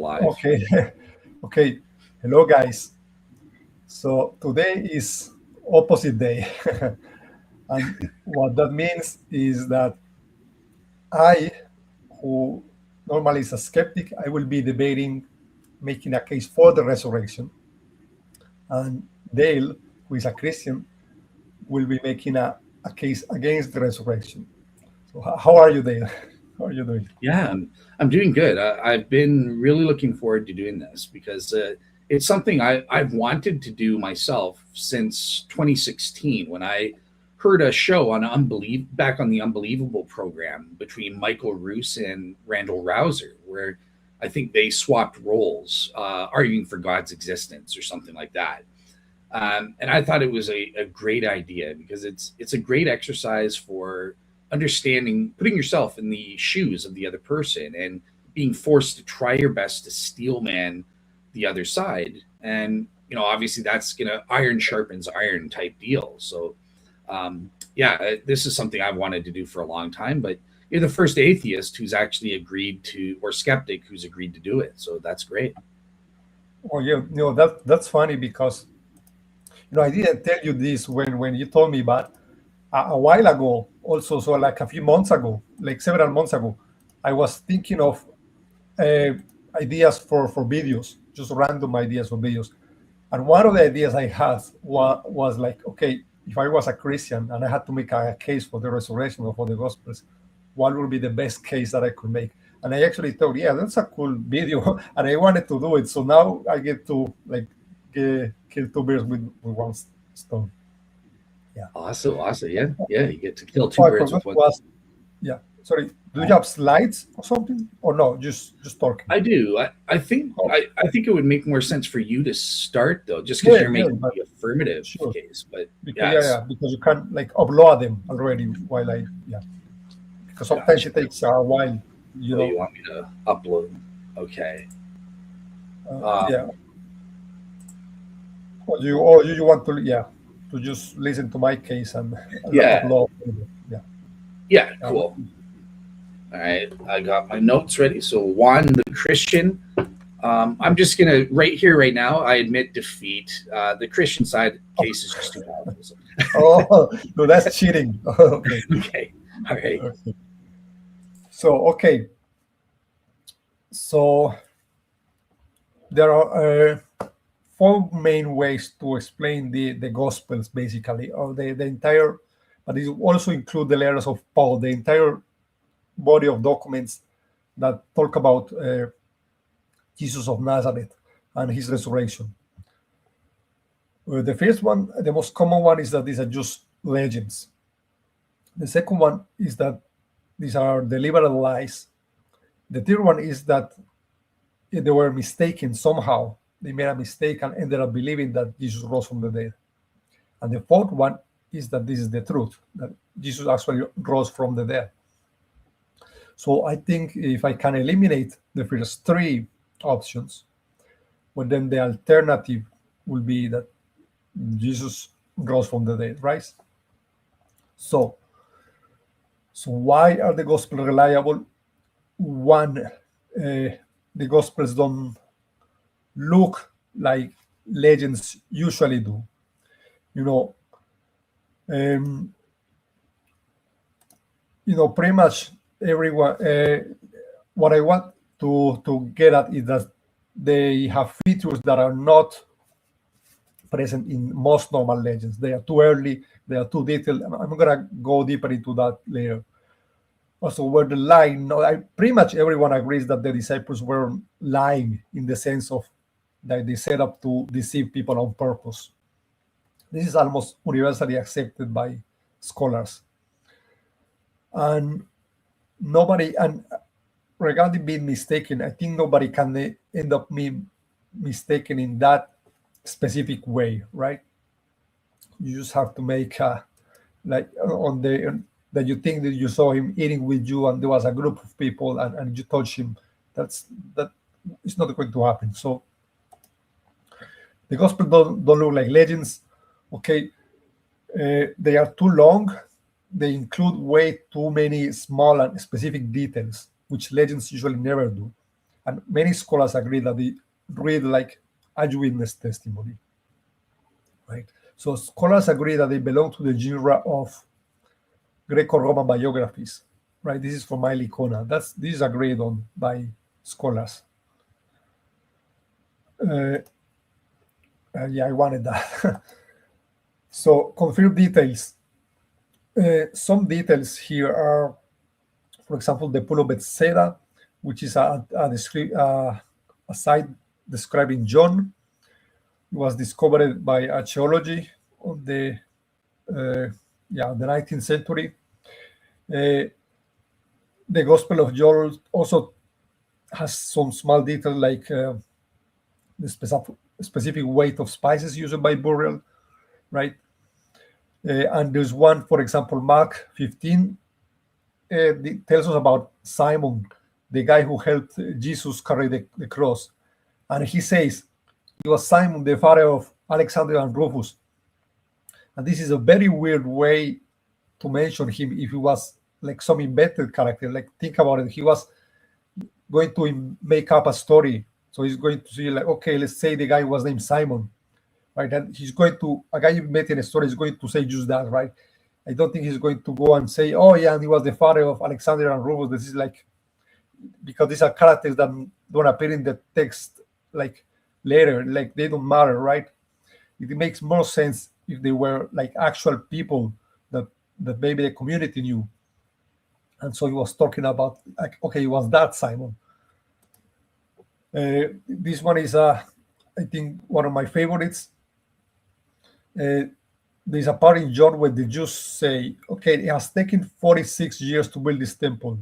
alive. Okay. Okay. Hello, guys. So today is opposite day. And what that means is that I, who normally is a skeptic, I will be debating, making a case for the resurrection. And Dale, who is a Christian, will be making a case against the resurrection. So, how are you, Dale? How are you doing? Yeah, I'm doing good. I've been really looking forward to doing this because it's something I've wanted to do myself since 2016 when I heard a show on back on the Unbelievable program between Michael Roos and Randall Rouser, where I think they swapped roles, arguing for God's existence or something like that. And I thought it was a great idea because it's a great exercise for understanding, putting yourself in the shoes of the other person and being forced to try your best to steel man the other side. And, obviously that's going to iron sharpens iron type deal. So, this is something I've wanted to do for a long time, but you're the first atheist who's actually agreed to, or skeptic who's agreed to do it. So that's great. Oh, yeah, that's funny because I didn't tell you this when you told me, but a while ago, also, so like a few months ago, like several months ago, I was thinking of uh, ideas for videos, just random ideas for videos. And one of the ideas I had was like, okay, if I was a Christian and I had to make a case for the resurrection or for the Gospels, what would be the best case that I could make? And I actually thought, yeah, that's a cool video, and I wanted to do it. So now I get to like kill two birds with one stone. Yeah. Awesome. Yeah. You get to kill two Oh, I birds forgot with one. to ask. Yeah. Sorry. Do you have slides or something, or no? Just talking. I do. I think Oh, I think it would make more sense for you to start though, just because yeah, you're yeah, making but the affirmative sure. case. But Because yeah, yeah, because you can like upload them already while I yeah. Because sometimes gotcha. it takes a while, you Oh, know. you want me to upload? Okay. Yeah. Um, Or you want to yeah to just listen to my case and yeah, upload. Yeah. yeah, Yeah. cool. All right, I got my notes ready. So Juan the Christian. I'm just gonna right here, right now. I admit defeat. The Christian side case is just too powerful. So. Oh no, that's cheating. Okay. Okay. All right. Okay. So okay. So there are four main ways to explain the Gospels, basically, or the entire, but it also include the letters of Paul, the entire body of documents that talk about Jesus of Nazareth and his resurrection. The first one, the most common one, is that these are just legends. The second one is that these are deliberate lies. The third one is that they were mistaken somehow. They made a mistake and ended up believing that Jesus rose from the dead. And the fourth one is that this is the truth, that Jesus actually rose from the dead. So I think if I can eliminate the first three options, well, then the alternative will be that Jesus rose from the dead, right? So, so why are the Gospels reliable? One, the Gospels don't look like legends usually do. You know, um, pretty much everyone. What I want to get at is that they have features that are not present in most normal legends. They are too early. They are too detailed. I'm gonna go deeper into that later. Also, where the line, no, pretty much everyone agrees that the disciples were lying in the sense of that they set up to deceive people on purpose. This is almost universally accepted by scholars. And nobody, and regarding being mistaken, I think nobody can end up being mistaken in that specific way, right? You just have to make like on the that you think that you saw him eating with you and there was a group of people and you touch him. That is not going to happen. So the gospel don't look like legends. Okay, they are too long. They include way too many small and specific details, which legends usually never do. And many scholars agree that they read like eyewitness testimony, right? So scholars agree that they belong to the genre of Greco-Roman biographies, right? This is from Miley Kona. This is agreed on by scholars. Yeah, I wanted that. So confirmed details. Some details here are, for example, the pool of Bethsaida, which is a site describing John. It was discovered by archaeology on the 19th century. The Gospel of John also has some small details like the specific weight of spices used by burial, right? And there's one, for example, Mark 15, tells us about Simon, the guy who helped Jesus carry the cross. And he says, he was Simon, the father of Alexander and Rufus. And this is a very weird way to mention him if he was like some invented character. Like, think about it. He was going to make up a story. So he's going to say, like, okay, let's say the guy was named Simon, right? And he's going to, a guy you met in a story is going to say just that, right? I don't think he's going to go and say, oh, yeah, and he was the father of Alexander and Rufus. This is like, because these are characters that don't appear in the text like later, like they don't matter, right? It makes more sense if they were like actual people that maybe the community knew. And so he was talking about, like, okay, it was that Simon. This one is, I think, one of my favorites. There's a part in John where the Jews say, okay, it has taken 46 years to build this temple,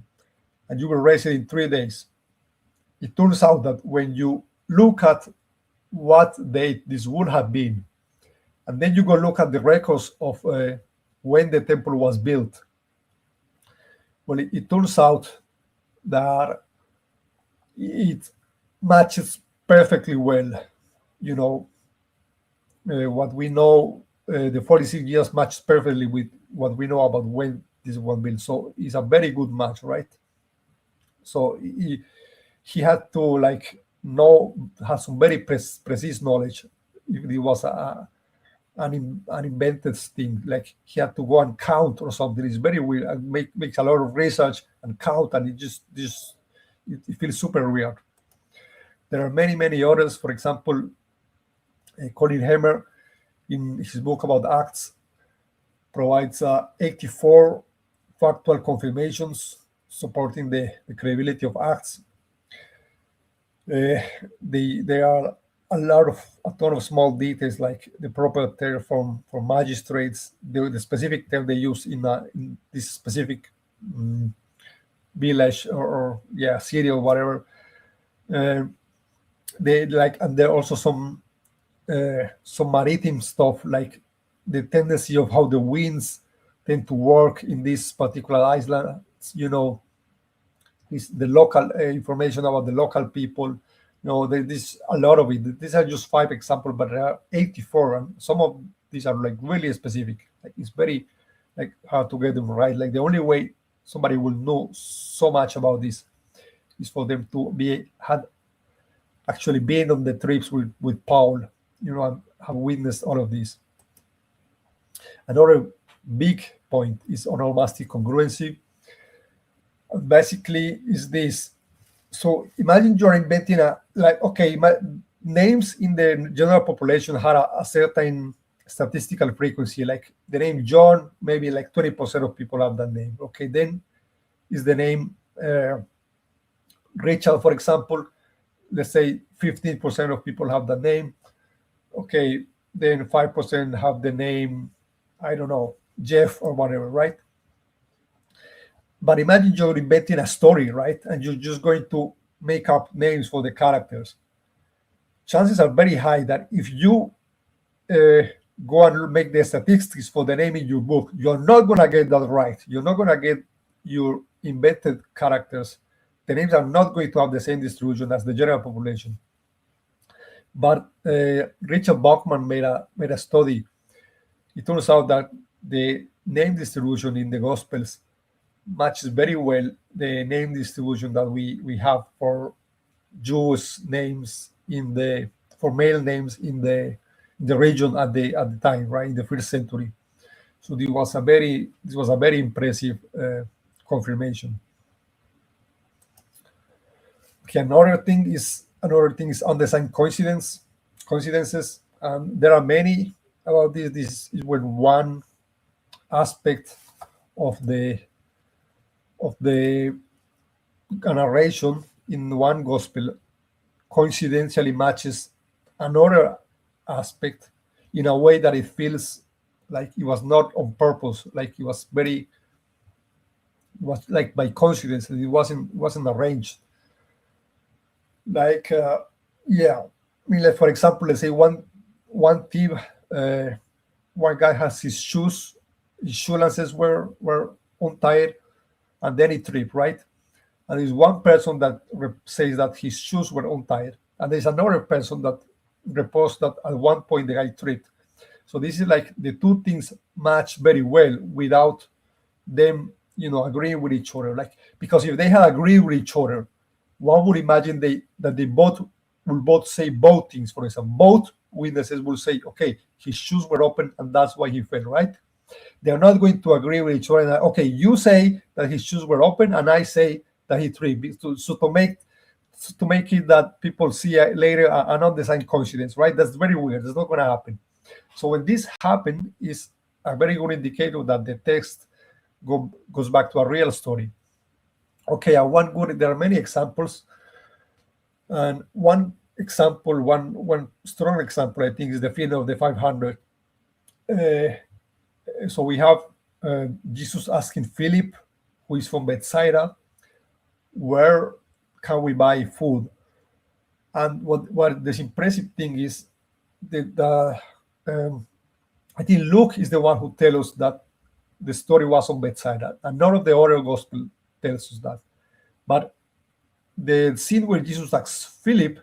and you will raise it in 3 days. It turns out that when you look at what date this would have been, and then you go look at the records of when the temple was built, well, it turns out that it matches perfectly well. You know, what we know, the 46 years matches perfectly with what we know about when this was built. So it's a very good match, right? So he had to like have some very precise knowledge. If it was an invented thing, like he had to go and count or something. It's very weird and makes a lot of research and count, and it feels super weird. There are many others. For example, Colin Hemmer, in his book about Acts, provides 84 factual confirmations supporting the credibility of Acts. There are a ton of small details, like the proper term for magistrates, the specific term they use in this specific village or city or whatever. They like, and there are also some maritime stuff, like the tendency of how the winds tend to work in this particular island. You know, the local information about the local people. You know, there's a lot of it. These are just 5 examples, but there are 84, and some of these are like really specific. Like, it's very like hard to get them right. Like, the only way somebody will know so much about this is for them to had actually been on the trips with Paul, you know, and have witnessed all of this. Another big point is onomastic congruency. Basically, is this. So imagine you're inventing names in the general population had a certain statistical frequency, like the name John, maybe like 20% of people have that name. Okay, then is the name Richard, for example. Let's say 15% of people have that name. Okay, then 5% have the name, I don't know, Jeff or whatever, right? But imagine you're inventing a story, right? And you're just going to make up names for the characters. Chances are very high that if you go and make the statistics for the name in your book, you're not going to get that right. You're not going to get your invented characters. The names are not going to have the same distribution as the general population. But Richard Bachman made a study. It turns out that the name distribution in the Gospels matches very well the name distribution that we have for Jewish names for male names in the region at the time, right, in the first century. So this was a very impressive confirmation. Okay, another thing is undesigned coincidences, and there are many about this. This is when one aspect of the narration in one gospel coincidentally matches another aspect in a way that it feels like it was not on purpose, like it was like by coincidence. It wasn't arranged. Like yeah, I mean, like for example, let's say one thief, one guy has his shoelaces were untied, and then he tripped, right? And there's one person that says that his shoes were untied, and there's another person that reports that at one point the guy tripped. So this is like the two things match very well without them, agreeing with each other. Like, because if they had agreed with each other, one would imagine that they both will both say both things. For example, both witnesses will say, okay, his shoes were open and that's why he fell, right? They're not going to agree with each other. Okay, you say that his shoes were open and I say that he tripped. So to make it that people see later an undesigned coincidence, right? That's very weird. It's not going to happen. So when this happened, is a very good indicator that the text goes back to a real story. Okay, there are many examples, and one strong example, I think, is the feeding of the 500. So we have Jesus asking Philip, who is from Bethsaida, where can we buy food? And what this impressive thing is that I think Luke is the one who tells us that the story was on Bethsaida, and none of the other gospel tells us that. But the scene where Jesus asks Philip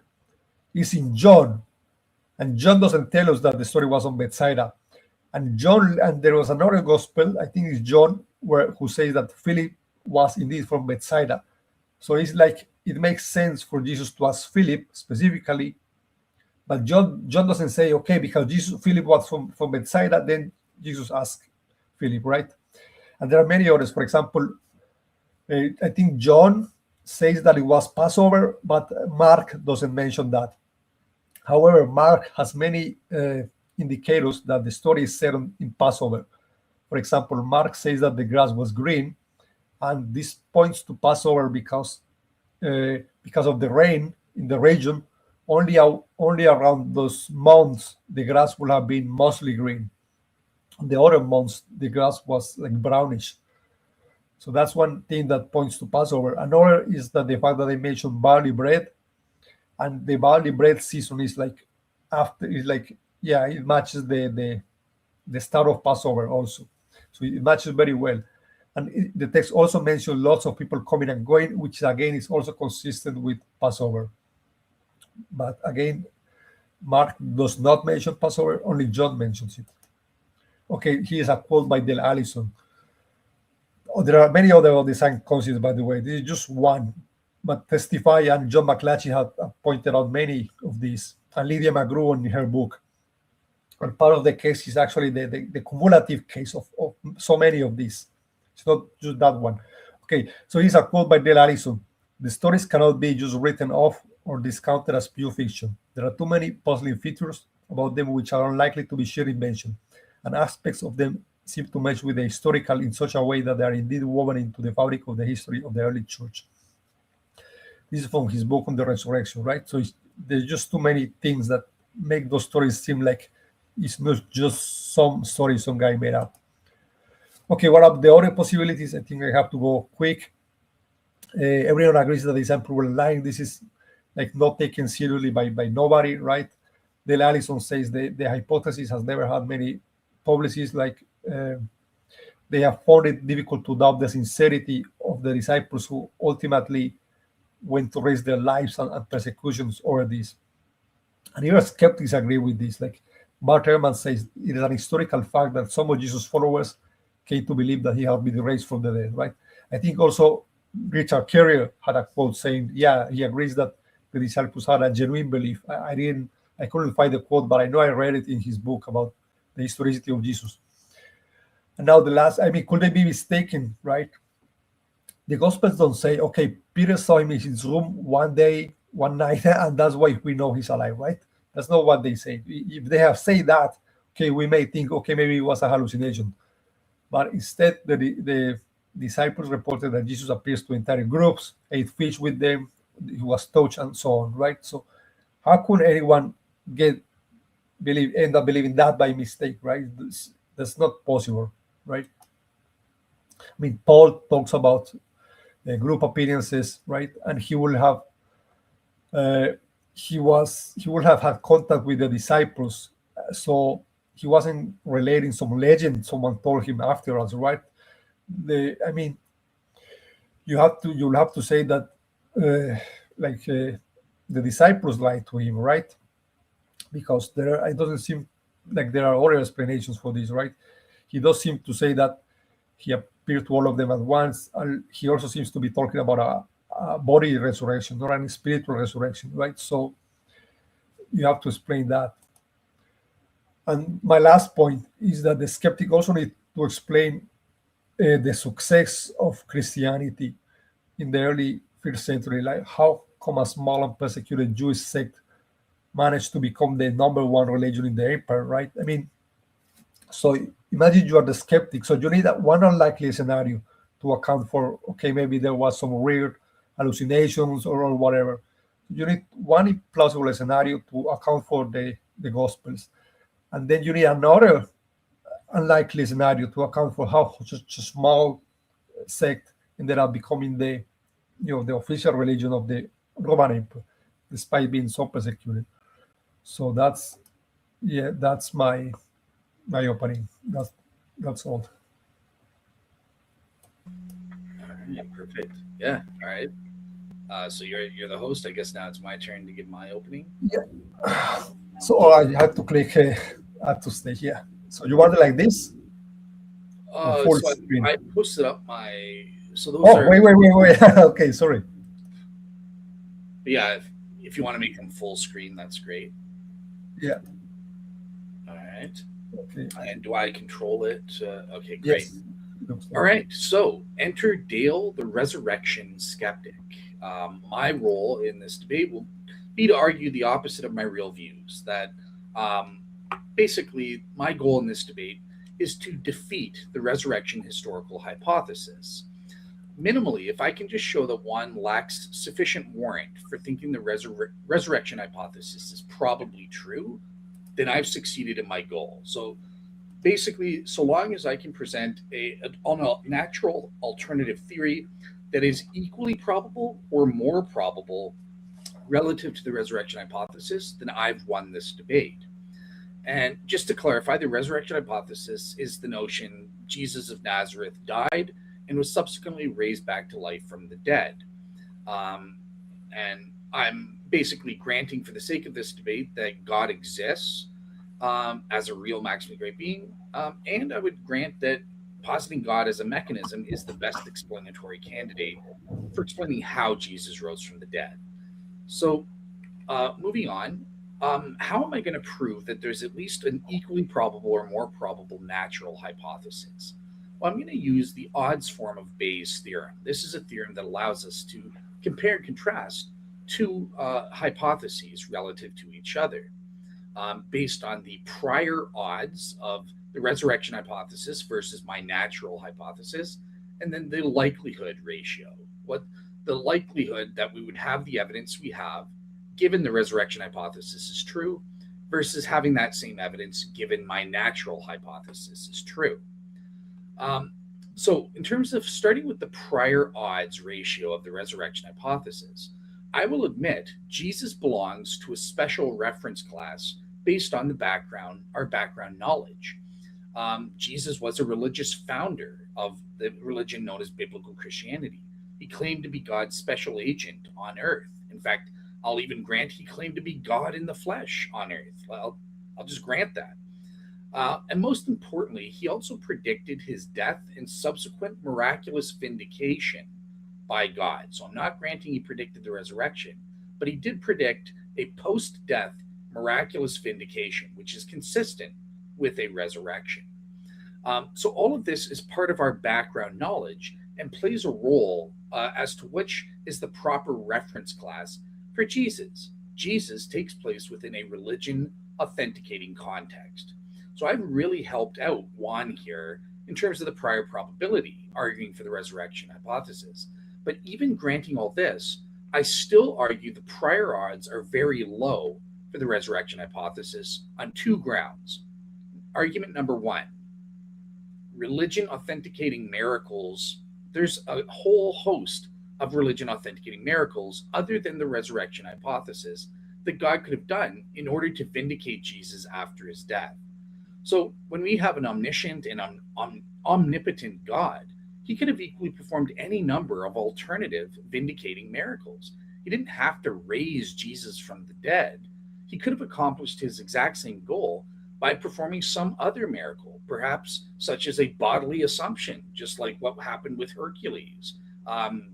is in John, and John doesn't tell us that the story was on Bethsaida. And there was another gospel, I think it's John, who says that Philip was indeed from Bethsaida. So it's like it makes sense for Jesus to ask Philip specifically, but John doesn't say, okay, because Philip was from Bethsaida, then Jesus asked Philip, right? And there are many others. For example, I think John says that it was Passover, but Mark doesn't mention that. However, Mark has many indicators that the story is set in Passover. For example, Mark says that the grass was green, and this points to Passover because of the rain in the region. Only around those months the grass will have been mostly green. In the other months the grass was like brownish. So that's one thing that points to Passover. Another is that the fact that they mentioned barley bread, and the barley bread season is like it matches the start of Passover also. So it matches very well. And the text also mentions lots of people coming and going, which again is also consistent with Passover. But again, Mark does not mention Passover, only John mentions it. Okay, here's a quote by Del Allison. There are many other design concepts, by the way. This is just one. But Testify and John McClatchy have pointed out many of these, and Lydia McGrew in her book. And part of the case is actually the cumulative case of so many of these. It's not just that one. Okay, so here's a quote by Del Allison. The stories cannot be just written off or discounted as pure fiction. There are too many puzzling features about them which are unlikely to be sheer invention, and aspects of them seem to match with the historical in such a way that they are indeed woven into the fabric of the history of the early church. This is from his book on the resurrection, right? So there's just too many things that make those stories seem like it's not just some story some guy made up. Okay, what are the other possibilities? I think I have to go quick. Everyone agrees that the example were lying. This is like not taken seriously by nobody, right? Del Allison says the hypothesis has never had many publicists. Like they have found it difficult to doubt the sincerity of the disciples who ultimately went to risk their lives and persecutions over this. And even skeptics agree with this. Like Bart Ehrman says, it is an historical fact that some of Jesus' followers came to believe that he had been raised from the dead, right? I think also Richard Carrier had a quote saying, yeah, he agrees that the disciples had a genuine belief. I couldn't find the quote, but I know I read it in his book about the historicity of Jesus. And now the last, I mean, could they be mistaken, right? The Gospels don't say, okay, Peter saw him in his room one day, one night, and that's why we know he's alive, right? That's not what they say. If they have said that, okay, we may think, okay, maybe it was a hallucination. But instead, the disciples reported that Jesus appears to entire groups, ate fish with them, he was touched, and so on, right? So, how could anyone end up believing that by mistake, right? That's not possible, right? I mean, Paul talks about group appearances, right? And uh, he would have had contact with the disciples, so he wasn't relating some legend someone told him afterwards, right? I mean, you'll have to say that like the disciples lied to him, right? Because it doesn't seem like there are other explanations for this, right? He does seem to say that he appeared to all of them at once. And he also seems to be talking about a body resurrection, not a spiritual resurrection, right? So you have to explain that. And my last point is that the skeptic also need to explain the success of Christianity in the early first century. Like, how come a small and persecuted Jewish sect managed to become the number one religion in the empire, right? I mean, so imagine you are the skeptic. So you need one unlikely scenario to account for, okay, maybe there was some weird hallucinations or whatever. You need one plausible scenario to account for the Gospels. And then you need another unlikely scenario to account for how such a small sect ended up becoming the official religion of the Roman Empire, despite being so persecuted. So that's my opening. That's all. Yeah, perfect. Yeah. All right. So you're the host. I guess now it's my turn to give my opening. Yeah. So I had to click. Add to stage. Yeah. So you want it like this or full So screen? I posted up my. So those Oh, are. wait. Okay, sorry. Yeah. If you want to make them full screen, that's great. Yeah. All right. Okay. And do I control it? Okay, great. Yes. Looks All like. right. So enter Dale, the resurrection skeptic. My role in this debate will be to argue the opposite of my real views. That basically, my goal in this debate is to defeat the resurrection historical hypothesis. Minimally, if I can just show that one lacks sufficient warrant for thinking the resurrection hypothesis is probably true, then I've succeeded in my goal. So basically, so long as I can present a natural alternative theory that is equally probable or more probable relative to the resurrection hypothesis, then I've won this debate. And just to clarify, the resurrection hypothesis is the notion Jesus of Nazareth died and was subsequently raised back to life from the dead. And I'm basically granting, for the sake of this debate, that God exists as a real maximally great being. And I would grant that positing God as a mechanism is the best explanatory candidate for explaining how Jesus rose from the dead. So, moving on, how am I going to prove that there's at least an equally probable or more probable natural hypothesis? Well, I'm going to use the odds form of Bayes' theorem. This is a theorem that allows us to compare and contrast two hypotheses relative to each other based on the prior odds of the resurrection hypothesis versus my natural hypothesis, and then the likelihood ratio. What the likelihood that we would have the evidence we have given the resurrection hypothesis is true versus having that same evidence given my natural hypothesis is true. So in terms of starting with the prior odds ratio of the resurrection hypothesis, I will admit Jesus belongs to a special reference class based on our background knowledge. Jesus was a religious founder of the religion known as biblical Christianity. He claimed to be God's special agent on earth. In fact, I'll even grant he claimed to be God in the flesh on earth. Well, I'll just grant that. And most importantly, he also predicted his death and subsequent miraculous vindication by God. So I'm not granting he predicted the resurrection. but he did predict a post-death miraculous vindication, which is consistent with a resurrection. So all of this is part of our background knowledge and plays a role as to which is the proper reference class for Jesus. Jesus takes place within a religion authenticating context. So I've really helped out Juan here in terms of the prior probability, arguing for the resurrection hypothesis. But even granting all this, I still argue the prior odds are very low for the resurrection hypothesis on two grounds. Argument number one, religion authenticating miracles. There's a whole host of religion authenticating miracles other than the resurrection hypothesis that God could have done in order to vindicate Jesus after his death. So when we have an omniscient and omnipotent God, he could have equally performed any number of alternative vindicating miracles. He didn't have to raise Jesus from the dead. He could have accomplished his exact same goal by performing some other miracle, perhaps such as a bodily assumption, just like what happened with Hercules.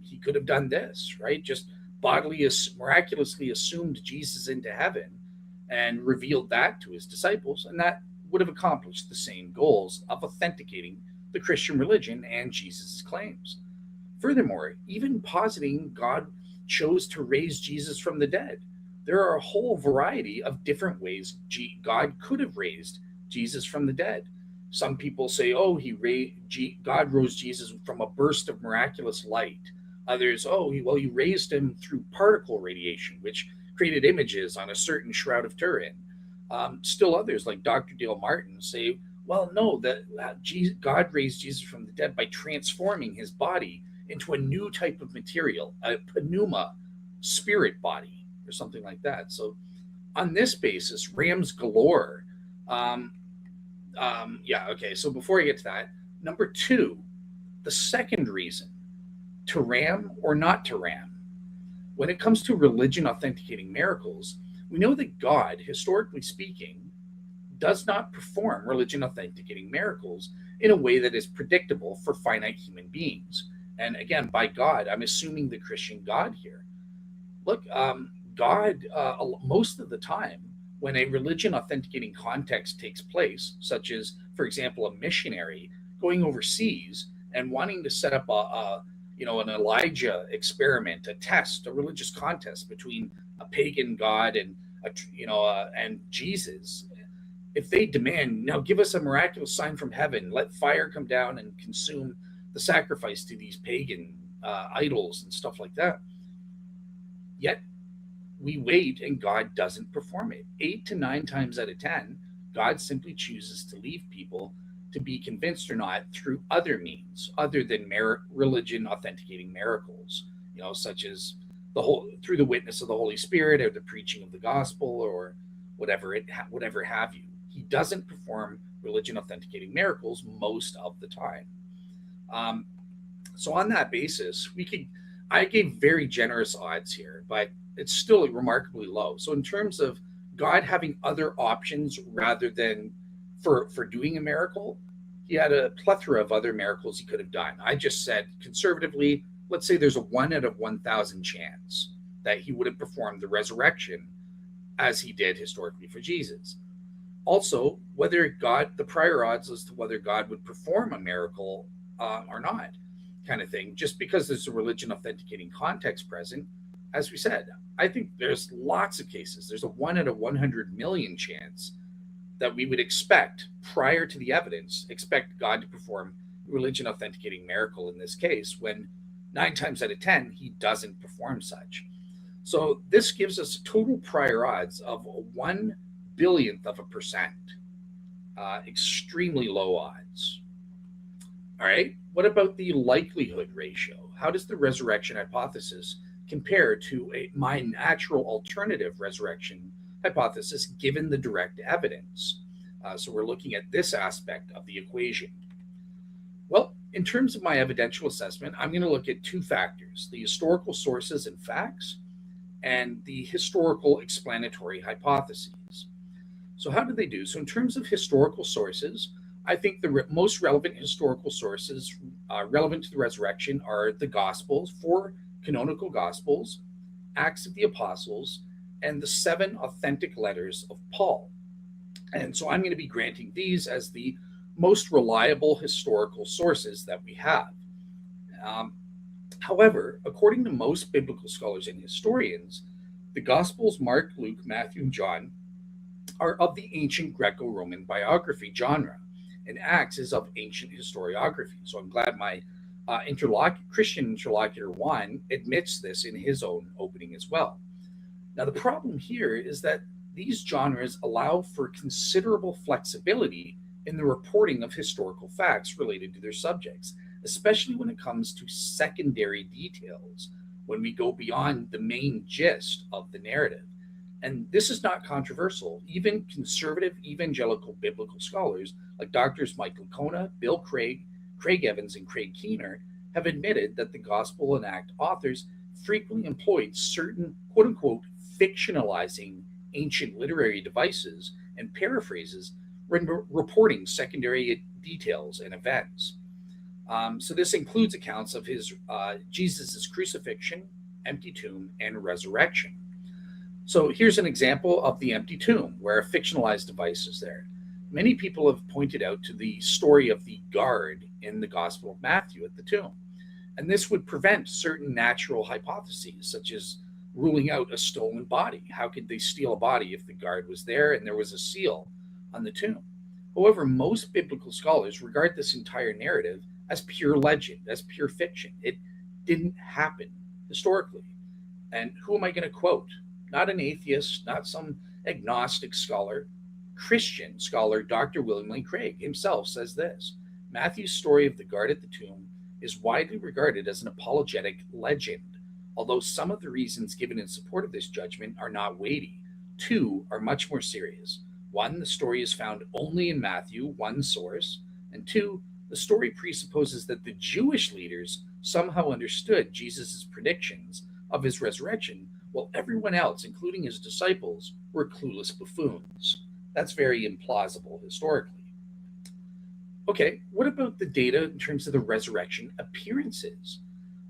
He could have done this, right? Just bodily, miraculously assumed Jesus into heaven and revealed that to his disciples, and that would have accomplished the same goals of authenticating the Christian religion and Jesus' claims. Furthermore, even positing God chose to raise Jesus from the dead, there are a whole variety of different ways God could have raised Jesus from the dead. Some people say, oh, God rose Jesus from a burst of miraculous light. Others, he raised him through particle radiation, which created images on a certain shroud of Turin. Still others, like Dr. Dale Martin, say, well, no, that God raised Jesus from the dead by transforming his body into a new type of material, a pneuma spirit body, or something like that. So on this basis, rams galore. So before I get to that, number two, the second reason, to ram or not to ram. When it comes to religion authenticating miracles, we know that God, historically speaking, does not perform religion authenticating miracles in a way that is predictable for finite human beings. And again, by God, I'm assuming the Christian God here. Look, God, most of the time, when a religion authenticating context takes place, such as, for example, a missionary going overseas and wanting to set up an Elijah experiment, a test, a religious contest between a pagan god and and Jesus, if they demand, now give us a miraculous sign from heaven, let fire come down and consume the sacrifice to these pagan idols and stuff like that. Yet we wait and God doesn't perform it. 8 to 9 times out of 10, God simply chooses to leave people to be convinced or not through other means, other than religion authenticating miracles, such as through the witness of the Holy Spirit or the preaching of the gospel or whatever have you. He doesn't perform religion authenticating miracles most of the time. So on that basis, I gave very generous odds here, but it's still remarkably low. So in terms of God having other options rather than for doing a miracle, he had a plethora of other miracles he could have done. I just said conservatively, let's say there's a 1 out of 1,000 chance that he would have performed the resurrection as he did historically for Jesus. Also, the prior odds as to whether God would perform a miracle or not, kind of thing. Just because there's a religion authenticating context present, as we said, I think there's lots of cases. There's a 1 out of 100 million chance that we would expect, prior to the evidence, expect God to perform religion authenticating miracle in this case, when 9 times out of 10, he doesn't perform such. So this gives us total prior odds of 1 billionth of a percent. Extremely low odds. All right, what about the likelihood ratio? How does the resurrection hypothesis compare to my natural alternative resurrection hypothesis given the direct evidence? So we're looking at this aspect of the equation. Well, in terms of my evidential assessment, I'm going to look at 2 factors: the historical sources and facts, and the historical explanatory hypotheses. So how do they do? So in terms of historical sources, I think the most relevant historical sources relevant to the resurrection are the Gospels, 4 canonical Gospels, Acts of the Apostles, and the 7 authentic letters of Paul. And so I'm going to be granting these as the most reliable historical sources that we have. Um, However, according to most biblical scholars and historians, the Gospels Mark, Luke, Matthew, and John are of the ancient Greco Roman biography genre, and Acts is of ancient historiography. So I'm glad my Christian interlocutor Juan admits this in his own opening as well. Now, the problem here is that these genres allow for considerable flexibility in the reporting of historical facts related to their subjects, especially when it comes to secondary details, when we go beyond the main gist of the narrative. And this is not controversial. Even conservative evangelical biblical scholars like Doctors Michael Kona, Bill Craig, Craig Evans, and Craig Keener have admitted that the Gospel and Act authors frequently employed certain quote unquote fictionalizing ancient literary devices and paraphrases when reporting secondary details and events. So this includes accounts of his Jesus's crucifixion, empty tomb, and resurrection. So here's an example of the empty tomb where a fictionalized device is there. Many people have pointed out to the story of the guard in the Gospel of Matthew at the tomb. And this would prevent certain natural hypotheses, such as ruling out a stolen body. How could they steal a body if the guard was there and there was a seal on the tomb? However, most biblical scholars regard this entire narrative as pure legend, as pure fiction. It didn't happen historically. And who am I going to quote? Not an atheist, not some agnostic scholar. Christian scholar Dr. William Lane Craig himself says this: Matthew's story of the guard at the tomb is widely regarded as an apologetic legend. Although some of the reasons given in support of this judgment are not weighty, two are much more serious. One, the story is found only in Matthew, one source, and two, the story presupposes that the Jewish leaders somehow understood Jesus' predictions of his resurrection, while everyone else, including his disciples, were clueless buffoons. That's very implausible historically. Okay, what about the data in terms of the resurrection appearances?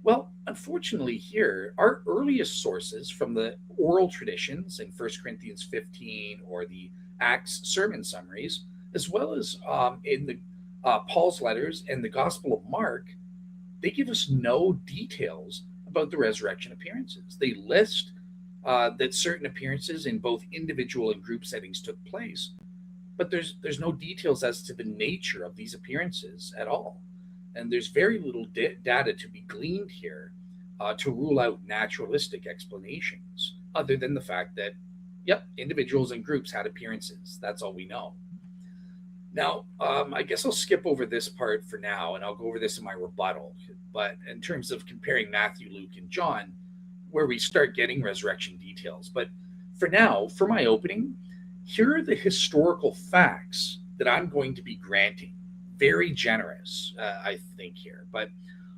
Well, unfortunately, here, our earliest sources from the oral traditions in 1 Corinthians 15 or the Acts sermon summaries, as well as in the Paul's letters and the Gospel of Mark, they give us no details about the resurrection appearances. They list that certain appearances in both individual and group settings took place, but there's no details as to the nature of these appearances at all. And there's very little data to be gleaned here to rule out naturalistic explanations, other than the fact that, yep, individuals and groups had appearances. That's all we know. Now, I guess I'll skip over this part for now, and I'll go over this in my rebuttal. But in terms of comparing Matthew, Luke, and John, where we start getting resurrection details. But for now, for my opening, here are the historical facts that I'm going to be granting. Very generous, I think, here. But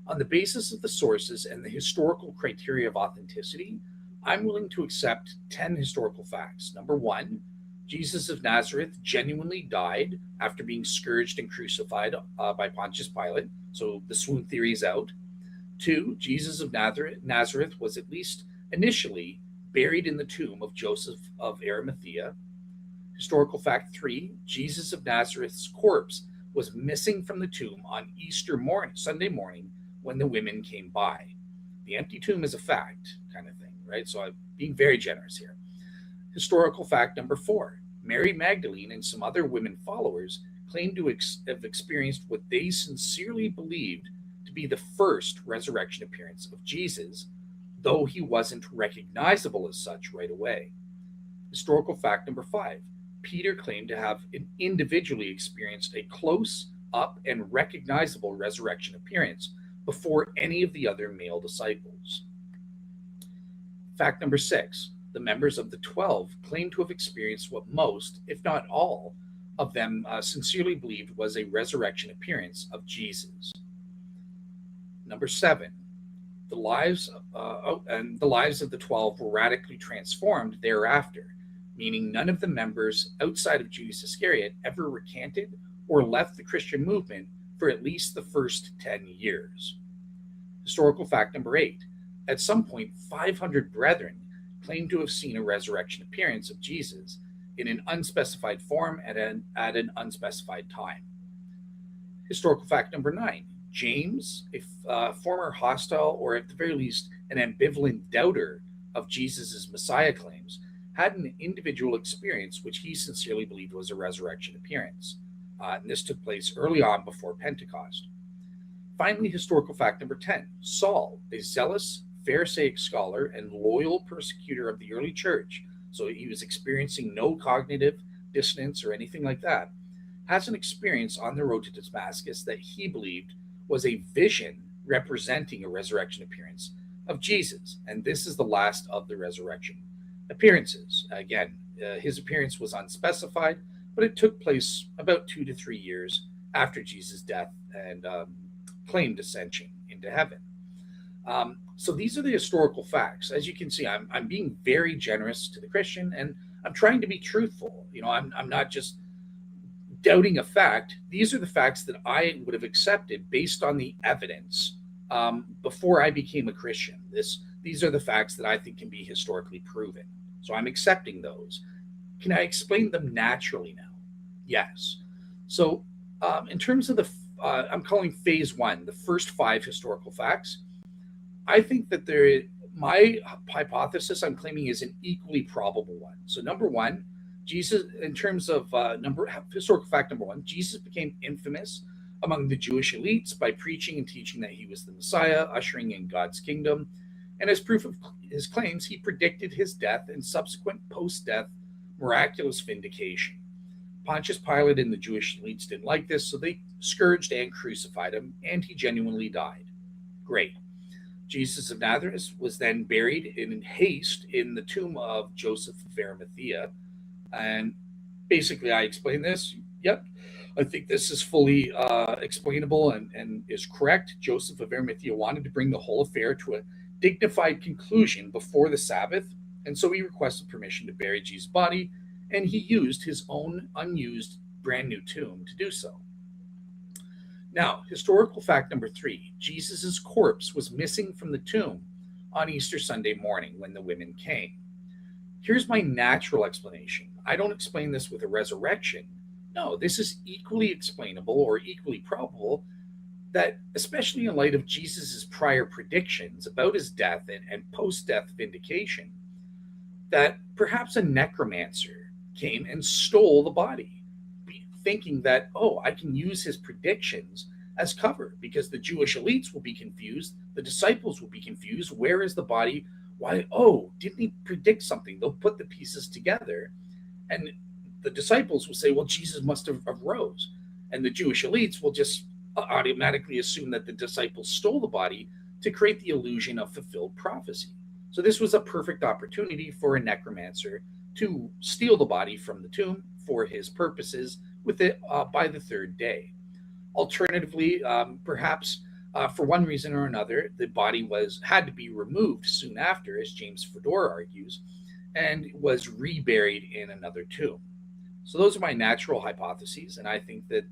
on the basis of the sources and the historical criteria of authenticity, I'm willing to accept 10 historical facts. Number one, Jesus of Nazareth genuinely died after being scourged and crucified by Pontius Pilate. So the swoon theory is out. Two, Jesus of Nazareth was at least initially buried in the tomb of Joseph of Arimathea. Historical fact three, Jesus of Nazareth's corpse was missing from the tomb on Easter morning, Sunday morning, when the women came by. The empty tomb is a fact, kind of thing, right? So I'm being very generous here. Historical fact number four, Mary Magdalene and some other women followers claim to have experienced what they sincerely believed to be the first resurrection appearance of Jesus, though he wasn't recognizable as such right away. Historical fact number five, Peter claimed to have individually experienced a close-up and recognizable resurrection appearance before any of the other male disciples. Fact number six, the members of the 12 claim to have experienced what most, if not all, of them sincerely believed was a resurrection appearance of Jesus. Number seven, the lives of the 12 were radically transformed thereafter, meaning none of the members outside of Judas Iscariot ever recanted or left the Christian movement for at least the first 10 years. Historical fact number eight, at some point, 500 brethren claim to have seen a resurrection appearance of Jesus in an unspecified form at an unspecified time. Historical fact number 9. James, a former hostile or at the very least an ambivalent doubter of Jesus' Messiah claims, had an individual experience which he sincerely believed was a resurrection appearance. And this took place early on before Pentecost. Finally, historical fact number 10. Saul, a zealous Pharisaic scholar and loyal persecutor of the early church, so he was experiencing no cognitive dissonance or anything like that, has an experience on the road to Damascus that he believed was a vision representing a resurrection appearance of Jesus. And this is the last of the resurrection appearances. Again, his appearance was unspecified, but it took place about 2 to 3 years after Jesus' death and claimed ascension into heaven. So these are the historical facts. As you can see, I'm being very generous to the Christian, and I'm trying to be truthful. I'm not just doubting a fact. These are the facts that I would have accepted based on the evidence before I became a Christian. These are the facts that I think can be historically proven. So I'm accepting those. Can I explain them naturally now? Yes. So in terms of I'm calling phase 1, the first 5 historical facts, I think that my hypothesis I'm claiming is an equally probable one. So number 1, Jesus, in terms of historical fact number 1, Jesus became infamous among the Jewish elites by preaching and teaching that he was the Messiah, ushering in God's kingdom. And as proof of his claims, he predicted his death and subsequent post-death miraculous vindication. Pontius Pilate and the Jewish elites didn't like this, so they scourged and crucified him, and he genuinely died. Great. Jesus of Nazareth was then buried in haste in the tomb of Joseph of Arimathea. And basically, I explained this. Yep, I think this is fully explainable and is correct. Joseph of Arimathea wanted to bring the whole affair to a dignified conclusion before the Sabbath, and so he requested permission to bury Jesus' body, and he used his own unused brand new tomb to do so. Now, historical fact number 3, Jesus' corpse was missing from the tomb on Easter Sunday morning when the women came. Here's my natural explanation. I don't explain this with a resurrection. No, this is equally explainable or equally probable that, especially in light of Jesus' prior predictions about his death and post-death vindication, that perhaps a necromancer came and stole the body, thinking that, I can use his predictions as cover because the Jewish elites will be confused, the disciples will be confused. Where is the body? Why? Didn't he predict something? They'll put the pieces together, and the disciples will say, well, Jesus must have rose. And the Jewish elites will just automatically assume that the disciples stole the body to create the illusion of fulfilled prophecy. So this was a perfect opportunity for a necromancer to steal the body from the tomb for his purposes with it by the 3rd day. Alternatively, perhaps for one reason or another, the body had to be removed soon after, as James Fedor argues, and was reburied in another tomb. So those are my natural hypotheses, and I think that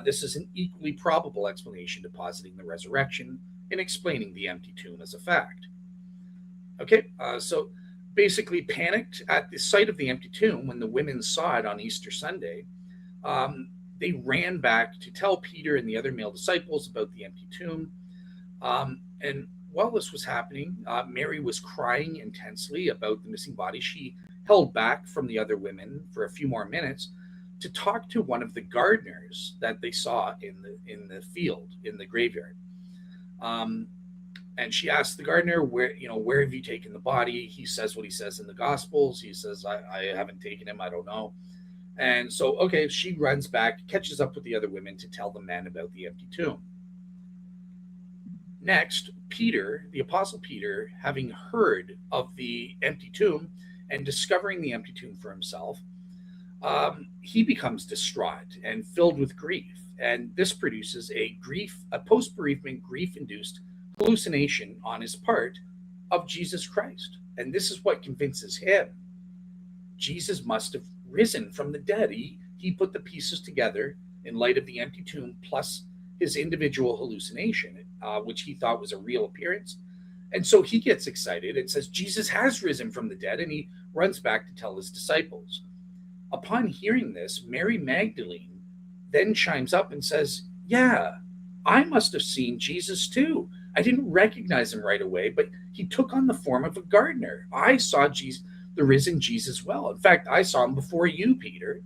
this is an equally probable explanation to positing the resurrection and explaining the empty tomb as a fact. Okay, so basically panicked at the sight of the empty tomb when the women saw it on Easter Sunday, they ran back to tell Peter and the other male disciples about the empty tomb. And while this was happening, Mary was crying intensely about the missing body. She held back from the other women for a few more minutes to talk to one of the gardeners that they saw in the field, in the graveyard. And she asked the gardener, where have you taken the body? He says what he says in the Gospels. He says, I haven't taken him. I don't know. And so, she runs back, catches up with the other women to tell the men about the empty tomb. Next, Peter, the Apostle Peter, having heard of the empty tomb and discovering the empty tomb for himself, he becomes distraught and filled with grief. And this produces a post-bereavement grief-induced hallucination on his part of Jesus Christ. And this is what convinces him Jesus must have risen from the dead. He put the pieces together in light of the empty tomb plus his individual hallucination, which he thought was a real appearance. And so he gets excited and says, Jesus has risen from the dead, and he runs back to tell his disciples. Upon hearing this, Mary Magdalene then chimes up and says, yeah, I must have seen Jesus too. I didn't recognize him right away, but he took on the form of a gardener. I saw Jesus, the risen Jesus well. In fact, I saw him before you, Peter.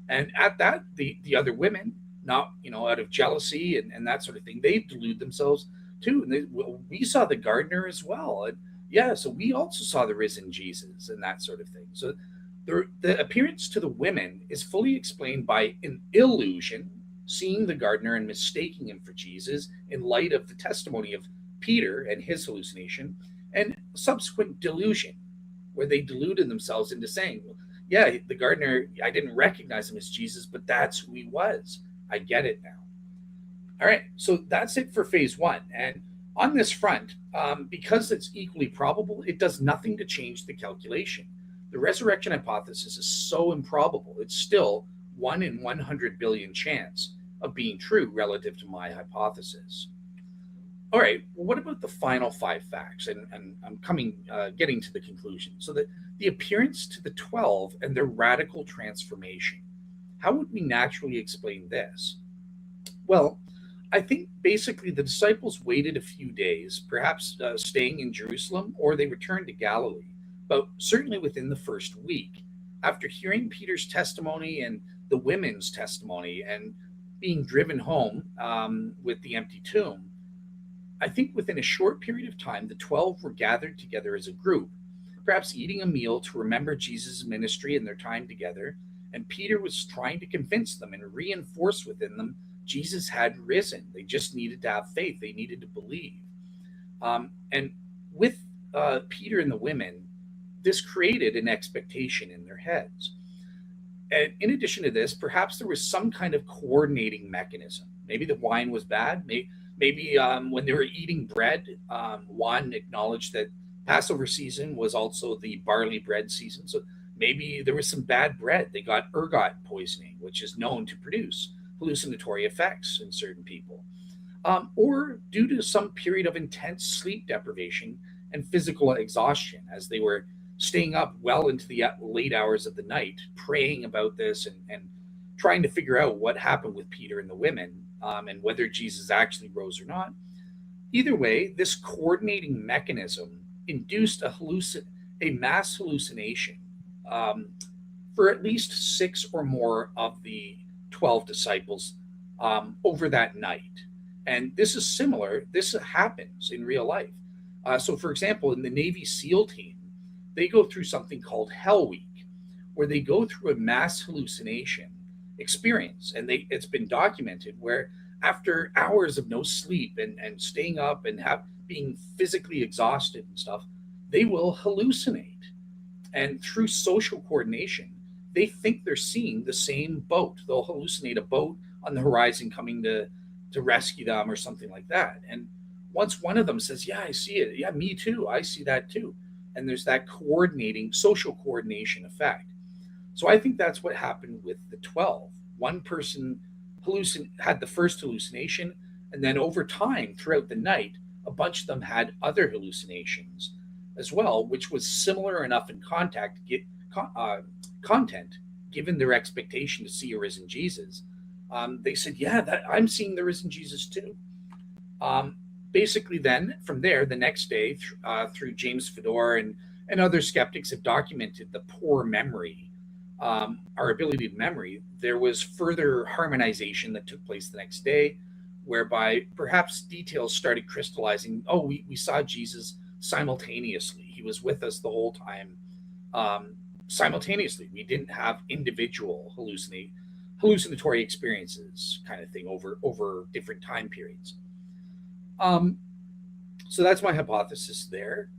And at that, the other women, not out of jealousy and that sort of thing, they delude themselves too. And well, we saw the gardener as well. And yeah, so we also saw the risen Jesus and that sort of thing. So the appearance to the women is fully explained by an illusion, seeing the gardener and mistaking him for Jesus in light of the testimony of Peter and his hallucination, and subsequent delusion, where they deluded themselves into saying, well, yeah, the gardener, I didn't recognize him as Jesus, but that's who he was. I get it now. All right, so that's it for phase one. And on this front, because it's equally probable, it does nothing to change the calculation. The resurrection hypothesis is so improbable, it's still 1 in 100 billion chance of being true relative to my hypothesis. All right, well, what about the final 5 facts? And I'm getting to the conclusion. So the appearance to the 12 and their radical transformation. How would we naturally explain this? Well, I think basically the disciples waited a few days, perhaps staying in Jerusalem, or they returned to Galilee, but certainly within the first week, after hearing Peter's testimony and the women's testimony and being driven home with the empty tomb, I think within a short period of time, the 12 were gathered together as a group, perhaps eating a meal to remember Jesus' ministry and their time together, and Peter was trying to convince them and reinforce within them Jesus had risen. They just needed to have faith. They needed to believe. And with Peter and the women, this created an expectation in their heads. And in addition to this, perhaps there was some kind of coordinating mechanism. Maybe the wine was bad. Maybe when they were eating bread, Juan acknowledged that Passover season was also the barley bread season. So maybe there was some bad bread. They got ergot poisoning, which is known to produce hallucinatory effects in certain people. Or due to some period of intense sleep deprivation and physical exhaustion, as they were staying up well into the late hours of the night, praying about this and trying to figure out what happened with Peter and the women, and whether Jesus actually rose or not. Either way, this coordinating mechanism induced a mass hallucination for at least 6 or more of the 12 disciples over that night. And this is similar. This happens in real life. So, for example, in the Navy SEAL team, they go through something called Hell Week, where they go through a mass hallucination experience. And it's been documented where after hours of no sleep and staying up and being physically exhausted and stuff, they will hallucinate. And through social coordination, they think they're seeing the same boat. They'll hallucinate a boat on the horizon coming to rescue them or something like that. And once one of them says, yeah, I see it. Yeah, me too. I see that too. And there's that social coordination effect. So I think that's what happened with the 12. One person had the first hallucination, and then over time, throughout the night, a bunch of them had other hallucinations as well, which was similar enough in content, given their expectation to see a risen Jesus. They said, yeah, I'm seeing the risen Jesus too. Basically, then, from there, the next day, through James Fedor and other skeptics have documented the poor memory, our ability to memory. There was further harmonization that took place the next day, whereby perhaps details started crystallizing. Oh, we saw Jesus simultaneously. He was with us the whole time. Simultaneously, we didn't have individual hallucinatory experiences kind of thing over different time periods. So that's my hypothesis there.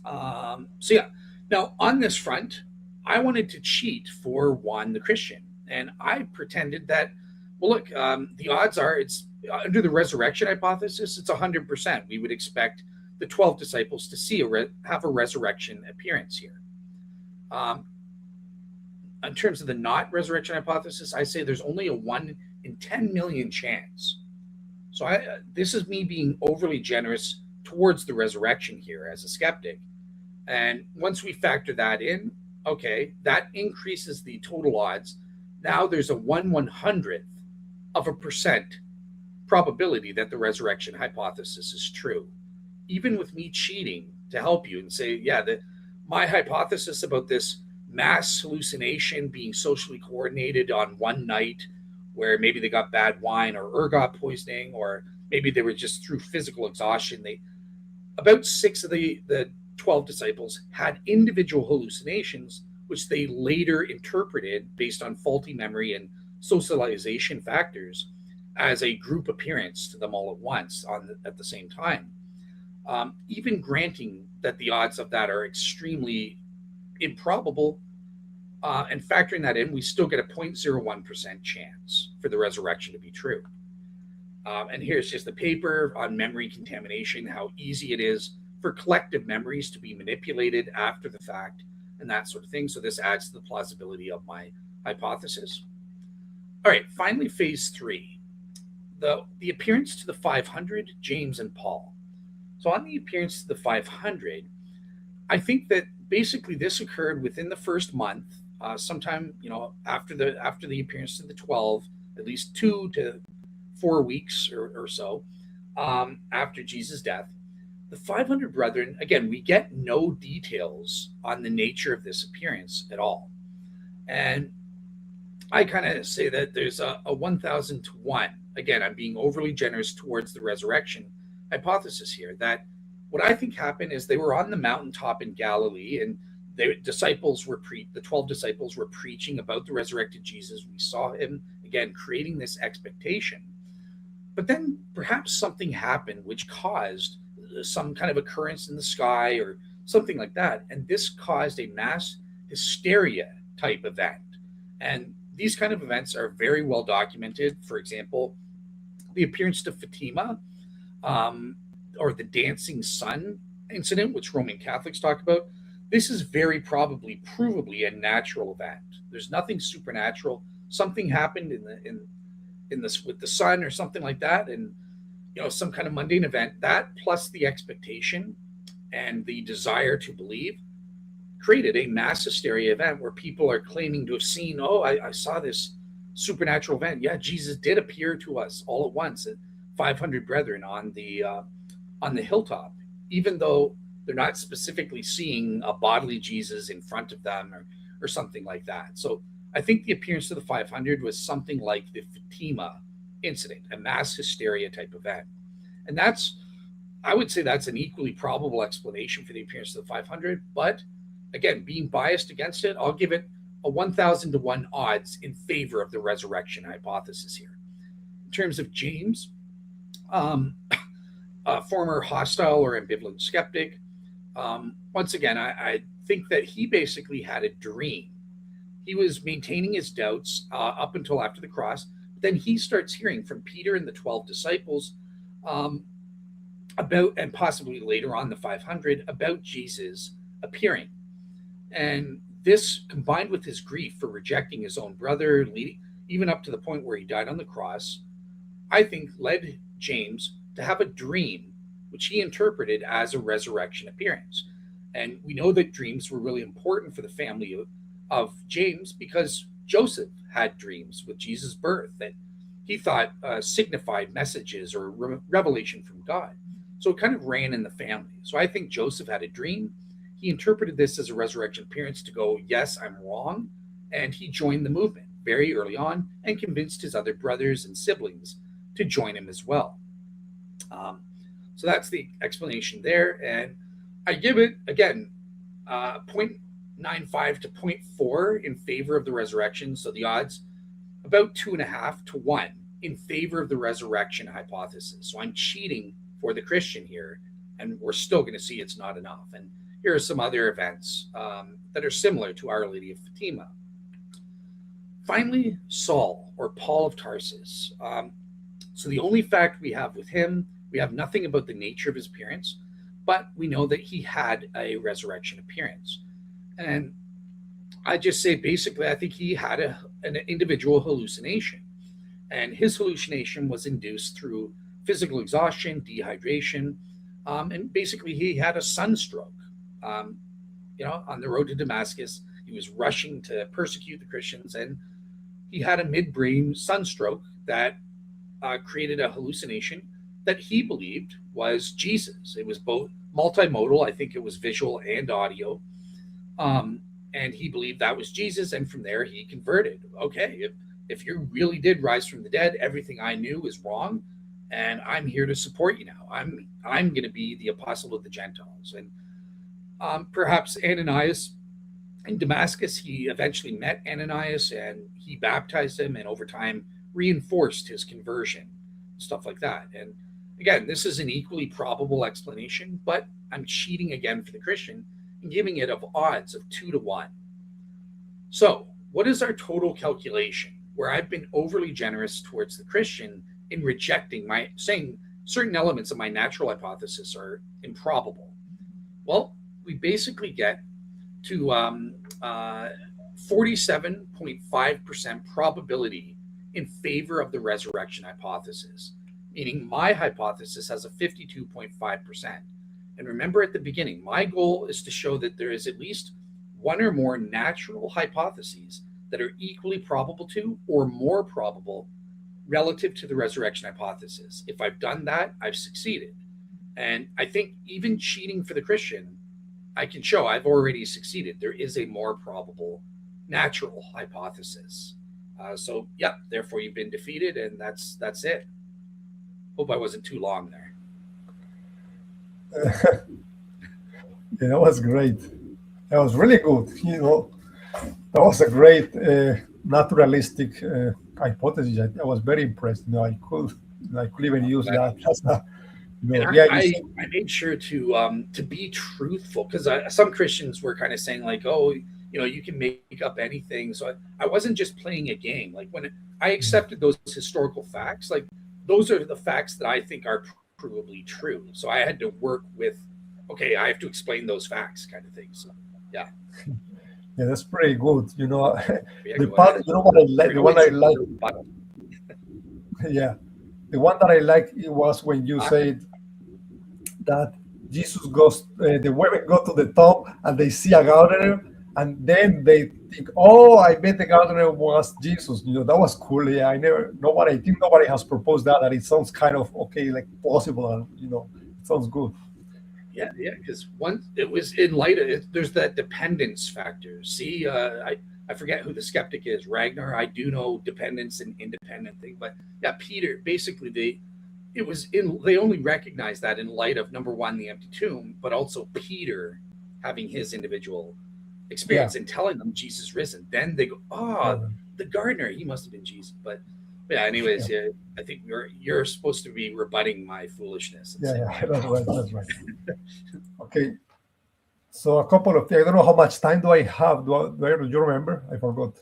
So yeah, now on this front, I wanted to cheat for Juan the Christian, and I pretended that, well, look, the odds are it's under the resurrection hypothesis, it's 100%. We would expect the 12 disciples to have a resurrection appearance here. In terms of the not resurrection hypothesis, I say there's only a 1 in 10 million chance. So this is me being overly generous towards the resurrection here as a skeptic. And once we factor that in, okay, that increases the total odds. Now there's a 1/100th of a percent probability that the resurrection hypothesis is true. Even with me cheating to help you and say, yeah, my hypothesis about this mass hallucination being socially coordinated on one night where maybe they got bad wine or ergot poisoning, or maybe they were just through physical exhaustion. About 6 of the 12 disciples had individual hallucinations, which they later interpreted based on faulty memory and socialization factors as a group appearance to them all at once at the same time. Even granting that the odds of that are extremely improbable, and factoring that in, we still get a 0.01% chance for the resurrection to be true. And here's just a paper on memory contamination, how easy it is for collective memories to be manipulated after the fact and that sort of thing. So this adds to the plausibility of my hypothesis. All right, finally, phase 3, the appearance to the 500, James and Paul. So on the appearance to the 500, I think that basically this occurred within the first month, sometime after the appearance to the 12, at least 2 to 4 weeks or so after Jesus' death. The 500 brethren, again, we get no details on the nature of this appearance at all. And I kind of say that there's a 1,000 to 1. Again, I'm being overly generous towards the resurrection hypothesis here, that what I think happened is they were on the mountaintop in Galilee, and the 12 disciples were preaching about the resurrected Jesus. We saw him, again, creating this expectation. But then perhaps something happened which caused some kind of occurrence in the sky or something like that. And this caused a mass hysteria type event. And these kind of events are very well documented. For example, the appearance to Fatima, or the dancing sun incident, which Roman Catholics talk about. This is very probably, provably a natural event. There's nothing supernatural. Something happened in this with the sun or something like that, and some kind of mundane event. That plus the expectation and the desire to believe created a mass hysteria event where people are claiming to have seen, I saw this supernatural event. Yeah, Jesus did appear to us all at once, at 500 brethren on the hilltop, even though they're not specifically seeing a bodily Jesus in front of them or something like that. So I think the appearance to the 500 was something like the Fatima incident, a mass hysteria type event. And I would say that's an equally probable explanation for the appearance to the 500. But again, being biased against it, I'll give it a 1,000 to 1 odds in favor of the resurrection hypothesis here. In terms of James, a former hostile or ambivalent skeptic, once again, I think that he basically had a dream. He was maintaining his doubts up until after the cross. But then he starts hearing from Peter and the 12 disciples about, and possibly later on the 500, about Jesus appearing. And this, combined with his grief for rejecting his own brother, even up to the point where he died on the cross, I think led James to have a dream, which he interpreted as a resurrection appearance. And we know that dreams were really important for the family of James because Joseph had dreams with Jesus' birth that he thought signified messages or revelation from God. So it kind of ran in the family. So I think Joseph had a dream. He interpreted this as a resurrection appearance to go, yes, I'm wrong. And he joined the movement very early on and convinced his other brothers and siblings to join him as well. So that's the explanation there. And I give it, again, 0.95 to 0.4 in favor of the resurrection. So the odds about 2.5 to 1 in favor of the resurrection hypothesis. So I'm cheating for the Christian here, and we're still going to see it's not enough. And here are some other events that are similar to Our Lady of Fatima. Finally, Saul, or Paul of Tarsus. So the only fact we have with him, we have nothing about the nature of his appearance, but we know that he had a resurrection appearance. And I just say, basically, I think he had an individual hallucination. And his hallucination was induced through physical exhaustion, dehydration, And basically, he had a sunstroke. Um, on the road to Damascus, he was rushing to persecute the Christians, and he had a midbrain sunstroke that created a hallucination that he believed was Jesus. It was both multimodal, I think it was visual and audio. Um, and he believed that was Jesus. And from there, he converted. Okay, if you really did rise from the dead, everything I knew was wrong. And I'm here to support you now. I'm going to be the apostle of the Gentiles. And perhaps Ananias in Damascus, he eventually met Ananias and he baptized him, and over time reinforced his conversion, stuff like that. And again, this is an equally probable explanation, but I'm cheating again for the Christian and giving it of odds of 2-1. So, what is our total calculation where I've been overly generous towards the Christian in rejecting saying certain elements of my natural hypothesis are improbable? Well, we basically get to 47.5% probability in favor of the resurrection hypothesis, meaning my hypothesis has a 52.5%. And remember at the beginning, my goal is to show that there is at least one or more natural hypotheses that are equally probable to or more probable relative to the resurrection hypothesis. If I've done that, I've succeeded. And I think even cheating for the Christian, I can show I've already succeeded. There is a more probable natural hypothesis. Therefore you've been defeated, and that's it. Hope I wasn't too long there. Yeah, that was great. That was really good. That was a great naturalistic hypothesis. I was very impressed. I could even use that as a. I made sure to be truthful, because some Christians were kind of saying like, oh, you can make up anything. So I wasn't just playing a game. Like when I accepted those historical facts, like those are the facts that I think are provably true. So I had to work with, okay, I have to explain those facts, kind of thing. So yeah. Yeah, that's pretty good. Yeah, the part, what I like, the one I like. Yeah, the one that I like, it was when you said that Jesus goes, the women go to the top and they see a gardener, and then they think, oh, I bet the gardener was Jesus. That was cool. Yeah, I think nobody has proposed that, and it sounds kind of okay, like possible, and it sounds good. Yeah, because once it was in light of it, there's that dependence factor. See, I forget who the skeptic is, Ragnar. I do know dependence and independent thing, but yeah, Peter, basically they only recognized that in light of, number one, the empty tomb, but also Peter having his individual experience and telling them Jesus risen. Then they go, the gardener, he must have been Jesus. But yeah, anyways, I think you're supposed to be rebutting my foolishness. That's right. Okay, so a couple of things. I don't know how much time do I have. Do you remember? I forgot.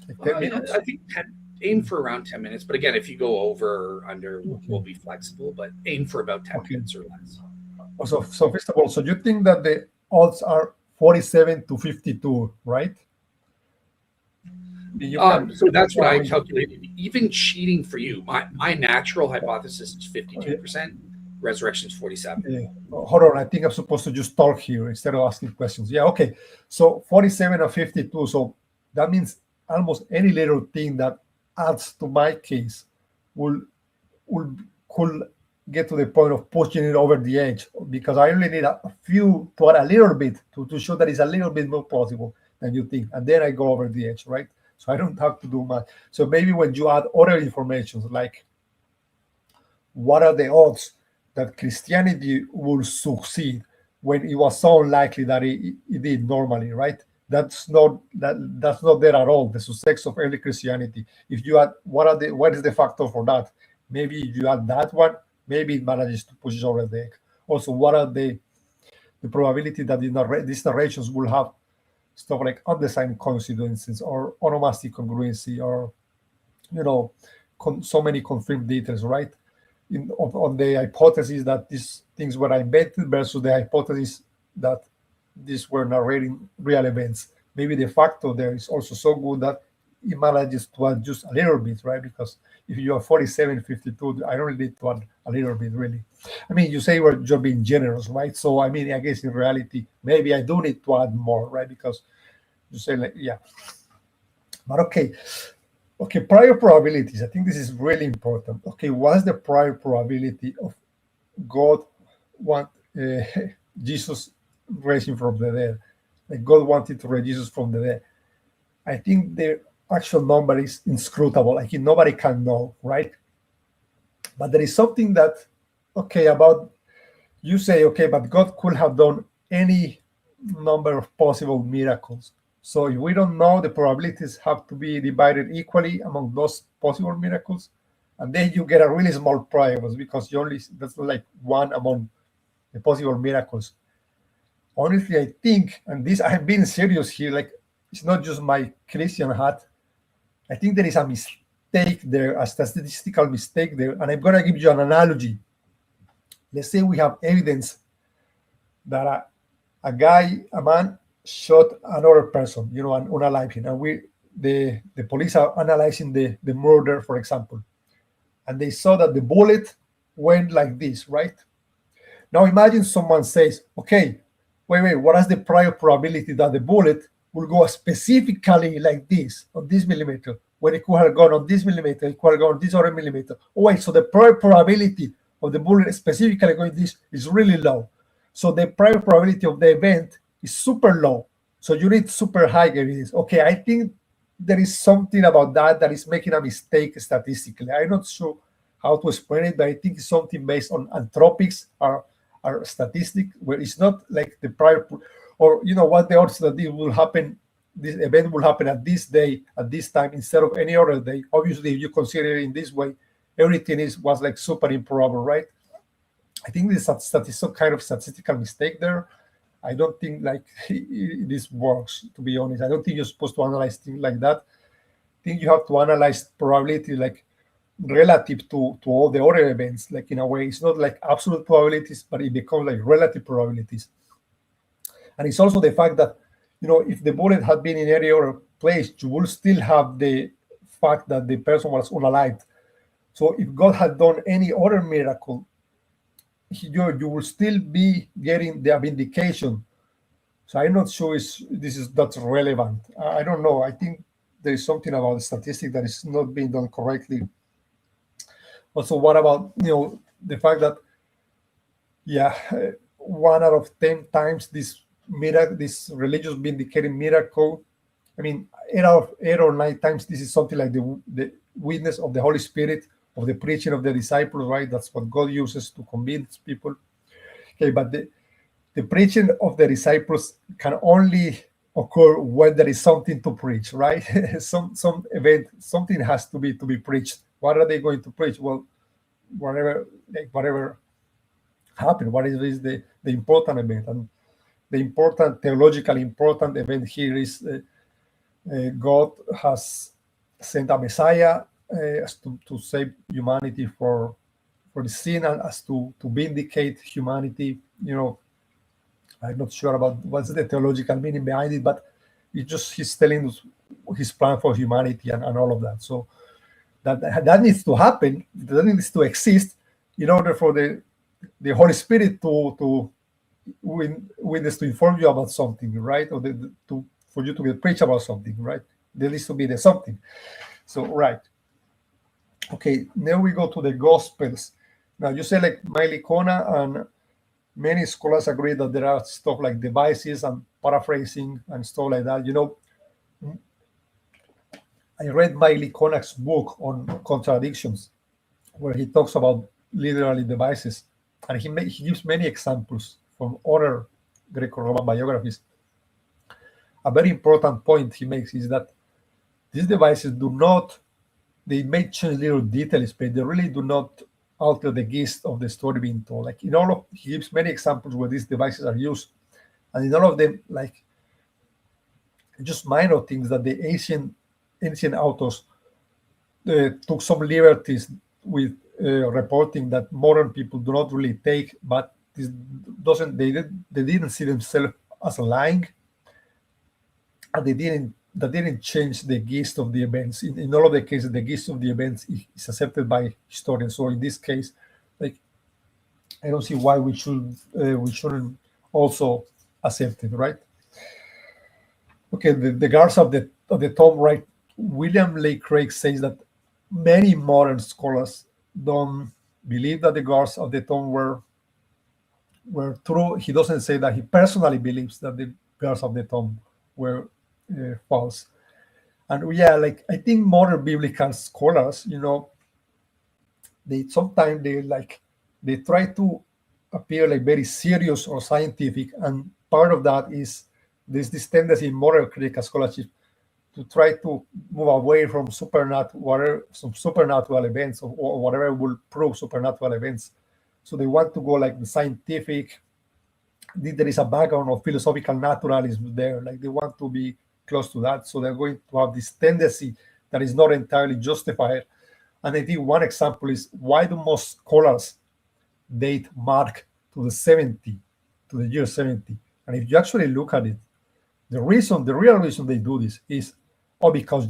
Like 10 minutes? I think aim for around 10 minutes. But again, if you go over or under, we'll be flexible. But aim for about 10 minutes or less. So first of all, so you think that the odds are 47 to 52, right? So that's what I calculated. Even cheating for you, my natural hypothesis is 52%. Resurrection is 47. Hold on, I think I'm supposed to just talk here instead of asking questions. Yeah, okay. So 47 or 52. So that means almost any little thing that adds to my case could get to the point of pushing it over the edge, because I only need a few to add a little bit to show that it's a little bit more plausible than you think, and then I go over the edge, right? So I don't have to do much. So maybe when you add other information, like what are the odds that Christianity will succeed when it was so unlikely that it did normally, right? That's not there at all. The success of early Christianity. If you add what is the factor for that? Maybe you add that one, maybe it manages to push it over the edge. Also, what are the probability that these narrations will have stuff like undesigned coincidences or onomastic congruency, or so many confirmed details, right? On the hypothesis that these things were invented versus the hypothesis that these were narrating real events. Maybe the factor there is also so good that it manages to add just a little bit, right? Because if you are 47, 52, I don't really need to add a little bit, really. I mean, you say you're being generous, right? So, I mean, I guess in reality, maybe I do need to add more, right? Because you say, like, yeah. But okay, prior probabilities. I think this is really important. Okay, what's the prior probability of God want Jesus raising from the dead? Like God wanted to raise Jesus from the dead. I think the actual number is inscrutable. Like nobody can know, right? But there is something that, okay, about you say, okay, but God could have done any number of possible miracles. So if we don't know, the probabilities have to be divided equally among those possible miracles, and then you get a really small prize because you only that's like one among the possible miracles. Honestly, I think, and this I've been serious here, like it's not just my Christian hat. I think there is a mistake there, a statistical mistake there, and I'm gonna give you an analogy. Let's say we have evidence that a man shot another person, and unalive him, and the police are analyzing the murder, for example, and they saw that the bullet went like this, right? Now imagine someone says, okay, wait, what is the prior probability that the bullet will go specifically like this, on this millimeter, when it could have gone on this millimeter, it could have gone on this other millimeter. Oh wait, so the prior probability of the bullet specifically going this is really low. So the prior probability of the event is super low. So you need super high evidence. Okay, I think there is something about that is making a mistake statistically. I'm not sure how to explain it, but I think it's something based on anthropics or statistic, where it's not like the prior, or what the odds that this event will happen at this day, at this time, instead of any other day. Obviously, if you consider it in this way, everything was like super improbable, right? I think this is some kind of statistical mistake there. I don't think like this works, to be honest. I don't think you're supposed to analyze things like that. I think you have to analyze probability like relative to all the other events. Like in a way, it's not like absolute probabilities, but it becomes like relative probabilities. And it's also the fact that, if the bullet had been in any other place, you will still have the fact that the person was unalived. So if God had done any other miracle, you will still be getting the vindication. So I'm not sure that's relevant. I don't know. I think there is something about the statistic that is not being done correctly. Also, what about the fact that 1 out of 10 times this religious vindicating miracle, I mean 8 or 9 times this is something like the witness of the Holy Spirit, of the preaching of the disciples, right? That's what God uses to convince people. Okay, but the preaching of the disciples can only occur when there is something to preach, right? some event, something has to be preached. What are they going to preach? Well, whatever happened. What is the important event? And the important, theologically important event here is God has sent a Messiah as to save humanity for the sin, and as to vindicate humanity. I'm not sure about what's the theological meaning behind it, but he's telling us his plan for humanity and all of that. So that needs to happen. That needs to exist in order for the Holy Spirit to witness, to inform you about something, right? Or for you to be preach about something, right? There needs to be the something. So, right. Okay, now we go to the Gospels. Now, you say like Mailikona, and many scholars agree that there are stuff like devices and paraphrasing and stuff like that. I read Mailikona's book on contradictions, where he talks about literally devices, and he gives many examples from other Greco-Roman biographies. A very important point he makes is that these devices they may change little details, but they really do not alter the gist of the story being told. Like he gives many examples where these devices are used, and in all of them, like just minor things that the ancient authors took some liberties with reporting that modern people do not really take, but this they didn't see themselves as lying, and they didn't that didn't change the gist of the events. In all of the cases, the gist of the events is accepted by historians. So in this case, like, I don't see why we shouldn't also accept it, right? Okay, the guards of the tomb, right? William Lake Craig says that many modern scholars don't believe that the guards of the tomb were true. He doesn't say that he personally believes that the guards of the tomb were false. And yeah, like, I think modern biblical scholars, they sometimes they try to appear like very serious or scientific, and part of that is there's this tendency in modern critical scholarship to try to move away from some supernatural events, or whatever will prove supernatural events. So they want to go like the scientific. There is a background of philosophical naturalism there. Like, they want to be close to that. So they're going to have this tendency that is not entirely justified. And I think one example is, why do most scholars date Mark to the year 70? And if you actually look at it, the real reason they do this is, because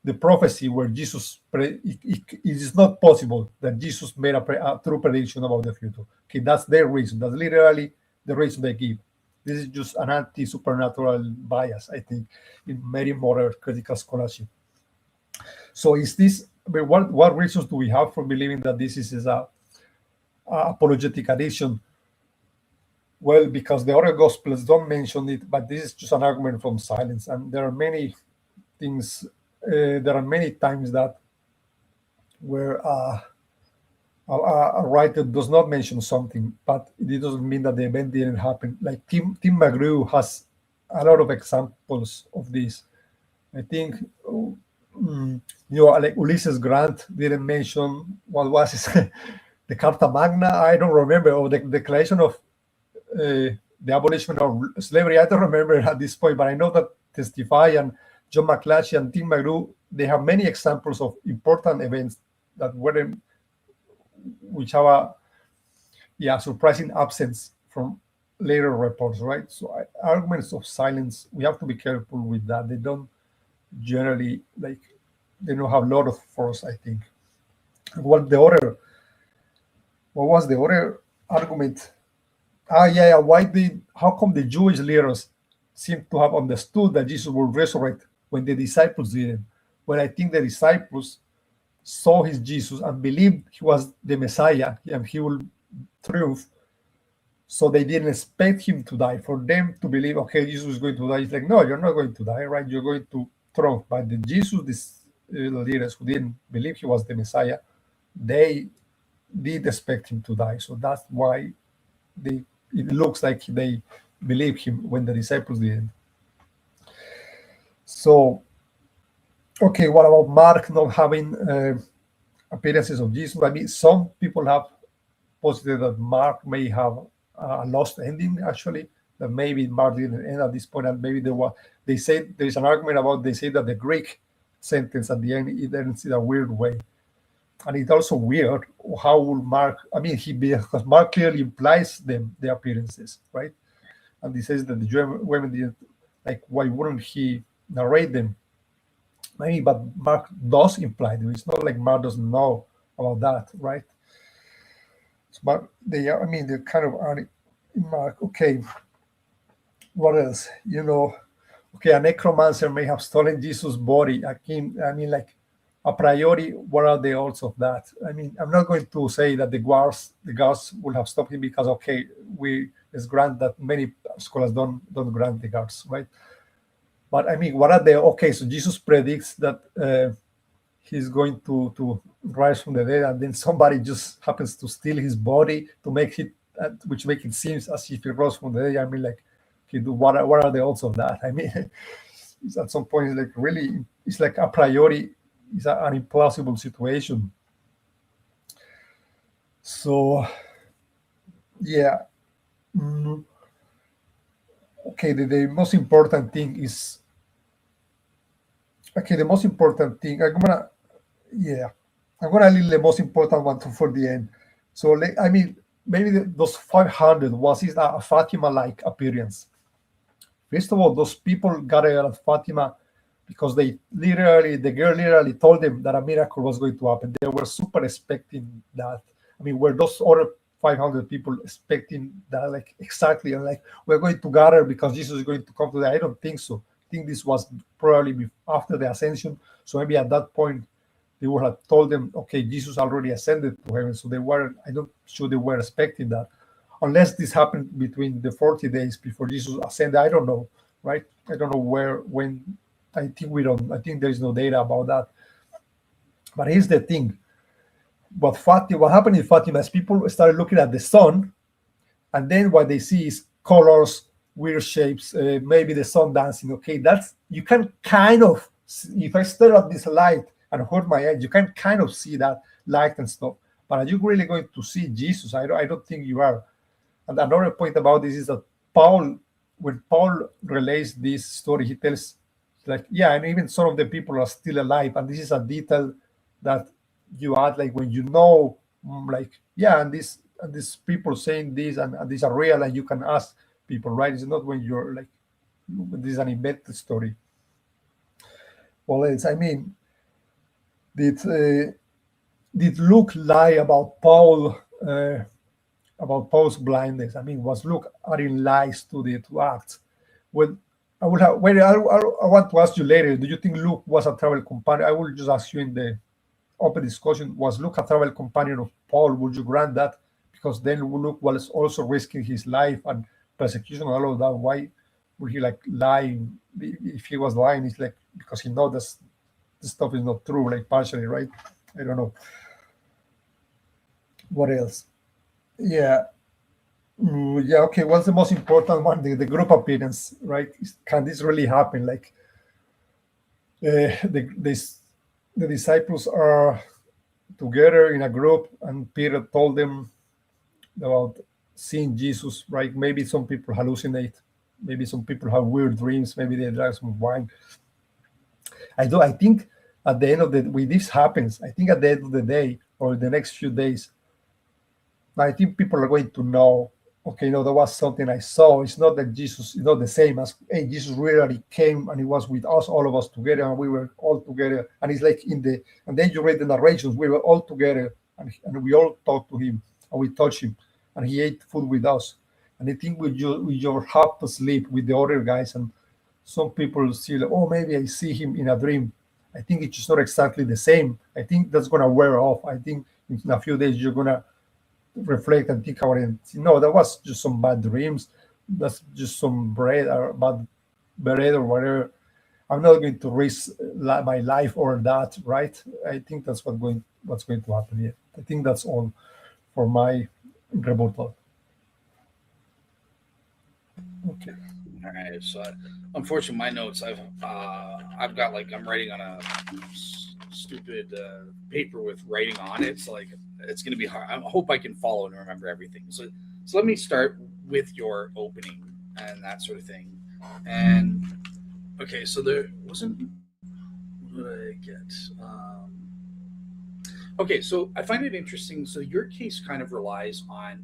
the prophecy where it is not possible that Jesus made a true prediction about the future. Okay, that's their reason. That's literally the reason they give. This is just an anti-supernatural bias, I think, in many modern critical scholarship. So what reasons do we have for believing that this is a apologetic addition? Well, because the other gospels don't mention it, but this is just an argument from silence. And there are many things, there are many times that where a writer does not mention something, but it doesn't mean that the event didn't happen. Like Tim McGrew has a lot of examples of this. I think, like Ulysses Grant didn't mention, what was it? The Carta Magna, I don't remember, or the Declaration of the Abolition of Slavery. I don't remember at this point, but I know that Testify and John McClatchy and Tim McGrew, they have many examples of important events that weren't, which have a surprising absence from later reports, right? So arguments of silence, we have to be careful with that. They don't generally, like, they don't have a lot of force, I think. What was the other argument? How come the Jewish leaders seem to have understood that Jesus will resurrect when the disciples didn't? Well, I think the disciples saw his Jesus and believed he was the Messiah and he will triumph. So they didn't expect him to die. For them to believe, okay, Jesus is going to die, it's like, no, you're not going to die, right? You're going to triumph. But the these leaders who didn't believe he was the Messiah, they did expect him to die. So that's why it looks like they believed him when the disciples didn't. So, okay, what about Mark not having appearances of Jesus? I mean, some people have posited that Mark may have a lost ending, actually, that maybe Mark didn't end at this point, and maybe they say there's an argument about, they say that the Greek sentence at the end, it ends in a weird way. And it's also weird, how will Mark, I mean, because Mark clearly implies the appearances, right? And he says that the women didn't, like, why wouldn't he narrate them? Maybe, but Mark does imply them. It's not like Mark doesn't know about that, right? But they're kind of are in Mark. Okay, what else? Okay, a necromancer may have stolen Jesus' body. Like, a priori, what are the odds of that? I mean, I'm not going to say that the guards will have stopped him, because, okay, let's grant that many scholars don't grant the guards, right? But I mean, what are the, okay, so Jesus predicts that he's going to rise from the dead, and then somebody just happens to steal his body to make it, which make it seem as if he rose from the dead. I mean, like, okay, what are the odds of that? I mean, it's at some point, like, really, it's like a priori, it's an impossible situation. So, yeah. Okay, the most important thing is, okay, the most important thing, I'm gonna leave the most important one for the end. So, I mean, maybe those 500, was it a Fatima-like appearance? First of all, those people gathered at Fatima, because the girl literally told them that a miracle was going to happen. They were super expecting that. I mean, were those other 500 people expecting that, like, exactly, and like, we're going to gather because Jesus is going to come today? I don't think so. I think this was probably after the ascension. So maybe at that point, they would have told them, okay, Jesus already ascended to heaven. So they weren't, I don't sure they were expecting that. Unless this happened between the 40 days before Jesus ascended. I don't know, right? I don't know when. I think we don't, I think there is no data about that. But here's the thing. What happened in Fatima is people started looking at the sun, and then what they see is colors, weird shapes, maybe the sun dancing. Okay, that's, you can kind of, if I stare at this light and hold my eyes, you can kind of see that light and stuff. But are you really going to see Jesus? I don't think you are. And another point about this is that when Paul relays this story, he tells, like, yeah, and even some of the people are still alive. And this is a detail that you add, like, when you know, like, yeah, and these people saying this, and these are real, and you can ask people, right? It's not when you're like, this is an invented story. Well, it's, I mean, did did Luke lie about Paul's blindness? I mean, was Luke adding lies to the two acts? Well, I would have. Well, I want to ask you later. Do you think Luke was a travel companion? I will just ask you in the open discussion. Was Luke a travel companion of Paul? Would you grant that? Because then Luke was also risking his life and persecution and all of that. Why would he like lie? If he was lying, it's like because he knows this stuff is not true, like partially, right? I don't know. What else? Yeah. Yeah, okay. What's the most important one? The group appearance, right? Can this really happen? Like, the disciples are together in a group, and Peter told them about seeing Jesus, right? Maybe some people hallucinate. Maybe some people have weird dreams. Maybe they drink some wine. I think at the end of the when this happens, I think at the end of the day or the next few days, I think people are going to know, okay, no, there was something I saw. It's not that Jesus is not the same as, hey, Jesus really came and he was with us, all of us together, and we were all together. And it's like and then you read the narrations, we were all together, and we all talked to him, and we touched him, and he ate food with us. And I think with your half asleep with the other guys, and some people see, like, oh, maybe I see him in a dream. I think it's just not exactly the same. I think that's going to wear off. I think in a few days you're going to reflect and think about it. No, that was just some bad dreams. That's just some bread or bad bread or whatever. I'm not going to risk my life or that, right? I think that's what's going to happen here. I think that's all for my rebuttal. Okay. All right. So, unfortunately, my notes I've got, like, I'm writing on a stupid paper with writing on it. So, like, it's going to be hard. I hope I can follow and remember everything. So let me start with your opening and that sort of thing. And okay, so there wasn't. What did I get? Okay, so I find it interesting. So your case kind of relies on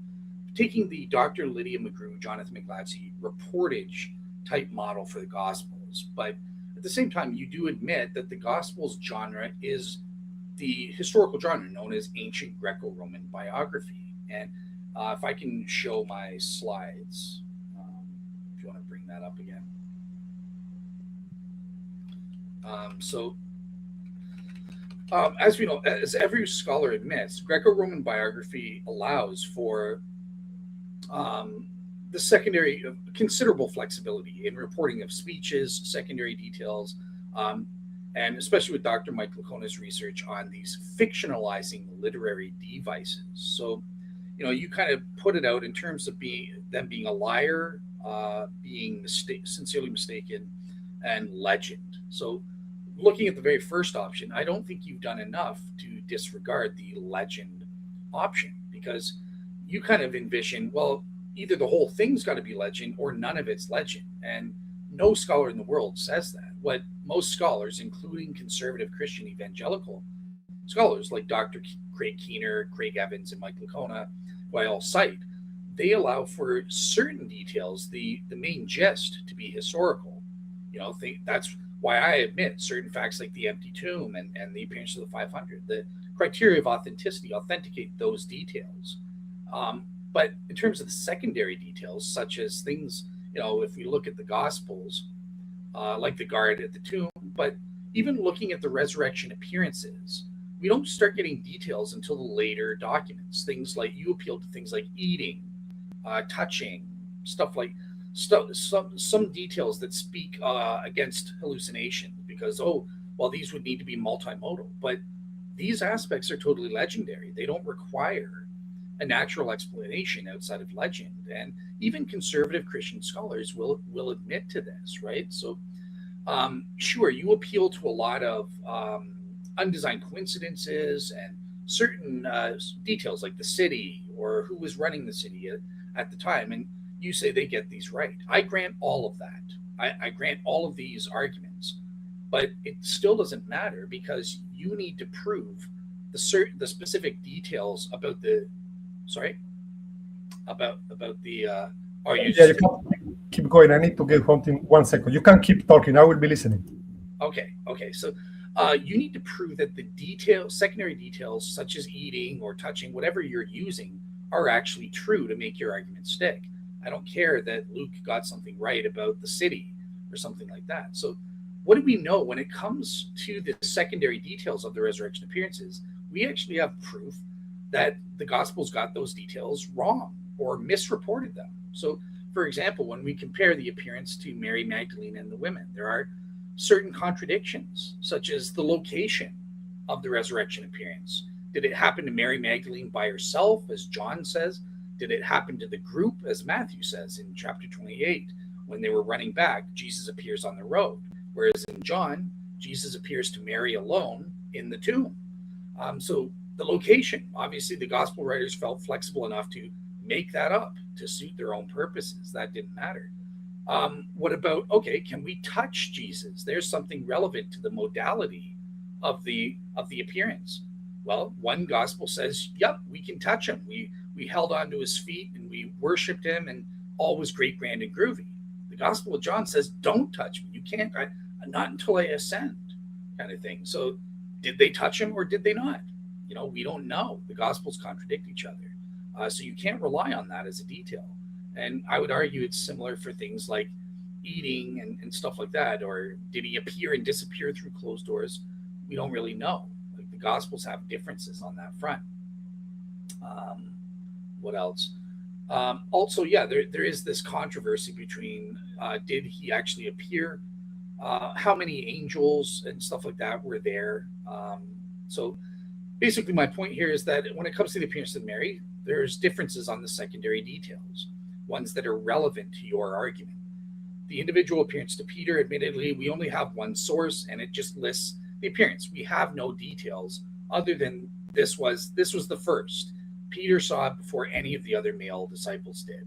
taking the Dr. Lydia McGrew, Jonathan McLadsey reportage type model for the Gospels, but at the same time, you do admit that the Gospels genre is the historical genre known as ancient Greco-Roman biography. And if I can show my slides, if you want to bring that up again. As we know, as every scholar admits, Greco-Roman biography allows for the secondary considerable flexibility in reporting of speeches, secondary details, and especially with Dr. Mike Lacona's research on these fictionalizing literary devices. So, you kind of put it out in terms of them being a liar, being sincerely mistaken, and legend. So, looking at the very first option, I don't think you've done enough to disregard the legend option, because you kind of envision, well, either the whole thing's got to be legend or none of it's legend. And no scholar in the world says that. What most scholars, including conservative Christian evangelical scholars like Dr. Craig Keener, Craig Evans, and Mike Lacona, who I all cite, they allow for certain details, the main gist, to be historical. That's why I admit certain facts like the empty tomb and the appearance of the 500, the criteria of authenticity authenticate those details. But in terms of the secondary details, such as things, if we look at the Gospels, like the guard at the tomb, but even looking at the resurrection appearances, we don't start getting details until the later documents. Things like you appeal to things like eating, touching, stuff like some details that speak against hallucination because these would need to be multimodal, but these aspects are totally legendary. They don't require a natural explanation outside of legend, and even conservative Christian scholars will admit to this, right? So sure, you appeal to a lot of undesigned coincidences and certain details like the city or who was running the city at the time, and you say they get these right. I grant all of that. I grant all of these arguments, but it still doesn't matter because you need to prove the specific details about the are you Yeah, you can keep going. I need to get something. 1 second. You can keep talking. I will be listening. Okay. So you need to prove that the secondary details, such as eating or touching, whatever you're using, are actually true to make your argument stick. I don't care that Luke got something right about the city or something like that. So what do we know when it comes to the secondary details of the resurrection appearances? We actually have proof that the Gospels got those details wrong or misreported them. So, for example, when we compare the appearance to Mary Magdalene and the women, there are certain contradictions, such as the location of the resurrection appearance. Did it happen to Mary Magdalene by herself, as John says? Did it happen to the group, as Matthew says in chapter 28? When they were running back, Jesus appears on the road. Whereas in John, Jesus appears to Mary alone in the tomb. So the location, obviously the gospel writers felt flexible enough to make that up to suit their own purposes. That didn't matter. What about, can we touch Jesus? There's something relevant to the modality of the appearance. Well, one gospel says, yep, we can touch him. We held on to his feet and we worshiped him and all was great, grand, and groovy. The Gospel of John says, don't touch me. You can't, not until I ascend, kind of thing. So did they touch him or did they not? We don't know. The Gospels contradict each other. So you can't rely on that as a detail. And I would argue it's similar for things like eating and stuff like that. Or did he appear and disappear through closed doors? We don't really know. Like the Gospels have differences on that front. What else? Also, there is this controversy between did he actually appear, how many angels and stuff like that were there. So basically my point here is that when it comes to the appearance of Mary, there's differences on the secondary details, ones that are relevant to your argument. The individual appearance to Peter, admittedly, we only have one source and it just lists the appearance. We have no details other than this was the first. Peter saw it before any of the other male disciples did.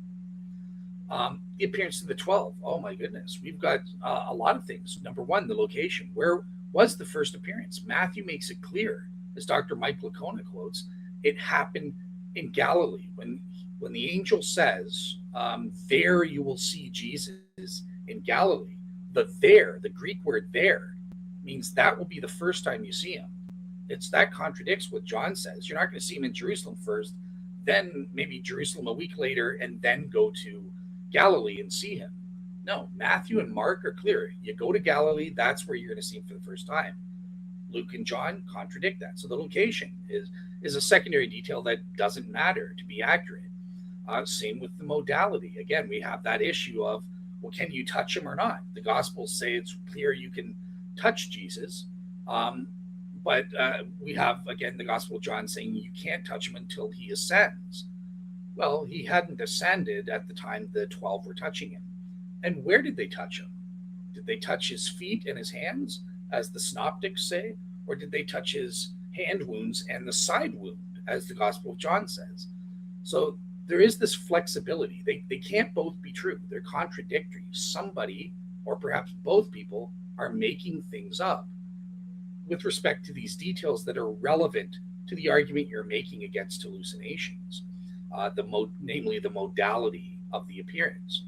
The appearance of the 12. Oh my goodness. We've got a lot of things. Number one, the location. Where was the first appearance? Matthew makes it clear, as Dr. Mike Lacona quotes, it happened in Galilee. When the angel says, there you will see Jesus in Galilee, the Greek word there, means that will be the first time you see him. That contradicts what John says. You're not going to see him in Jerusalem first, then maybe Jerusalem a week later, and then go to Galilee and see him. No, Matthew and Mark are clear. You go to Galilee, that's where you're going to see him for the first time. Luke and John contradict that. So the location is a secondary detail that doesn't matter to be accurate. Same with the modality. Again, we have that issue of, well, can you touch him or not? The Gospels say it's clear you can touch Jesus. But we have, again, the Gospel of John saying you can't touch him until he ascends. Well, he hadn't ascended at the time the 12 were touching him. And where did they touch him? Did they touch his feet and his hands, as the synoptics say? Or did they touch his hand wounds and the side wound, as the Gospel of John says? So there is this flexibility. They can't both be true. They're contradictory. Somebody, or perhaps both people, are making things up with respect to these details that are relevant to the argument you're making against hallucinations, namely the modality of the appearance.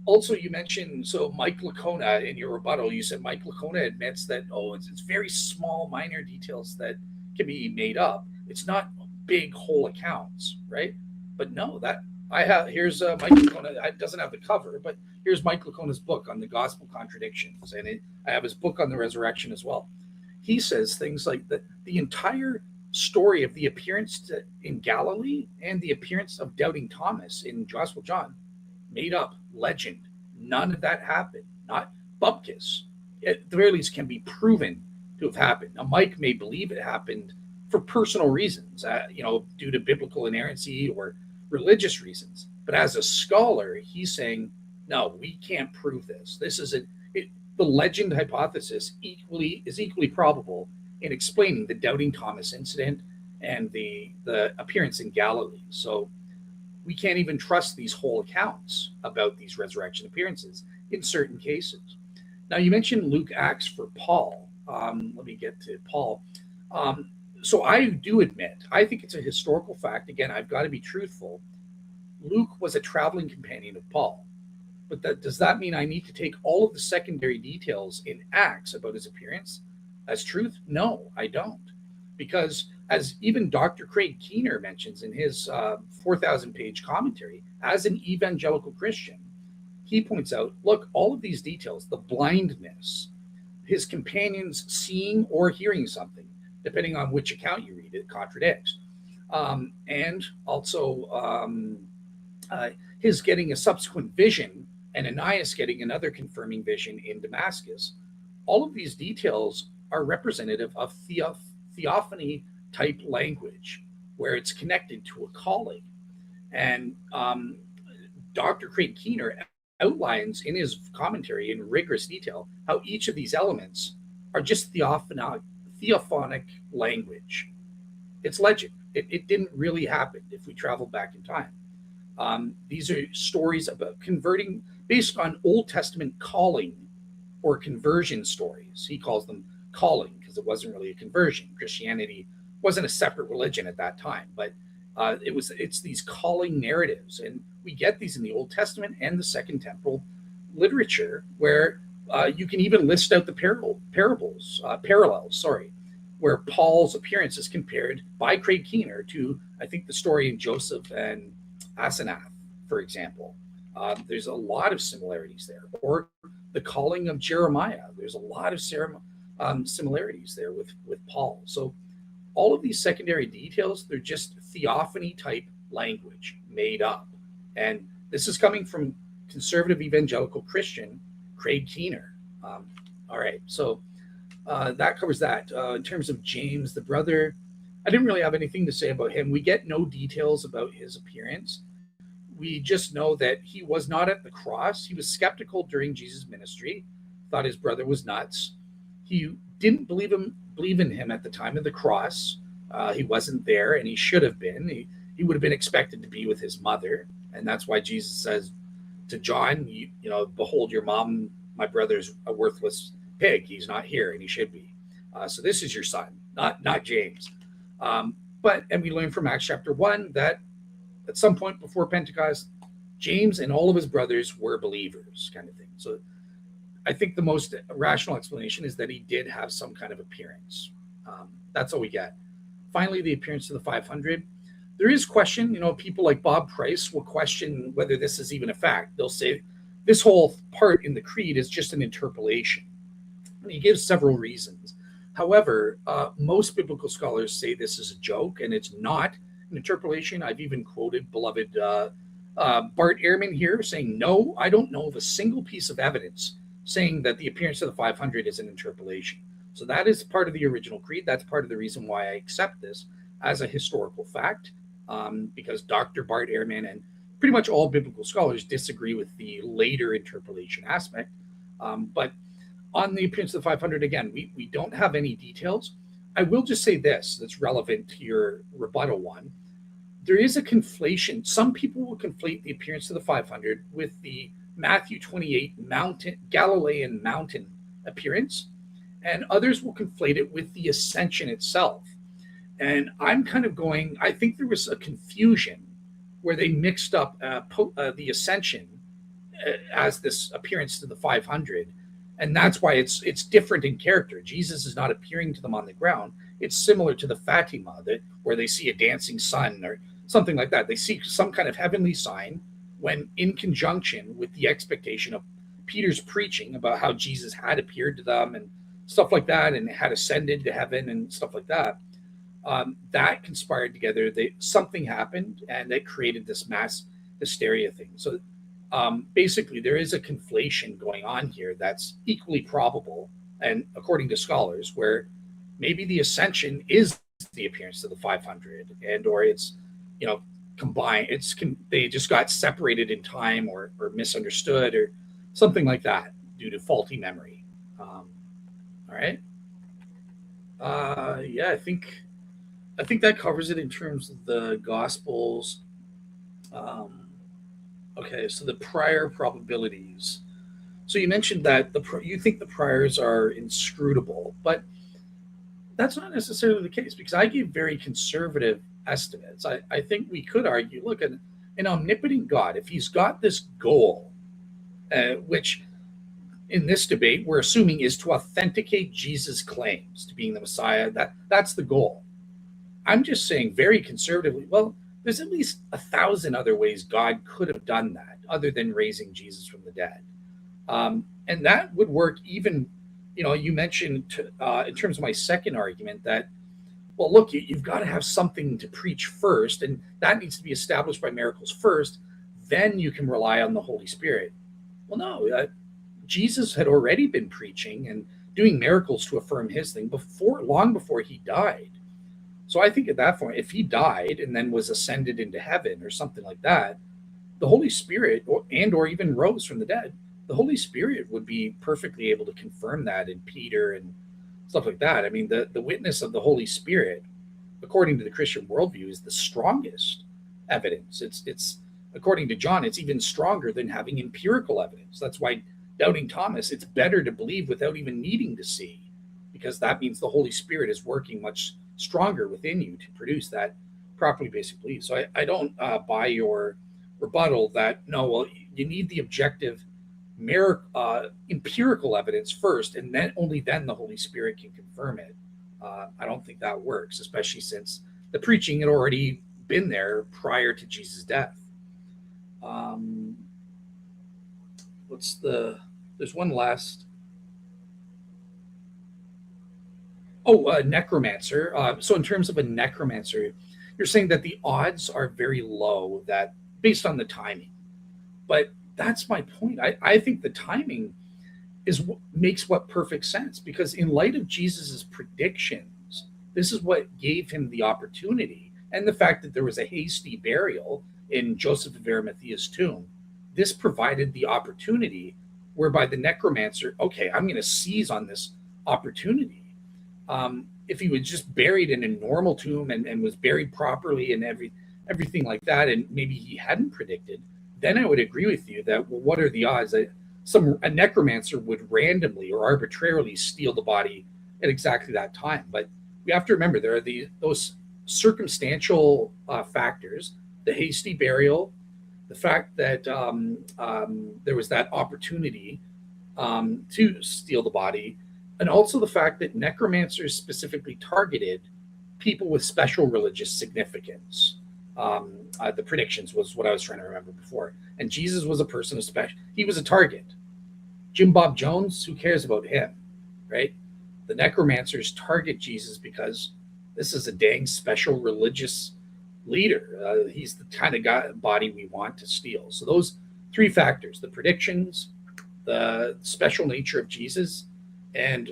Also, you mentioned, so Mike Lacona in your rebuttal, you said Mike Lacona admits that, oh, it's very small, minor details that can be made up. It's not big whole accounts, right? But no, that I have, here's Mike Lacona. It doesn't have the cover, but here's Mike Lacona's book on the gospel contradictions. And I have his book on the resurrection as well. He says things like that the entire story of the in Galilee and the appearance of doubting Thomas in Gospel John, made up legend. None of that happened. Not bupkis. At the very least, can be proven to have happened. Now, Mike may believe it happened for personal reasons, due to biblical inerrancy or religious reasons. But as a scholar, he's saying, no, we can't prove this. This is the legend hypothesis is equally probable in explaining the doubting Thomas incident and the appearance in Galilee. So we can't even trust these whole accounts about these resurrection appearances in certain cases. Now, you mentioned Luke acts for Paul. Let me get to Paul. So I do admit, I think it's a historical fact. Again, I've got to be truthful. Luke was a traveling companion of Paul. But does that mean I need to take all of the secondary details in Acts about his appearance as truth? No, I don't. Because as even Dr. Craig Keener mentions in his 4,000-page commentary, as an evangelical Christian, he points out, look, all of these details, the blindness, his companions seeing or hearing something, depending on which account you read, it contradicts. And also his getting a subsequent vision and Ananias getting another confirming vision in Damascus. All of these details are representative of theophany type language, where it's connected to a calling. And Dr. Craig Keener outlines in his commentary in rigorous detail how each of these elements are just theophonic language. It's legend. It didn't really happen if we travel back in time. These are stories about converting based on Old Testament calling or conversion stories. He calls them calling because it wasn't really a conversion. Christianity wasn't a separate religion at that time, but it's these calling narratives, and we get these in the Old Testament and the Second Temple literature, where you can even list out the parallels, where Paul's appearance is compared by Craig Keener to, I think, the story in Joseph and Asenath, for example. There's a lot of similarities there. Or the calling of Jeremiah. There's a lot of similarities there with Paul. So all of these secondary details, they're just theophany type language made up. And this is coming from conservative evangelical Christian Craig Keener. All right, so that covers that. In terms of James, the brother, I didn't really have anything to say about him. We get no details about his appearance. We just know that he was not at the cross. He was skeptical during Jesus' ministry, thought his brother was nuts. He didn't believe in him at the time of the cross. He wasn't there, and he should have been. He would have been expected to be with his mother, and that's why Jesus says to John, behold your mom, my brother's a worthless pig. He's not here, and he should be. So this is your son, not James. And we learn from Acts chapter 1 that at some point before Pentecost, James and all of his brothers were believers, kind of thing. So I think the most rational explanation is that he did have some kind of appearance. That's all we get. Finally, the appearance of the 500. There is question, people like Bob Price will question whether this is even a fact. They'll say this whole part in the creed is just an interpolation. And he gives several reasons. However, most biblical scholars say this is a joke and it's not an interpolation. I've even quoted beloved Bart Ehrman here saying, no, I don't know of a single piece of evidence saying that the appearance of the 500 is an interpolation. So that is part of the original creed. That's part of the reason why I accept this as a historical fact, because Dr. Bart Ehrman and pretty much all biblical scholars disagree with the later interpolation aspect. But on the appearance of the 500, again, we don't have any details. I will just say this that's relevant to your rebuttal one. There is a conflation. Some people will conflate the appearance of the 500 with the Matthew 28 Galilean mountain appearance, and others will conflate it with the ascension itself. And I'm kind of going, I think there was a confusion where they mixed up the ascension as this appearance to the 500, and that's why it's different in character. Jesus is not appearing to them on the ground. It's similar to the Fatima, where they see a dancing sun or something like that. They see some kind of heavenly sign when in conjunction with the expectation of Peter's preaching about how Jesus had appeared to them and stuff like that, and had ascended to heaven and stuff like that. That conspired together. Something happened, and it created this mass hysteria thing. So basically, there is a conflation going on here that's equally probable, and according to scholars, where maybe the ascension is the appearance of the 500, and or it's combined. They just got separated in time, or misunderstood, or something like that due to faulty memory. All right. Yeah, I think that covers it in terms of the Gospels. Okay, so the prior probabilities. So you mentioned that you think the priors are inscrutable, but that's not necessarily the case, because I give very conservative estimates. I think we could argue, look, an omnipotent God, if he's got this goal, which in this debate we're assuming is to authenticate Jesus' claims to being the Messiah, that's the goal. I'm just saying very conservatively, well, there's at least 1,000 other ways God could have done that other than raising Jesus from the dead. And that would work even, you mentioned in terms of my second argument that, well, look, you've got to have something to preach first, and that needs to be established by miracles first. Then you can rely on the Holy Spirit. Well, no, Jesus had already been preaching and doing miracles to affirm his thing long before he died. So I think at that point, if he died and then was ascended into heaven or something like that, the Holy Spirit, or even rose from the dead, the Holy Spirit would be perfectly able to confirm that in Peter and stuff like that. I mean, the witness of the Holy Spirit, according to the Christian worldview, is the strongest evidence. It's according to John, it's even stronger than having empirical evidence. That's why doubting Thomas, it's better to believe without even needing to see, because that means the Holy Spirit is working much stronger within you to produce that properly basic belief. So I don't buy your rebuttal that, no, well, you need the objective empirical evidence first, and then only then the Holy Spirit can confirm it. I don't think that works, especially since the preaching had already been there prior to Jesus' death. There's one last. Necromancer. So in terms of a necromancer, you're saying that the odds are very low, that based on the timing. But that's my point. I think the timing makes what perfect sense, because in light of Jesus's predictions, this is what gave him the opportunity. And the fact that there was a hasty burial in Joseph of Arimathea's tomb, this provided the opportunity whereby the necromancer, okay, I'm going to seize on this opportunity. If he was just buried in a normal tomb and was buried properly and everything like that, and maybe he hadn't predicted, then I would agree with you that, well, what are the odds that a necromancer would randomly or arbitrarily steal the body at exactly that time? But we have to remember there are those circumstantial factors, the hasty burial, the fact that there was that opportunity to steal the body, and also the fact that necromancers specifically targeted people with special religious significance. The predictions was what I was trying to remember before. And Jesus was a person of special. He was a target. Jim Bob Jones, who cares about him, right? The necromancers target Jesus because this is a dang special religious leader. He's the kind of body we want to steal. So those three factors, the predictions, the special nature of Jesus, and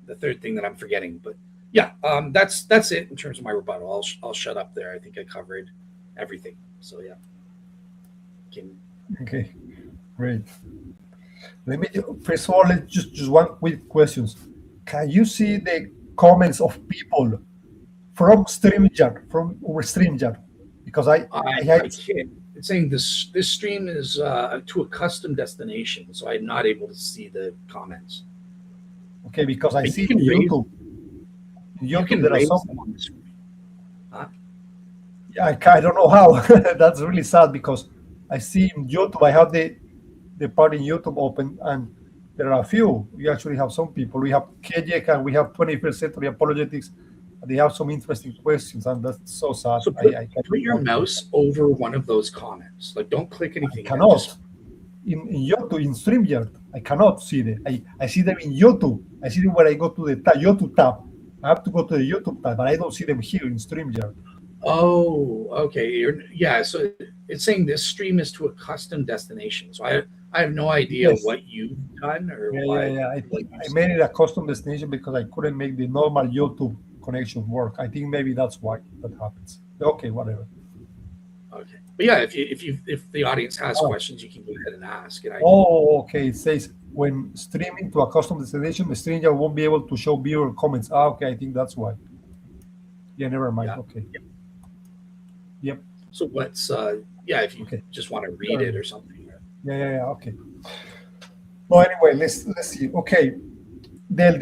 the third thing that I'm forgetting. But yeah, that's it in terms of my rebuttal. I'll shut up there. I think I covered everything. So yeah. Okay, great. Let me first of all, let's just one quick question. Can you see the comments of people from StreamYard? Because I can't. It's saying this stream is to a custom destination, so I'm not able to see the comments. Okay, because I see YouTube. YouTube, there are some. Huh? Yeah, I don't know how. That's really sad, because I see in YouTube I have the the part in YouTube open, and there are a few. We actually have some people. We have Kejek and we have 21st Century Apologetics. They have some interesting questions, and that's so sad. So I cannot put your mouse over one of those comments. Like, don't click anything. cannot. In YouTube, in StreamYard, I cannot see them. I see them in YouTube. I see them when I go to the YouTube tab. I have to go to the YouTube tab, but I don't see them here in StreamYard. Oh, okay. So it's saying this stream is to a custom destination. So I have no idea Yes. what you've done or Yeah, why. yeah, yeah. I made it a custom destination because I couldn't make the normal YouTube connection work. I think maybe that's why that happens. Okay, whatever. Okay. But yeah, if the audience has questions, you can go ahead and ask. And Okay. It says when streaming to a custom destination, the stranger won't be able to show viewer comments. Okay, I think that's why. Yeah, never mind. Yeah. Okay. Yep. So what's if you just want to read it or something. Yeah. Okay. Well, anyway, let's see. Okay, Del,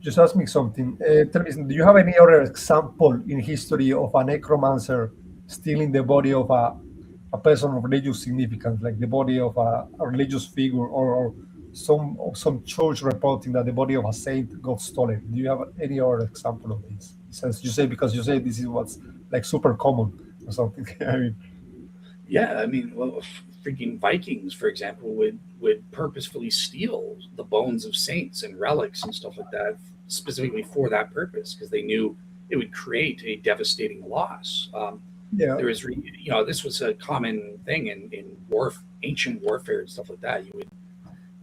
just ask me something. Tell me, do you have any other example in history of a necromancer stealing the body of a person of religious significance, like the body of a religious figure, or some church reporting that the body of a saint got stolen? Do you have any other example of this? Since because you say this is what's like super common or something. I mean, yeah, I mean, well, freaking Vikings, for example, would purposefully steal the bones of saints and relics and stuff like that, specifically for that purpose, because they knew it would create a devastating loss. There is, this was a common thing in ancient warfare and stuff like that. You would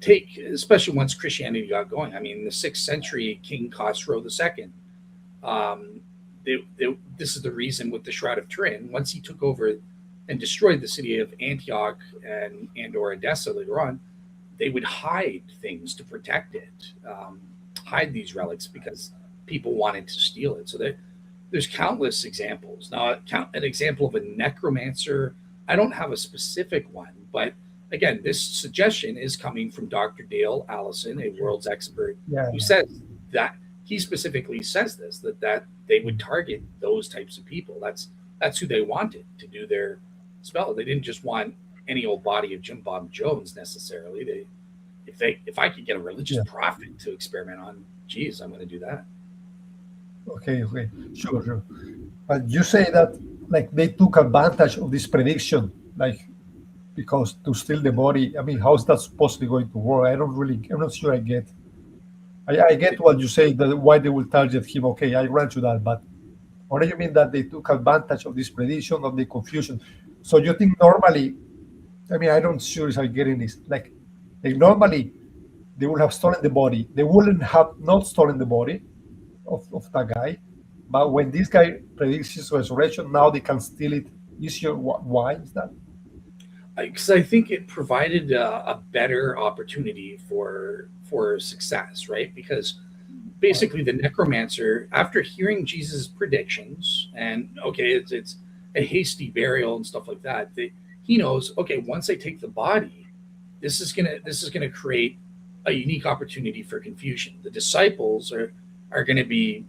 take, especially once Christianity got going. I mean, the 6th century King Khosrow II. This is the reason with the Shroud of Turin. Once he took over and destroyed the city of Antioch and or Edessa later on, they would hide things to protect it, hide these relics because people wanted to steal it. So there's countless examples. Now, an example of a necromancer, I don't have a specific one, but again, this suggestion is coming from Dr. Dale Allison, a world's expert, who says that he specifically says this, that they would target those types of people. That's who they wanted to do their spell. They didn't just want any old body of Jim Bob Jones necessarily. If I could get a religious prophet to experiment on, geez, I'm going to do that. Okay, sure. But you say that like they took advantage of this prediction, like because to steal the body. I mean, how is that supposedly going to work? I'm not sure I get. I get what you say, that why they will target him. Okay, I grant you that, but what do you mean that they took advantage of this prediction, of the confusion? So you think normally, I mean, I don't sure if I'm getting this. Like normally, they would have stolen the body. They wouldn't have not stolen the body of that guy. But when this guy predicts his resurrection, now they can steal it easier. Why is that? Because I think it provided a better opportunity for success, right? Because basically the necromancer, after hearing Jesus' predictions, and okay, it's a hasty burial and stuff like that, he knows, okay, once I take the body, this is gonna create a unique opportunity for confusion. The disciples are gonna be,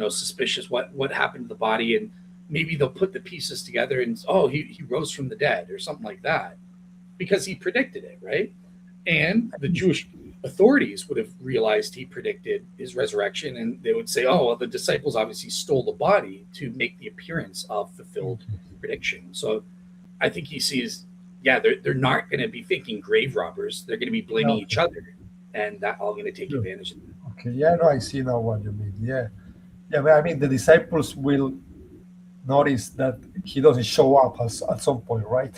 suspicious what happened to the body, and maybe they'll put the pieces together and he rose from the dead or something like that, because he predicted it, right? And the Jewish authorities would have realized he predicted his resurrection, and they would say, oh, well, the disciples obviously stole the body to make the appearance of fulfilled prediction. So I think he sees, they're not going to be thinking grave robbers. They're going to be blaming each other, and that all going to take advantage of that. Okay, I see now what you mean. But I mean, the disciples will notice that he doesn't show up at some point, right?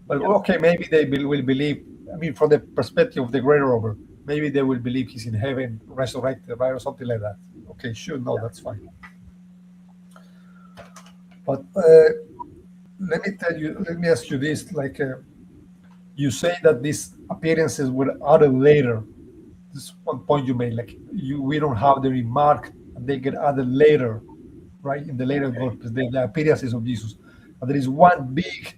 But okay, maybe they will believe. I mean, from the perspective of the grave robber, maybe they will believe he's in heaven, resurrected, right, or something like that. Okay, sure, that's fine. But let me ask you this: like, you say that these appearances were added later. This is one point you made. Like, we don't have the remark, and they get added later, right? In the later Gospels, the appearances of Jesus. But there is one big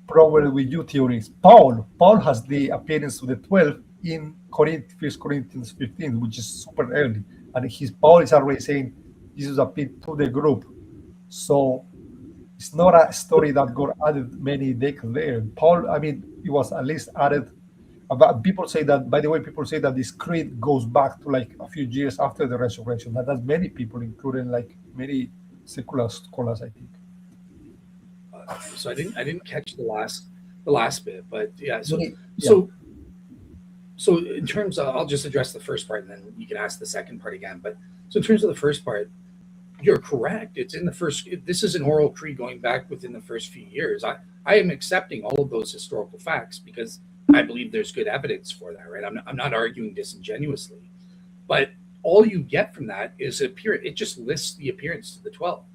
problem with you theories. Paul has the appearance of the 12 in 1 Corinthians 15, which is super early, and Paul is already saying Jesus appeared to the group. So it's not a story that got added many decades later. Paul, I mean, it was at least added But people say that, by the way, people say that this creed goes back to like a few years after the resurrection. That's many people, including like many secular scholars, I think. So I didn't catch the last bit, but yeah. So Yeah. so so in terms of, I'll just address the first part, and then you can ask the second part again. But so in terms of the first part, you're correct. It's in the first. This is an oral creed going back within the first few years. I am accepting all of those historical facts because I believe there's good evidence for that. Right. I'm not arguing disingenuously, but all you get from that is appearance. It just lists the appearance to the 12.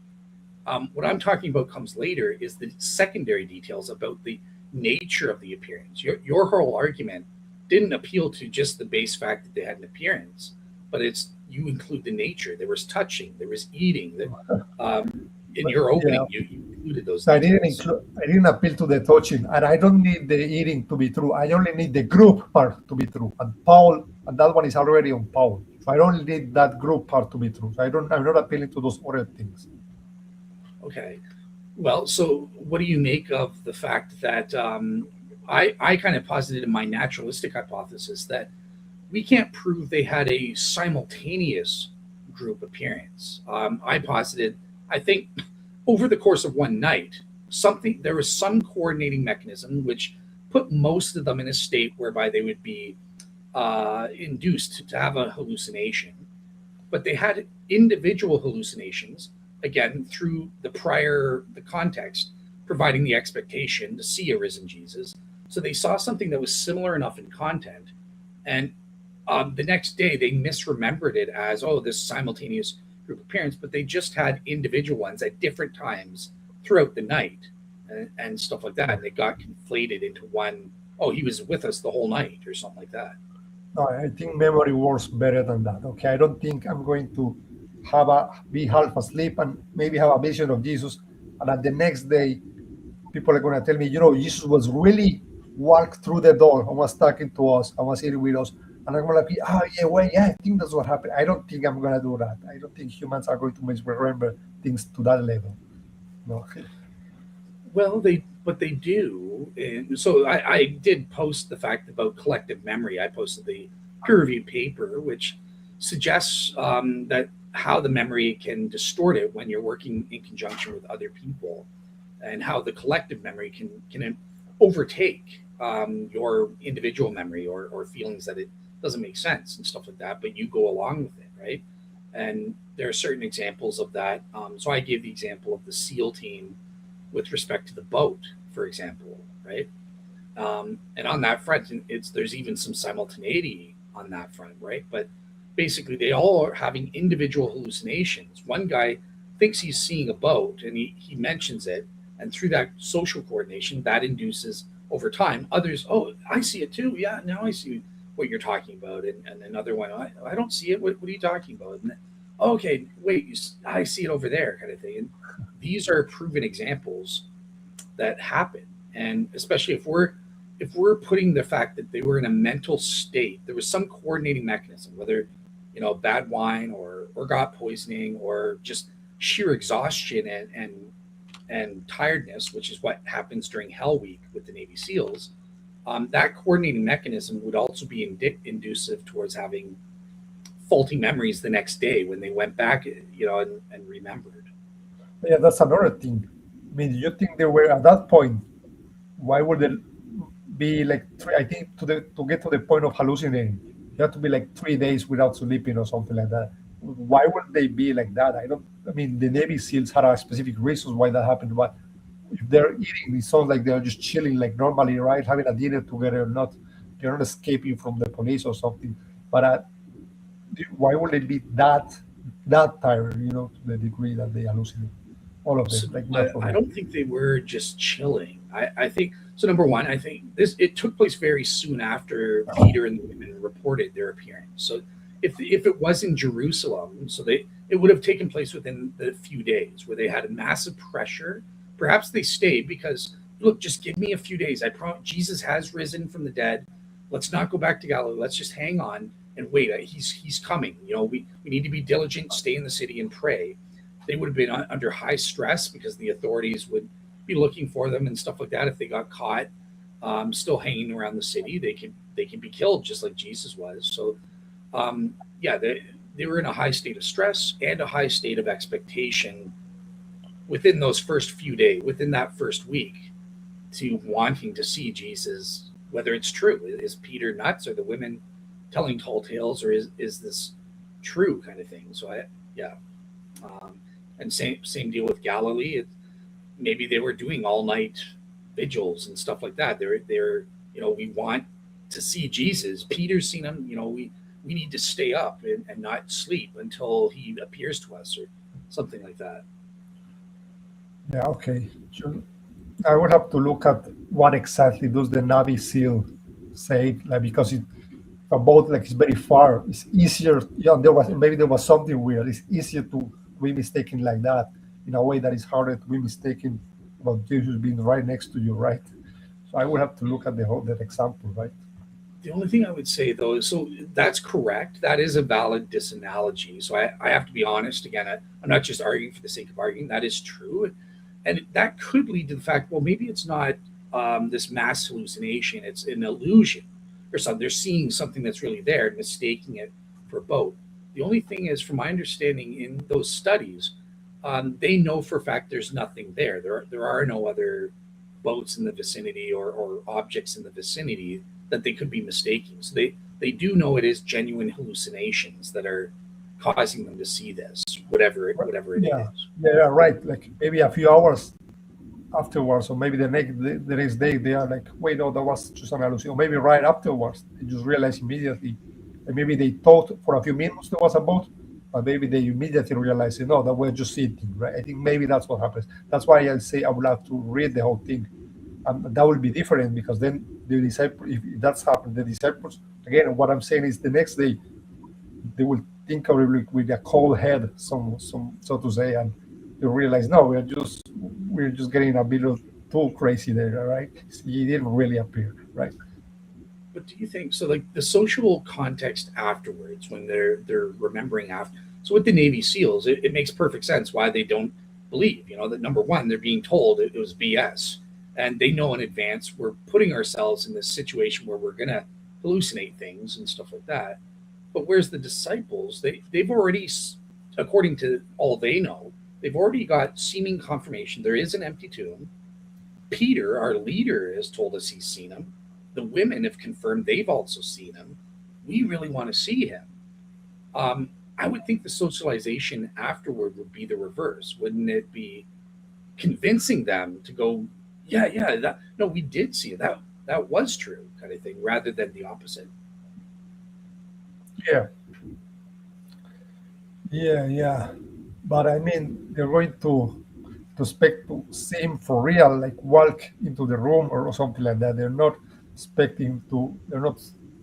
What I'm talking about comes later is the secondary details about the nature of the appearance. Your whole argument didn't appeal to just the base fact that they had an appearance, but it's you include the nature. There was touching, there was eating. That in But your yeah, opening, you included those so details. I didn't appeal to the touching, and I don't need the eating to be true. I only need the group part to be true. And that one is already on Paul. So I don't need that group part to be true. So I'm not appealing to those other things. Okay. Well, so what do you make of the fact that I kind of posited in my naturalistic hypothesis that we can't prove they had a simultaneous group appearance. I posited, I think, over the course of one night, there was some coordinating mechanism which put most of them in a state whereby they would be induced to have a hallucination, but they had individual hallucinations again through the context providing the expectation to see a risen Jesus. So they saw something that was similar enough in content, and the next day they misremembered it as, oh, this simultaneous group appearance, but they just had individual ones at different times throughout the night, and stuff like that. And they got conflated into one, oh, he was with us the whole night or something like that. No, I think memory works better than that. Okay, I don't think I'm going to be half asleep and maybe have a vision of Jesus, and at the next day, people are going to tell me, Jesus was really walked through the door and was talking to us and was eating with us, and I'm going to be, oh yeah, well, yeah, I think that's what happened. I don't think I'm going to do that. I don't think humans are going to misremember things to that level. No. Well, they do. And so I did post the fact about collective memory. I posted the peer-reviewed paper, which suggests that how the memory can distort it when you're working in conjunction with other people, and how the collective memory can overtake your individual memory, or feelings that it doesn't make sense and stuff like that, but you go along with it, right? And there are certain examples of that. So I gave the example of the SEAL team with respect to the boat, for example, right? And on that front, there's even some simultaneity on that front, right? But basically, they all are having individual hallucinations. One guy thinks he's seeing a boat, and he mentions it, and through that social coordination, that induces over time others. Oh, I see it too. Yeah, now I see what you're talking about. And another one, I don't see it. What are you talking about? And then, okay, wait, I see it over there, kind of thing. And these are proven examples that happen, and especially if we're putting the fact that they were in a mental state, there was some coordinating mechanism, whether bad wine or got poisoning or just sheer exhaustion and tiredness, which is what happens during Hell Week with the Navy SEALs. That coordinating mechanism would also be inducive towards having faulty memories the next day when they went back, and remembered. Yeah, that's another thing. I mean, you think they were at that point? Why would they be like three? I think to get to the point of hallucinating, you have to be like 3 days without sleeping or something like that. Why would they be like that? I don't. I mean, the Navy SEALs had a specific reasons why that happened, but if they're eating, it sounds like they're just chilling like normally, right? Having a dinner together, they're not escaping from the police or something. But why would it be that tired? To the degree that they hallucinate, all of them, So like I naturally. don't think they were just chilling. I think so. Number one, I think it took place very soon after Peter and the women reported their appearance. So if it was in Jerusalem, so it would have taken place within the few days where they had a massive pressure. Perhaps they stayed because, look, just give me a few days. I promise Jesus has risen from the dead. Let's not go back to Galilee. Let's just hang on and wait. He's coming. We need to be diligent, stay in the city and pray. They would have been under high stress because the authorities would be looking for them and stuff like that. If they got caught still hanging around the city, they could they can be killed just like Jesus was. So yeah, they were in a high state of stress and a high state of expectation within those first few days, within that first week, to wanting to see Jesus, whether it's true. Is Peter nuts? Are the women telling tall tales, or is this true kind of thing? So yeah. Um, and same deal with Galilee. Maybe they were doing all night vigils and stuff like that. They're we want to see Jesus. Peter's seen him. We need to stay up and not sleep until he appears to us or something like that. Yeah, okay. Sure. I would have to look at what exactly does the Navy SEAL say, like because if a boat like is very far, it's easier. Yeah, there was something weird. It's easier to be mistaken like that in a way that is harder to be mistaken about Jesus being right next to you, right? So I would have to look at the whole that example, right? The only thing I would say though is, so that's correct. That is a valid disanalogy. So I have to be honest again. I'm not just arguing for the sake of arguing. That is true, and that could lead to the fact, well, maybe it's not this mass hallucination. It's an illusion or something. They're seeing something that's really there and mistaking it for a boat. The only thing is, from my understanding, in those studies, they know for a fact there's nothing there. There are no other boats in the vicinity or objects in the vicinity that they could be mistaking. So they do know it is genuine hallucinations that are causing them to see this, whatever it Yeah, is. yeah, right. Like maybe a few hours afterwards, or maybe the next day, they are like, wait, no, that was just an hallucination. Or maybe right afterwards, they just realize immediately. And maybe they thought for a few minutes there was a boat, but maybe they immediately realize, no, that we're just sitting, right? I think maybe that's what happens. That's why I say I would like to read the whole thing. That will be different because then the disciples, if that's happened, the disciples, again, what I'm saying is the next day they will think of it with a cold head, some so to say, and you realize no, we're just getting a bit too crazy there, right? He didn't really appear, right? But do you think so? Like the social context afterwards, when they're remembering after. So with the Navy SEALs, it makes perfect sense why they don't believe. That number one, they're being told it was BS, and they know in advance we're putting ourselves in this situation where we're gonna hallucinate things and stuff like that. But where's the disciples? They've already, according to all they know, they've already got seeming confirmation. There is an empty tomb. Peter, our leader, has told us he's seen him. The women have confirmed they've also seen him. We really want to see him. I would think the socialization afterward would be the reverse, wouldn't it? Be convincing them to go, yeah, that no, we did see it. That was true, kind of thing, rather than the opposite. Yeah, yeah. But I mean, they're going to expect to see him for real, like walk into the room or something like that. They're not expecting to. They're not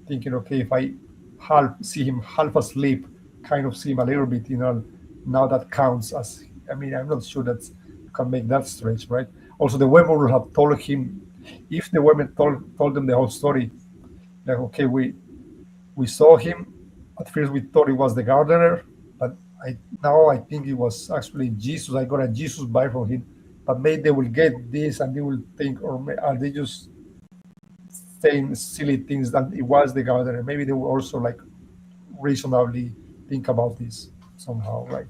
thinking, okay, if I half see him half asleep, kind of see him a little bit, now that counts as. I mean, I'm not sure that you can make that stretch, right? Also, the women would have told him, if the women told them the whole story, like, okay, we saw him. At first, we thought it was the gardener, but I think it was actually Jesus. I got a Jesus vibe from him. But maybe they will get this and they will think, are they just saying silly things that it was the gardener? Maybe they will also like reasonably think about this somehow, right?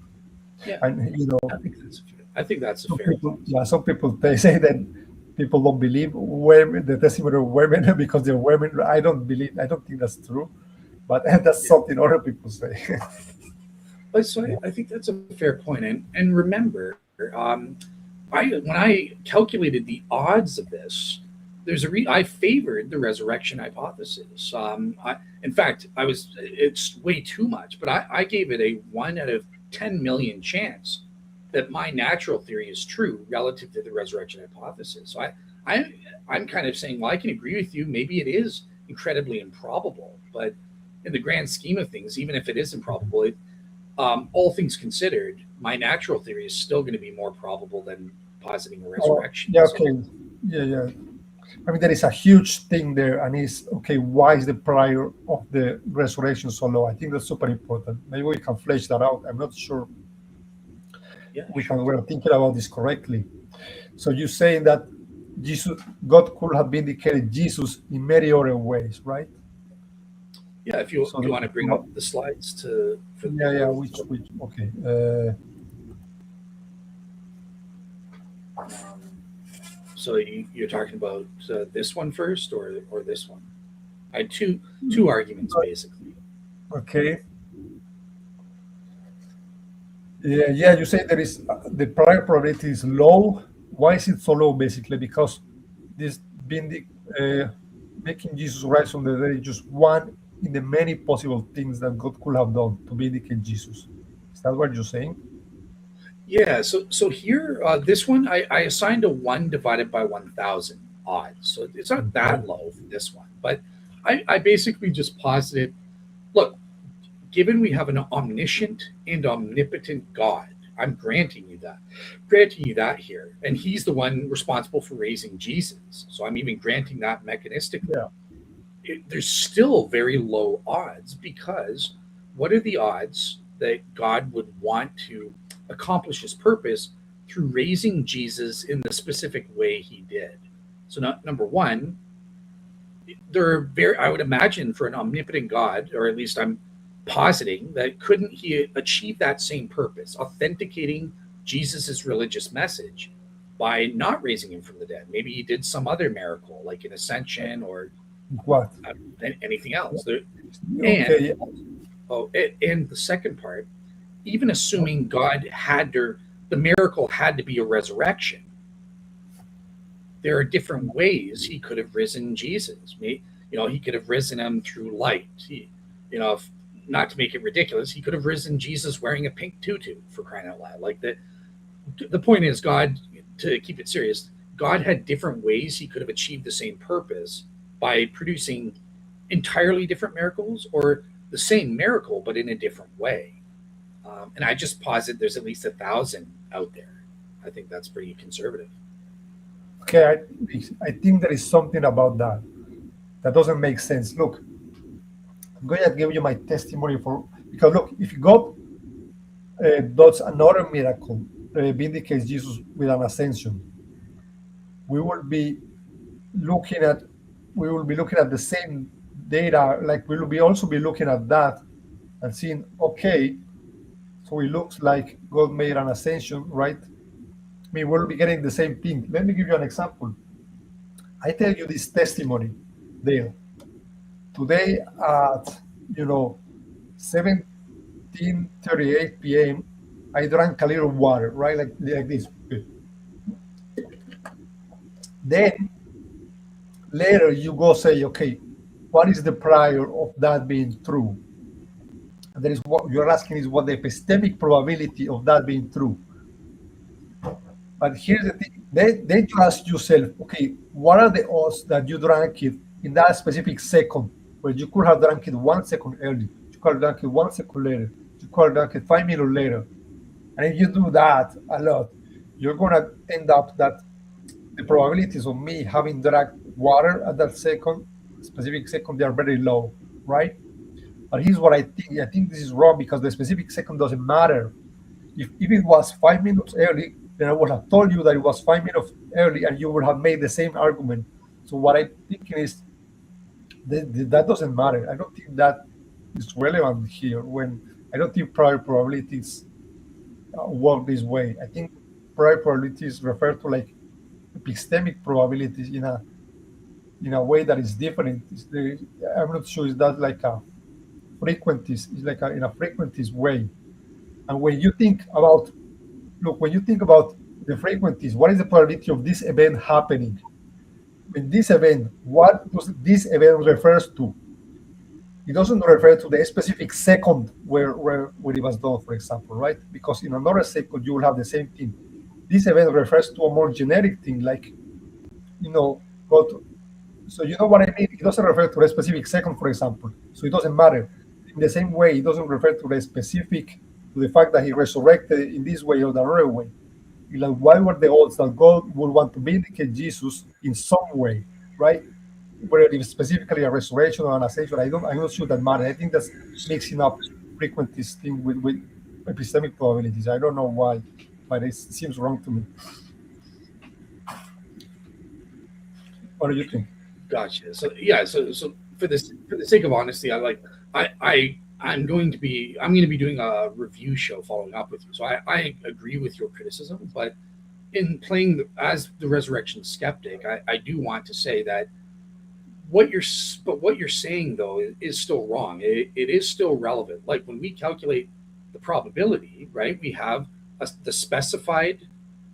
Yeah, And I think that's a some fair people, point. yeah, some people they say that people don't believe women, the testimony of women because they're women. I don't think that's true, but that's Yeah. something other people say. But so Yeah. I think that's a fair point. And remember, I when I calculated the odds of this, I favored the resurrection hypothesis. In fact, it's way too much, but I gave it a 1 out of 10 million chance that my natural theory is true relative to the resurrection hypothesis. So I I'm kind of saying, well, I can agree with you. Maybe it is incredibly improbable, but in the grand scheme of things, even if it is improbable, all things considered, my natural theory is still going to be more probable than positing a Oh, resurrection. yeah, So okay. Yeah. I mean, there is a huge thing there, and it's okay. Why is the prior of the resurrection so low? I think that's super important. Maybe we can flesh that out. I'm not sure yeah, we sure. can we're thinking about this correctly. So you're saying that God could have vindicated Jesus in many other ways, right? Yeah, if you So if you want to bring up the slides for yeah, the which okay. so you're talking about this one first or this one? I had two arguments basically. Okay. Yeah. You say there is the prior probability is low. Why is it so low? Basically, because this being uh, making Jesus rise from the dead is just one in the many possible things that God could have done to vindicate Jesus. Is that what you're saying? Yeah, so here, this one, I assigned a 1 divided by 1,000 odds. So it's not Okay. that low for this one. But I basically just posited, look, given we have an omniscient and omnipotent God, I'm granting you that here. And he's the one responsible for raising Jesus. So I'm even granting that mechanistically. Yeah. There's still very low odds because what are the odds that God would want to accomplish his purpose through raising Jesus in the specific way he did? So, number one, there are very, I would imagine for an omnipotent God, or at least I'm positing that couldn't he achieve that same purpose, authenticating Jesus's religious message by not raising him from the dead? Maybe he did some other miracle, like an ascension or What? anything else. And Okay. and the second part, even assuming God had to, the miracle had to be a resurrection. There are different ways he could have risen Jesus. He could have risen him through light. If, not to make it ridiculous, he could have risen Jesus wearing a pink tutu, for crying out loud. Like that. The point is, God, to keep it serious, God had different ways he could have achieved the same purpose by producing entirely different miracles or the same miracle but in a different way. And I just posit there's at least 1,000 out there. I think that's pretty conservative. Okay. I think there is something about that that doesn't make sense. Look, I'm going to give you my testimony for because look, if God does another miracle, vindicates Jesus with an ascension, we will be looking at the same data. Like we will be also be looking at that and seeing, okay, so it looks like God made an ascension, right? I mean, we'll be getting the same thing. Let me give you an example. I tell you this testimony, Dale. Today at you know 17:38 p.m. I drank a little water, right, like this. Then later you go say, okay, what is the prior of that being true? And that is what you're asking is what the epistemic probability of that being true. But here's the thing: then you ask yourself, okay, what are the odds that you drank it in that specific second, where you could have drank it 1 second early, you could have drank it 1 second later, you could have drank it 5 minutes later, and if you do that a lot, you're gonna end up that the probabilities of me having drank water at that second, specific second, they are very low, right? But here's what I think. I think this is wrong because the specific second doesn't matter. If it was 5 minutes early, then I would have told you that it was 5 minutes early and you would have made the same argument. So what I'm thinking is that doesn't matter. I don't think that is relevant here when I don't think prior probabilities work this way. I think prior probabilities refer to like epistemic probabilities in a way that is different. I'm not sure is that like a frequencies, it's like in a frequencies way. And when you think about the frequencies, what is the probability of this event happening? In this event, what does this event refers to? It doesn't refer to the specific second where it was done, for example, right? Because in another second you will have the same thing. This event refers to a more generic thing, like you know, go to, so you know what I mean? It doesn't refer to a specific second, for example. So it doesn't matter. In the same way, it doesn't refer to the specific, to the fact that he resurrected in this way or the other way. Like, why were the odds that God would want to vindicate Jesus in some way, right? Whether it's specifically a resurrection or an ascension, I'm not sure that matters. I think that's mixing up frequencies thing with epistemic probabilities. I don't know why, but it seems wrong to me. What do you think? Gotcha. So yeah, so for the sake of honesty, I'm going to be doing a review show following up with you. So I agree with your criticism, but in playing as the resurrection skeptic, I do want to say that what you're saying though is still wrong. It is still relevant. Like when we calculate the probability, right? We have the specified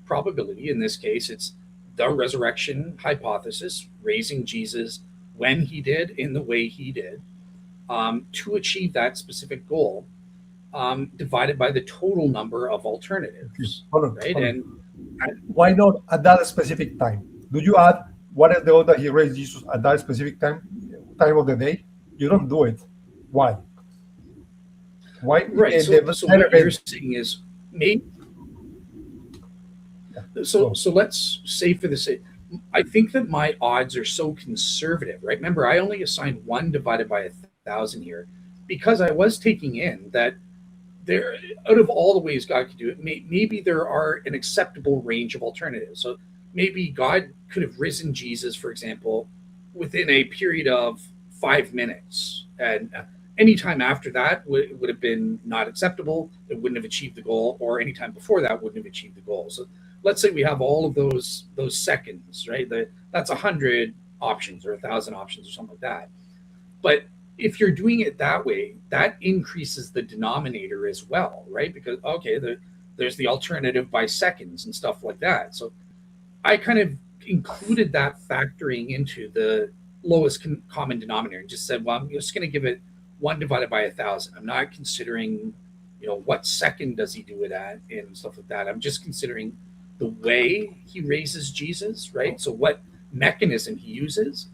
probability. In this case, it's the resurrection hypothesis, raising Jesus when he did in the way he did, to achieve that specific goal, divided by the total number of alternatives, right? Hold on. And Why not at that specific time? Do you add what is the order he raised Jesus at that specific time of the day? You don't do it. Why? Why? right. So what you're saying is maybe. So let's say for the sake, I think that my odds are so conservative, right? Remember, I only assigned 1 divided by 1,000 here because I was taking in that there, out of all the ways God could do it, maybe there are an acceptable range of alternatives. So maybe God could have risen Jesus, for example, within a period of 5 minutes, and any time after that would have been not acceptable. It wouldn't have achieved the goal, or any time before that wouldn't have achieved the goal. So let's say we have all of those seconds, right? That's 100 options or 1,000 options or something like that. But if you're doing it that way, that increases the denominator as well, right? Because there's the alternative by seconds and stuff like that. So I kind of included that factoring into the lowest common denominator and just said, well, I'm just going to give it 1 divided by 1,000. I'm not considering, what second does he do it at and stuff like that. I'm just considering the way he raises Jesus, right? So what mechanism he uses,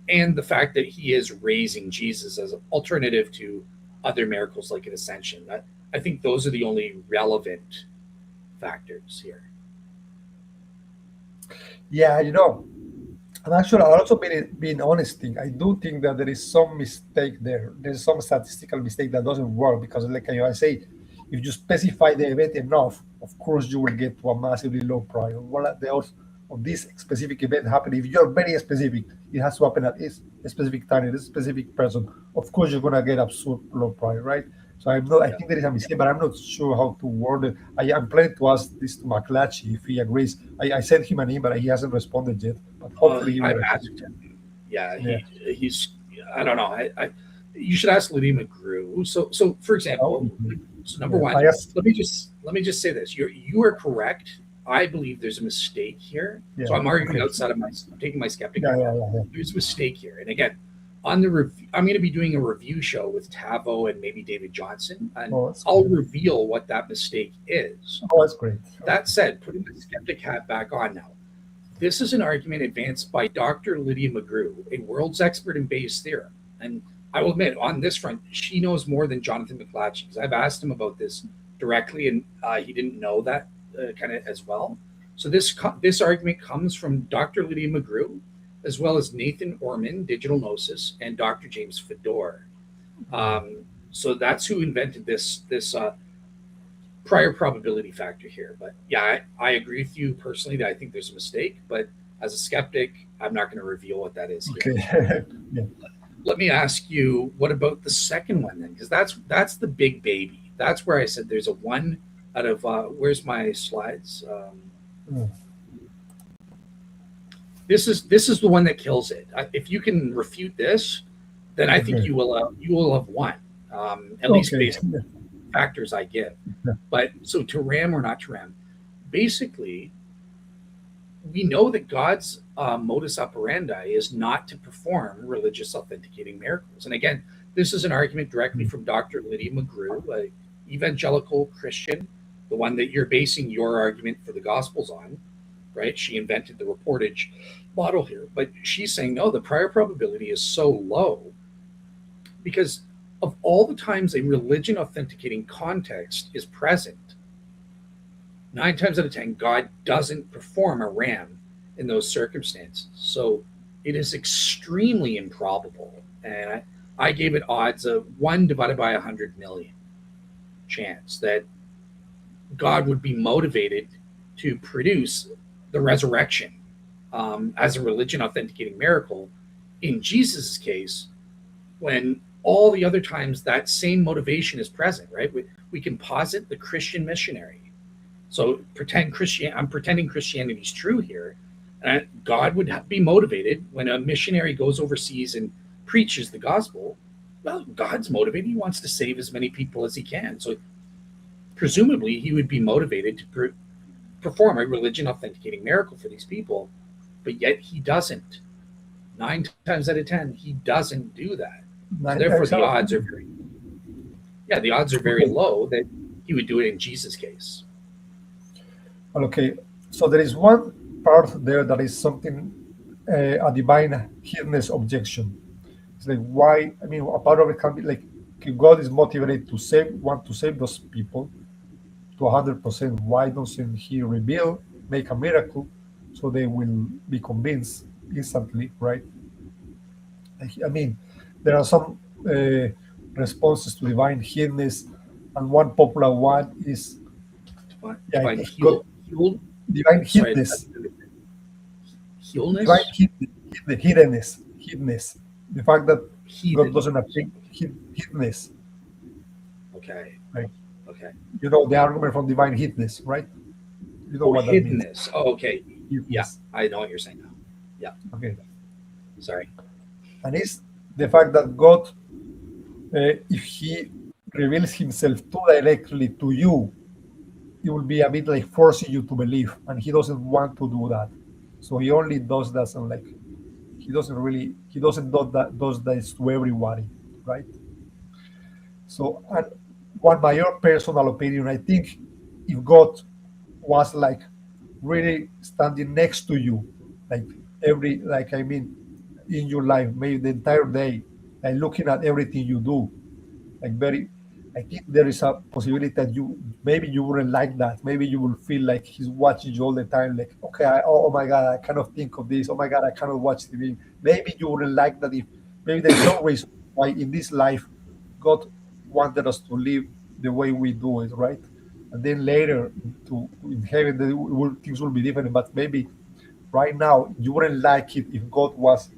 and the fact that he is raising Jesus as an alternative to other miracles like an ascension. I think those are the only relevant factors here. Yeah, and actually, I also being honest thing. I do think that there is some mistake there. There's some statistical mistake that doesn't work because, like I say, if you specify the event enough, of course you will get to a massively low price. What the odds of this specific event happening? If you're very specific, it has to happen at a specific time, at a specific person. Of course, you're gonna get absurd low price, right? So I'm not. I think there is a mistake, but I'm not sure how to word it. I'm planning to ask this to McClatchy if he agrees. I sent him an email, but he hasn't responded yet. But hopefully, he will. I've asked him. Yeah, he's. I don't know. You should ask Lydia McGrew. So for example, so number one, let me just say this: you are correct. I believe there's a mistake here. Yeah, so I'm arguing outside of I'm taking my skeptic. There's a mistake here, and again, on the review, I'm going to be doing a review show with Tavo and maybe David Johnson, and I'll reveal what that mistake is. Oh, that's great. That said, putting the skeptic hat back on now, this is an argument advanced by Dr. Lydia McGrew, a world's expert in Bayes' theorem. And I will admit, on this front, she knows more than Jonathan McClatchy, because I've asked him about this directly, and he didn't know that kind of as well. So this argument comes from Dr. Lydia McGrew, as well as Nathan Orman, Digital Gnosis, and Dr. James Fedor. So that's who invented this prior probability factor here. But yeah, I agree with you personally that I think there's a mistake, but as a skeptic, I'm not going to reveal what that is here. Okay. Yeah. Let me ask you, what about the second one then? Because that's the big baby. That's where I said there's a 1 out of, where's my slides? This is the one that kills it. If you can refute this, then I think you will have won, at least based on the factors I give. But so to ram or not to ram, basically, we know that God's modus operandi is not to perform religious authenticating miracles. And again, this is an argument directly from Dr. Lydia McGrew, an evangelical Christian, the one that you're basing your argument for the Gospels on, right? She invented the reportage model here, but she's saying, no, the prior probability is so low because of all the times a religion authenticating context is present, 9 times out of 10, God doesn't perform a ram in those circumstances. So it is extremely improbable. And I gave it odds of 1 divided by 100 million chance that God would be motivated to produce the resurrection as a religion authenticating miracle. In Jesus' case, when all the other times that same motivation is present, right? We can posit the Christian missionary. So I'm pretending Christianity is true here. And God would be motivated when a missionary goes overseas and preaches the gospel. Well, God's motivated. He wants to save as many people as he can. So presumably he would be motivated to perform a religion authenticating miracle for these people, but yet he doesn't. 9 times out of 10, he doesn't do that. So therefore, the odds are very low that he would do it in Jesus' case. Okay, so there is one part there that is something, a divine hiddenness objection. It's like, why? I mean, a part of it can be like, if God is motivated to want to save those people to 100%, why doesn't he make a miracle so they will be convinced instantly, right? I mean, there are some responses to divine hiddenness, and one popular one is Divine divine hiddenness. Divine hiddenness. The fact that God doesn't appear hiddenness. Okay. Right. Okay. You know the argument from divine hiddenness, right? You know what that means. Hiddenness. Oh, okay. Hiddenness. Yeah, I know what you're saying now. Yeah. Okay. Sorry. And it's the fact that God, if he reveals himself too directly to you, it will be a bit like forcing you to believe, and he doesn't want to do that. So he only does that, and like he doesn't does that to everybody, right? So, and what my own personal opinion, I think, if God was like really standing next to you, like I mean, in your life, maybe the entire day, like looking at everything you do, like I think there is a possibility that you wouldn't like that. Maybe you will feel like he's watching you all the time. Like, okay, oh my God, I cannot think of this. Oh my God, I cannot watch TV. Maybe you wouldn't like that if maybe there's no reason why in this life God wanted us to live the way we do it, right? And then later in heaven, things will be different. But maybe right now you wouldn't like it if God was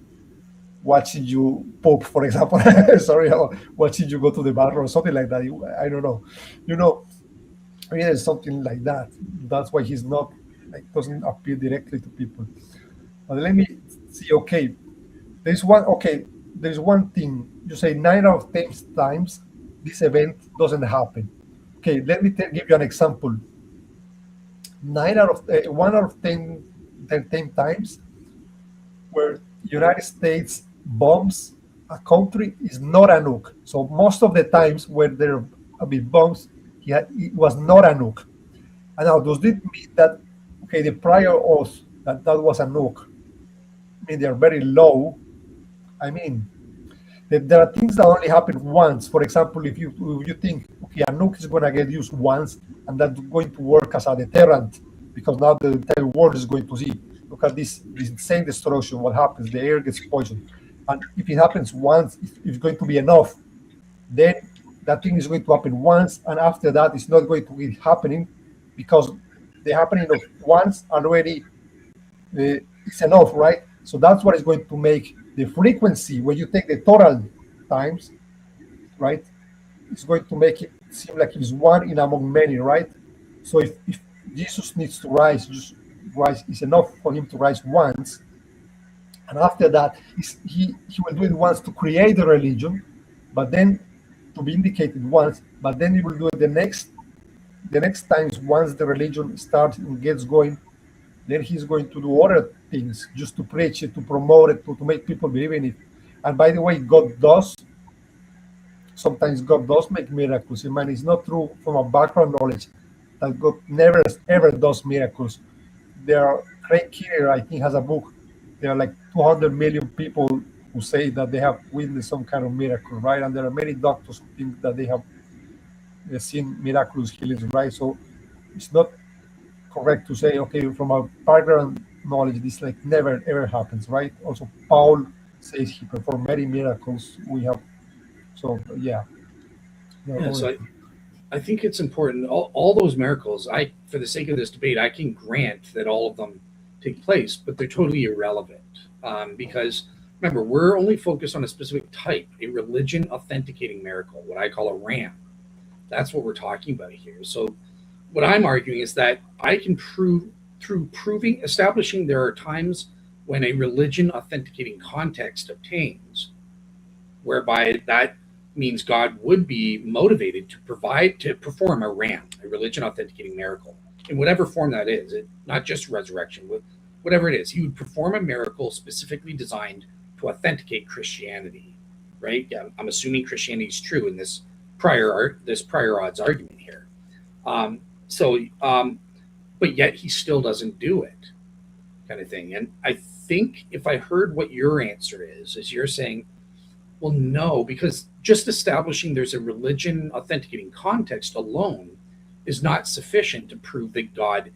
watching you poop, for example. Sorry, or watching you go to the bathroom or something like that. I don't know. You know, I mean, it's something like that. That's why he's not like doesn't appeal directly to people. But let me see. Okay, there's one thing. You say 9 out of 10 times this event doesn't happen. Okay, let me give you an example. 1 out of 10 times where United States bombs a country is not a nuke. So most of the times where there have been bombs, it was not a nuke. And now, does it mean that the prior oath that was a nuke? I mean, they are very low. I mean, there are things that only happen once. For example, if you think, a nuke is going to get used once, and that's going to work as a deterrent, because now the entire world is going to see, look at this insane destruction, what happens, the air gets poisoned. And if it happens once, it's going to be enough. Then that thing is going to happen once, and after that, it's not going to be happening, because the happening of once already is enough, right? So that's what is going to make the frequency, when you take the total times, right? It's going to make it seem like it's one in among many, right? So if Jesus needs to rise is enough for him to rise once, and after that, he will do it once to create the religion, but then to be indicated once, but then he will do it the next times once the religion starts and gets going. Then he's going to do other things just to preach it, to promote it, to make people believe in it. And by the way, sometimes God does make miracles. I mean, it's not true from a background knowledge that God never ever does miracles. Craig Keener, I think, has a book. There are like 200 million people who say that they have witnessed some kind of miracle, right? And there are many doctors who think that they have seen miraculous healings, right? So it's not correct to say, from a background knowledge, this like never ever happens, right? Also, Paul says he performed many miracles. So I think it's important. All those miracles, for the sake of this debate, I can grant that all of them take place, but they're totally irrelevant, because Remember, we're only focused on a specific type, a religion authenticating miracle, what I call a ram. That's what we're talking about here. So what I'm arguing is that I can prove through proving, establishing there are times when a religion authenticating context obtains, whereby that means God would be motivated to perform a ram, a religion authenticating miracle, in whatever form that is, not just resurrection, whatever it is. He would perform a miracle specifically designed to authenticate Christianity, right? Yeah, I'm assuming Christianity is true in this prior odds argument here. But yet he still doesn't do it, kind of thing. And I think if I heard what your answer is you're saying, well, no, because just establishing there's a religion authenticating context alone is not sufficient to prove that God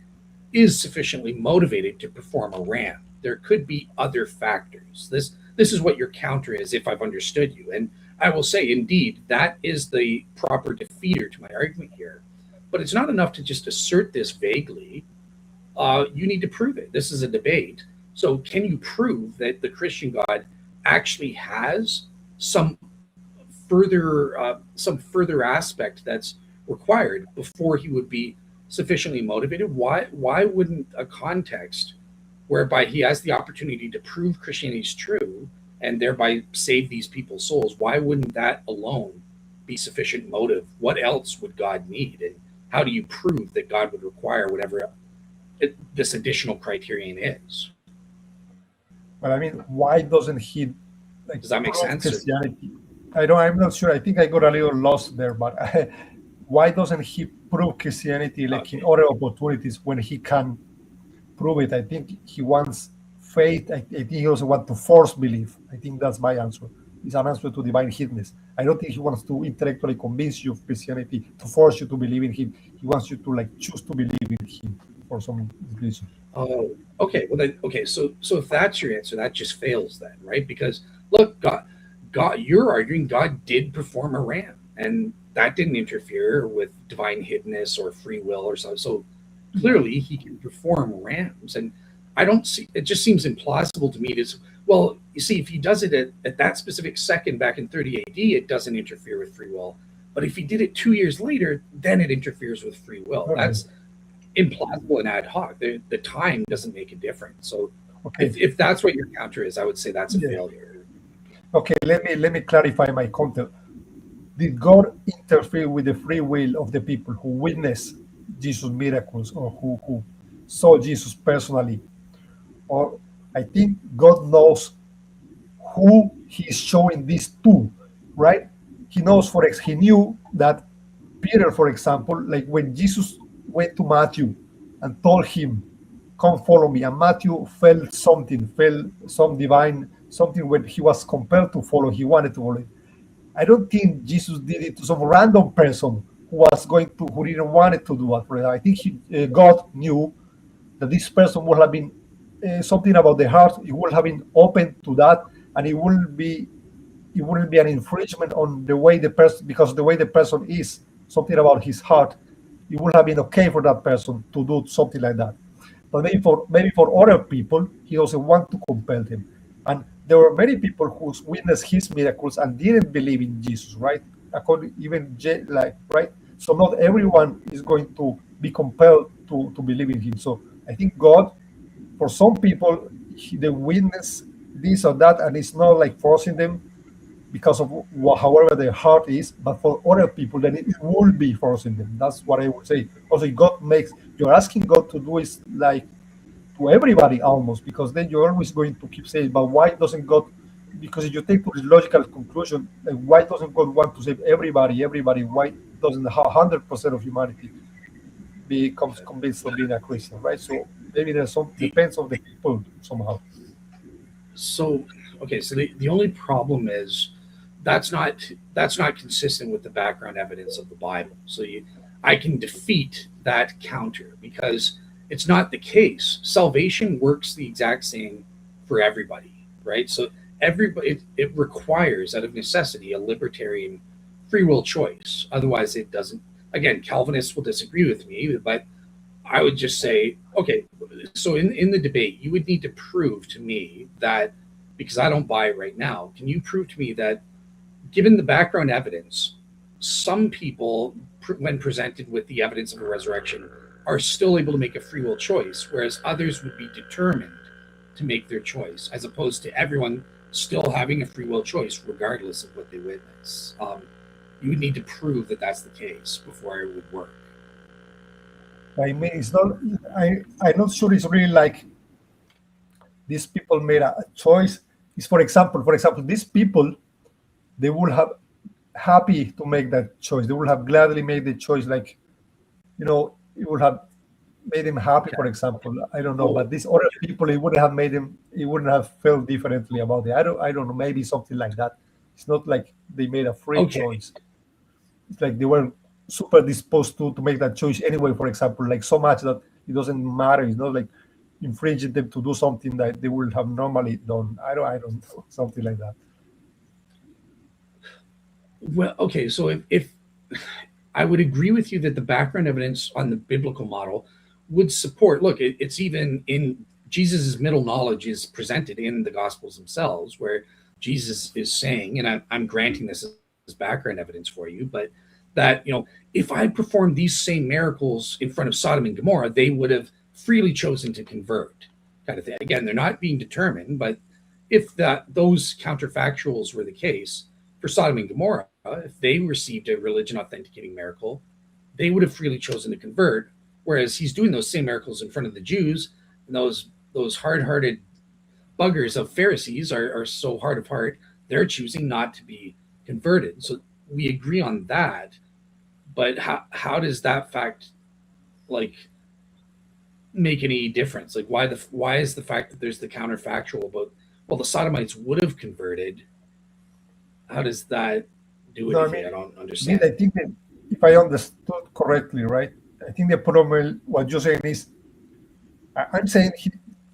is sufficiently motivated to perform a ram. There could be other factors. This is what your counter is, if I've understood you. And I will say, indeed, that is the proper defeater to my argument here. But it's not enough to just assert this vaguely. You need to prove it. This is a debate. So can you prove that the Christian God actually has some further aspect that's required before he would be sufficiently motivated? Why wouldn't a context whereby he has the opportunity to prove Christianity is true and thereby save these people's souls, why wouldn't that alone be sufficient motive? What else would God need? And how do you prove that God would require whatever this additional criterion is? Well, I mean, why doesn't he like Does that make prove sense? Christianity? I'm not sure. I think I got a little lost there, but why doesn't he prove Christianity like in other opportunities when he can prove it? I think he wants faith. I think he also wants to force belief. I think that's my answer. It's an answer to divine hiddenness. I don't think he wants to intellectually convince you of Christianity to force you to believe in him. He wants you to like choose to believe in him for some reason. Oh, okay. Well, then, okay. So if that's your answer, that just fails then, right? Because look, God, you're arguing God did perform a ram, and that didn't interfere with divine hiddenness or free will or so. So clearly, he can perform rams, and I don't see. It just seems implausible to me. Well, you see, if he does it at that specific second back in 30 AD, it doesn't interfere with free will. But if he did it 2 years later, then it interferes with free will. Okay. That's implausible and ad hoc. The time doesn't make a difference. So Okay. if that's what your counter is, I would say that's a failure. Okay, let me clarify my content. Did God interfere with the free will of the people who witnessed Jesus' miracles or who saw Jesus personally? Or I think God knows who He's showing this to, right? He knows, he knew that Peter, for example, like when Jesus went to Matthew and told him, "Come follow me," and Matthew felt some divine something when he was compelled to follow. He wanted to follow it. I don't think Jesus did it to some random person who didn't want it to do it. I think God knew that this person would have been something about the heart. It would have been open to that, and it wouldn't be an infringement on the way the person, because the way the person is, something about his heart, it would have been okay for that person to do something like that. But maybe for other people, he doesn't want to compel them. And there were many people who witnessed his miracles and didn't believe in Jesus, right? Right. So not everyone is going to be compelled to believe in him. So I think God, for some people, they witness this or that, and it's not like forcing them because of however their heart is. But for other people, then it will be forcing them. That's what I would say. Also, you're asking God to do is like to everybody almost, because then you're always going to keep saying, but why doesn't God? Because if you take to this logical conclusion, like, why doesn't God want to save everybody? Why doesn't 100% of humanity becomes convinced of being a Christian, right? So maybe there's some depends on the people somehow. So okay, so the only problem is that's not consistent with the background evidence of the Bible. So I can defeat that counter because it's not the case. Salvation works the exact same for everybody, right? So everybody, it requires out of necessity a libertarian free will choice. Otherwise, it doesn't. Again, Calvinists will disagree with me, but I would just say, okay, so in the debate, you would need to prove to me that because I don't buy it right now. Can you prove to me that, given the background evidence, some people, when presented with the evidence of a resurrection, are still able to make a free will choice, whereas others would be determined to make their choice, as opposed to everyone still having a free will choice regardless of what they witness? You would need to prove that that's the case before it would work. I mean, it's not. I'm not sure it's really like these people made a choice. It's for example, these people, they would have happy to make that choice. They would have gladly made the choice. Like, it would have made him happy. For example, I don't know, but these other people, it wouldn't have made him. He wouldn't have felt differently about it. I don't know. Maybe something like that. It's not like they made a free choice. It's like they were super disposed to make that choice anyway. For example, like so much that it doesn't matter. It's not like infringing them to do something that they would have normally done. I don't know, something like that. Well, okay, so if I would agree with you that the background evidence on the biblical model would support, look, it's even in Jesus's middle knowledge is presented in the Gospels themselves, where Jesus is saying, and I'm granting this as background evidence for you, but that, if I performed these same miracles in front of Sodom and Gomorrah, they would have freely chosen to convert, kind of thing. Again, they're not being determined, but if those counterfactuals were the case for Sodom and Gomorrah, if they received a religion authenticating miracle, they would have freely chosen to convert. Whereas he's doing those same miracles in front of the Jews, and those hard-hearted buggers of Pharisees are so hard of heart, they're choosing not to be converted. So we agree on that, but how does that fact make any difference? Like, why is the fact that there's the counterfactual about, well, the Sodomites would have converted? How does that do anything? I don't understand. I think that if I understood correctly, right? I think the problem, what you're saying is, I'm saying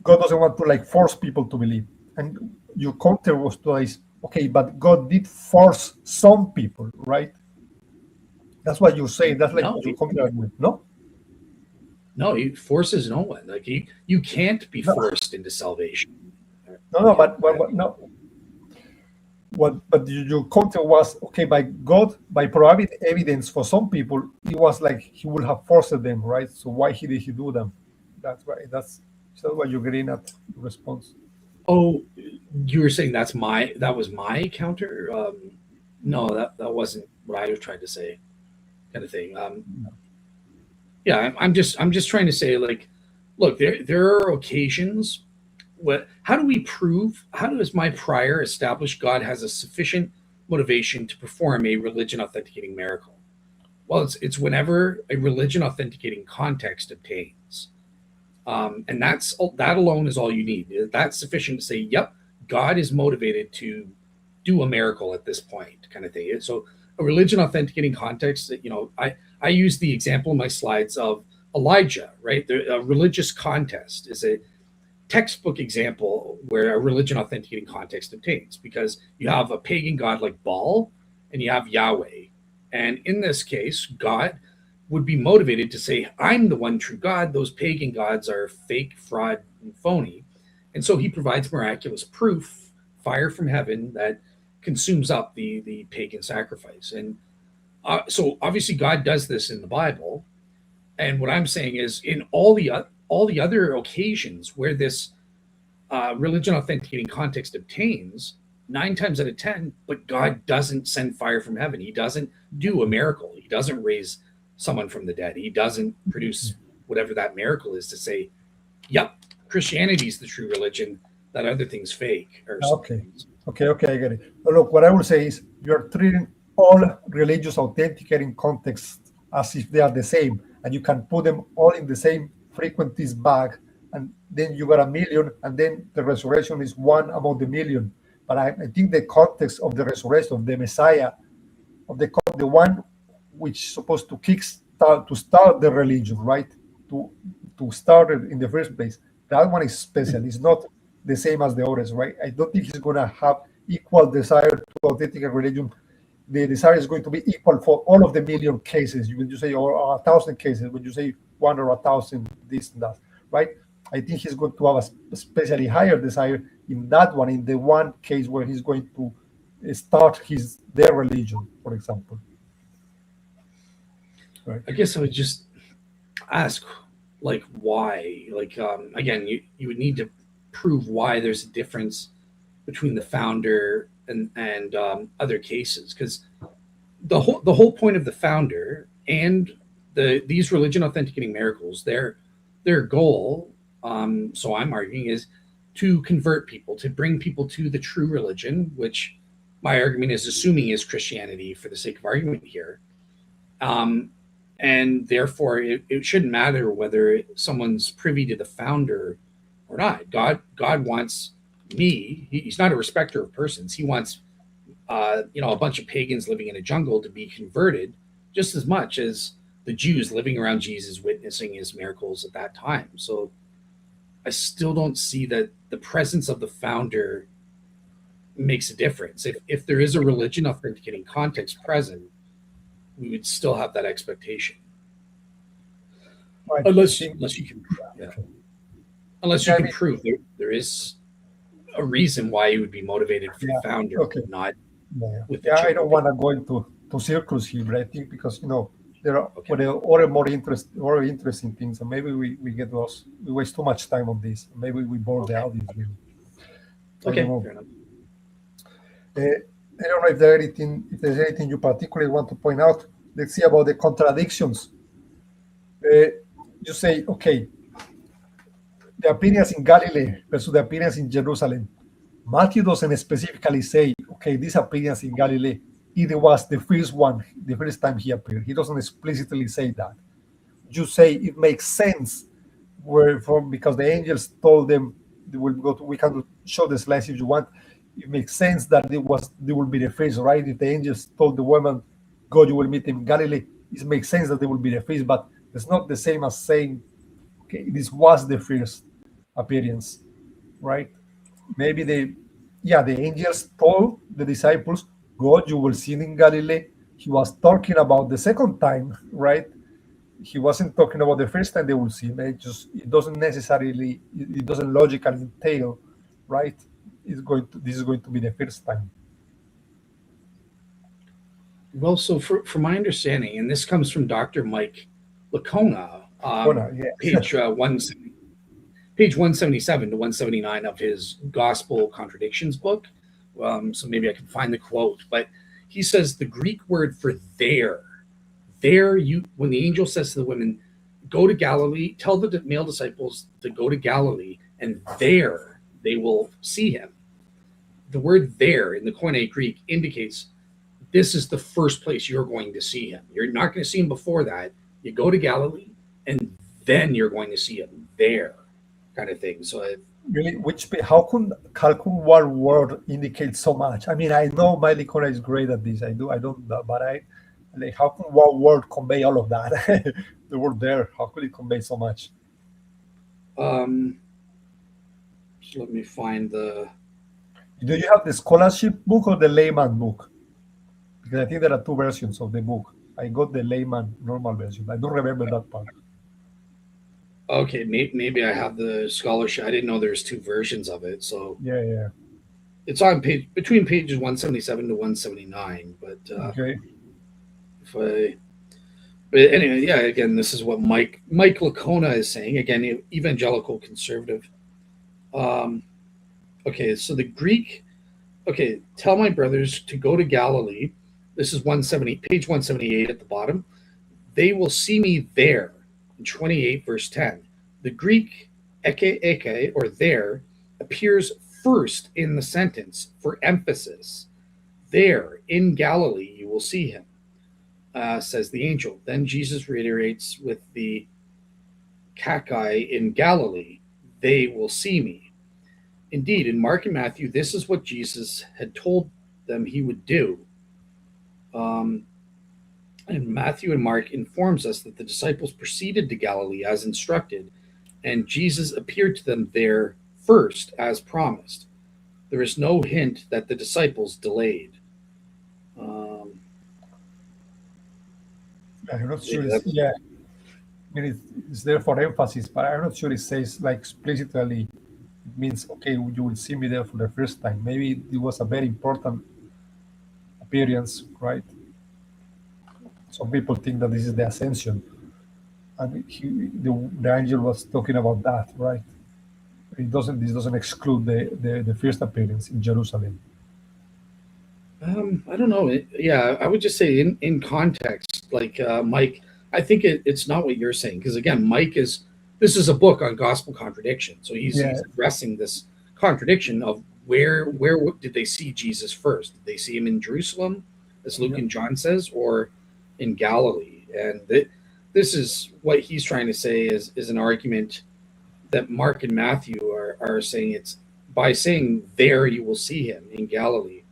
God doesn't want to force people to believe, and your counter was to is, okay, but God did force some people, right? That's what you're saying. That's your counter argument, no? No, he forces no one. Like you can't be forced into salvation. But no. But your counter was, okay, by providing evidence for some people, it was like he would have forced them, right? So why did he do them? That's right. Is that what you're getting at? The response. Oh, you were saying that was my counter? No, that wasn't what I was trying to say, kind of thing. No. Yeah, I'm just trying to say, look, there are occasions. How does my prior establish God has a sufficient motivation to perform a religion authenticating miracle? Well, it's whenever a religion authenticating context obtains. And that alone is all you need. That's sufficient to say, yep, God is motivated to do a miracle at this point, kind of thing. So a religion authenticating context, I use the example in my slides of Elijah, right? A religious contest is a textbook example where a religion authenticating context obtains, because you have a pagan god like Baal and you have Yahweh. And in this case, God would be motivated to say, I'm the one true God. Those pagan gods are fake, fraud, and phony. And so he provides miraculous proof, fire from heaven, that consumes up the pagan sacrifice. And so obviously God does this in the Bible. And what I'm saying is, in all the other occasions where this religion authenticating context obtains, 9 times out of 10, but God doesn't send fire from heaven. He doesn't do a miracle. He doesn't raise someone from the dead. He doesn't produce whatever that miracle is to say, yep, Christianity is the true religion, that other thing's fake. Okay, I get it. But look, what I will say is, you're treating all religious authenticating contexts as if they are the same, and you can put them all in the same frequencies bag, and then you got a million, and then the resurrection is one among the million. But I think the context of the resurrection of the Messiah, of the one which is supposed to start the religion, right? To start it in the first place. That one is special. It's not the same as the others, right? I don't think he's going to have equal desire to authenticate religion. The desire is going to be equal for all of the million cases. When you say, or 1,000 cases, when you say 1 or 1,000, this and that, right? I think he's going to have a especially higher desire in that one, in the one case where he's going to start their religion, for example. Right. I guess I would just ask, like, why? Like, again, you would need to prove why there's a difference between the founder and other cases, because the whole point of the founder and these religion authenticating miracles, their goal, so I'm arguing, is to convert people, to bring people to the true religion, which my argument is assuming is Christianity for the sake of argument here. And therefore, it shouldn't matter whether someone's privy to the founder or not. God wants me. He's not a respecter of persons. He wants a bunch of pagans living in a jungle to be converted just as much as the Jews living around Jesus witnessing his miracles at that time. So I still don't see that the presence of the founder makes a difference. If there is a religion authenticating context present, we would still have that expectation. Right. Unless you can, yeah. Unless you Yeah, I can mean, prove there is a reason why you would be motivated for the founder, okay. not Yeah, with the yeah, I church. don't want to go into circles here, but I think because there are Okay. other more interesting things, and maybe we get lost. We waste too much time on this. Maybe we bore the audience. Really. I Okay, don't know. fair enough. I don't know if there's anything you particularly want to point out. Let's see about the contradictions. You say, okay, the appearance in Galilee versus the appearance in Jerusalem. Matthew doesn't specifically say, okay, this appearance in Galilee, it was the first one, the first time he appeared. He doesn't explicitly say that. You say it makes sense because the angels told them they will go to, we can show the slides if you want. It makes sense that they will be the first, right? If the angels told the woman, go, you will meet him in Galilee, it makes sense that they will be the first, but it's not the same as saying, okay, this was the first appearance, right? Maybe the angels told the disciples, go, you will see him in Galilee. He was talking about the second time, right? He wasn't talking about the first time they will see him. It doesn't logically entail, right? This is going to be the first time. Well, so for my understanding, and this comes from Dr. Mike Lacona, Yeah. page 177 to 179 of his Gospel Contradictions book. So maybe I can find the quote, but he says the Greek word for there, when the angel says to the women, go to Galilee, tell the male disciples to go to Galilee, and there they will see him. The word there in the Koine Greek indicates this is the first place you're going to see him. You're not going to see him before that. You go to Galilee, and then you're going to see him there, kind of thing. So really, how can one word indicate so much? I mean, I know Miley Connor is great at this. I don't, but how can one word convey all of that? The word there, how could it convey so much? so let me find the. Do you have the scholarship book or the layman book? Because I think there are two versions of the book. I got the layman normal version. I don't remember that part. Okay, maybe I have the scholarship. I didn't know there's two versions of it. So Yeah. it's on between pages 177 to 179. But Okay. But anyway, yeah. Again, this is what Mike Lacona is saying. Again, evangelical conservative. Okay, so the Greek. Okay, tell my brothers to go to Galilee. This is page 178 at the bottom. They will see me there. In 28 verse 10, the Greek eke or there appears first in the sentence for emphasis. There in Galilee you will see him, says the angel. Then Jesus reiterates with the kakai in Galilee, they will see me. Indeed, in Mark and Matthew, this is what Jesus had told them he would do. And Matthew and Mark informs us that the disciples proceeded to Galilee as instructed, and Jesus appeared to them there first as promised. There is no hint that the disciples delayed. I'm not sure. mean, it's there for emphasis, but I'm not sure it says like explicitly. It means okay, you will see me there for the first time. Maybe it was a very important appearance, right? Some people think that this is the ascension, and the angel was talking about that, right? It doesn't. This doesn't exclude the first appearance in Jerusalem. I don't know. Yeah, I would just say in context, like Mike, I think it's not what you're saying because again, Mike is this is a book on gospel contradiction, so Yeah, he's addressing this contradiction of where did they see Jesus first? Did they see him in Jerusalem, as Luke yeah. and John says, or in Galilee? And this is what he's trying to say is an argument that Mark and Matthew are saying it's by saying there you will see him in Galilee,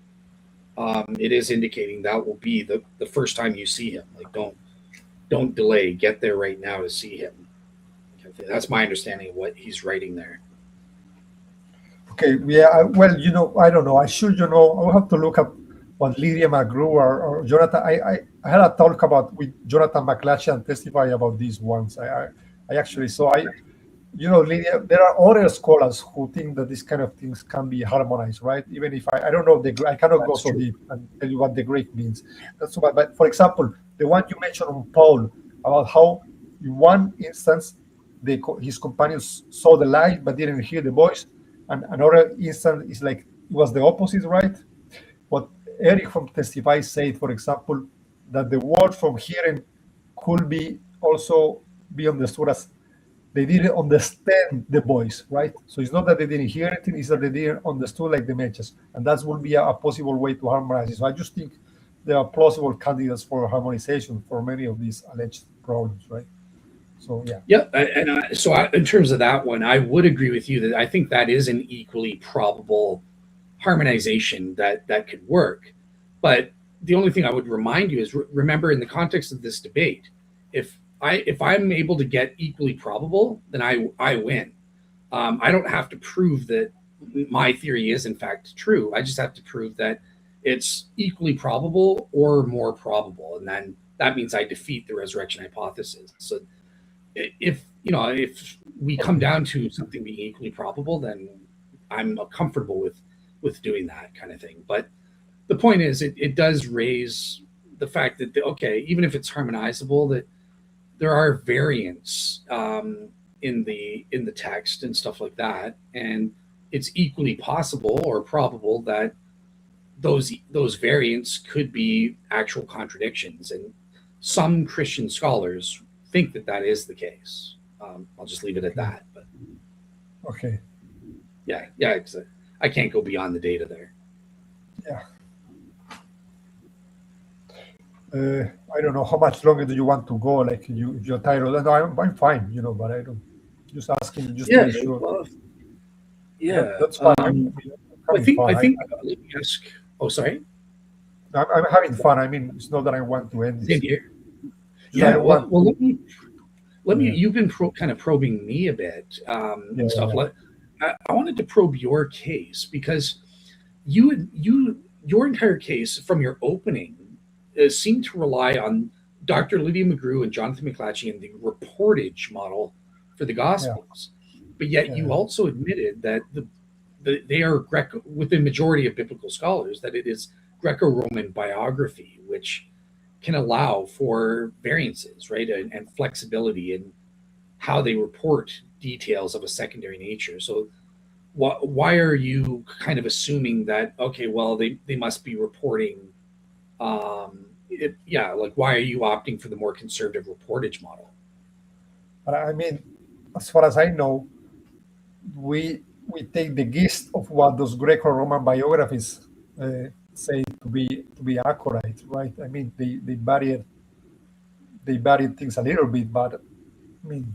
it is indicating that will be the first time you see him. Like don't delay, get there right now to see him. That's my understanding of what he's writing there. Okay. Yeah. Well, I don't know. I should, I will have to look up what Lydia McGrew or Jonathan. I had a talk about with Jonathan McClatchy and testify about these ones. I actually saw. Lydia, there are other scholars who think that these kind of things can be harmonized, right? Even if I don't know I cannot go That's so true. deep and tell you what the Greek means. That's why, but for example, the one you mentioned on Paul about how in one instance his companions saw the light but didn't hear the voice, and another instance is like it was the opposite, right? What Eric from Testify said, for example, that the word from hearing could be also be understood as they didn't understand the voice, right? So it's not that they didn't hear anything, it's that they didn't understood like the messages. And that would be a possible way to harmonize it. So I just think there are plausible candidates for harmonization for many of these alleged problems, right? So yeah. Yeah, in terms of that one, I would agree with you that I think that is an equally probable harmonization that could work. But the only thing I would remind you is remember in the context of this debate, if I'm able to get equally probable, then I win. I don't have to prove that my theory is in fact true. I just have to prove that it's equally probable or more probable, and then that means I defeat the resurrection hypothesis. So if we come Okay. down to something being equally probable, then I'm comfortable with doing that kind of thing. But the point is, it does raise the fact that okay, even if it's harmonizable, that there are variants in the text and stuff like that, and it's equally possible or probable that those variants could be actual contradictions, and some Christian scholars think that is the case. I'll just leave it at Okay. that. But Okay. yeah, I can't go beyond the data there. Yeah. I don't know how much longer do you want to go? Like you're tired. No, I'm fine, but I don't. Just asking just to Yeah, be sure. well, yeah. That's fine. I'm I having think fun. I think. Let me ask. Oh, sorry. I'm having fun. I mean, it's not that I want to end Same this. here. Just I Yeah. don't Well, want well. to. Let me. Yeah, You've been kind of probing me a bit yeah, and stuff. yeah. I wanted to probe your case because your entire case from your opening seemed to rely on Dr. Lydia McGrew and Jonathan McClatchy and the reportage model for the Yeah, Gospels, but yet you yeah. also admitted that they are Greco with the majority of biblical scholars that it is Greco-Roman biography, which can allow for variances, right, and flexibility in how they report details of a secondary nature. So why are you kind of assuming that okay, well they must be reporting like why are you opting for the more conservative reportage model? But I mean, as far as I know, we take the gist of what those Greco-Roman biographies say to be accurate, right? I mean, they varied things a little bit, but I mean,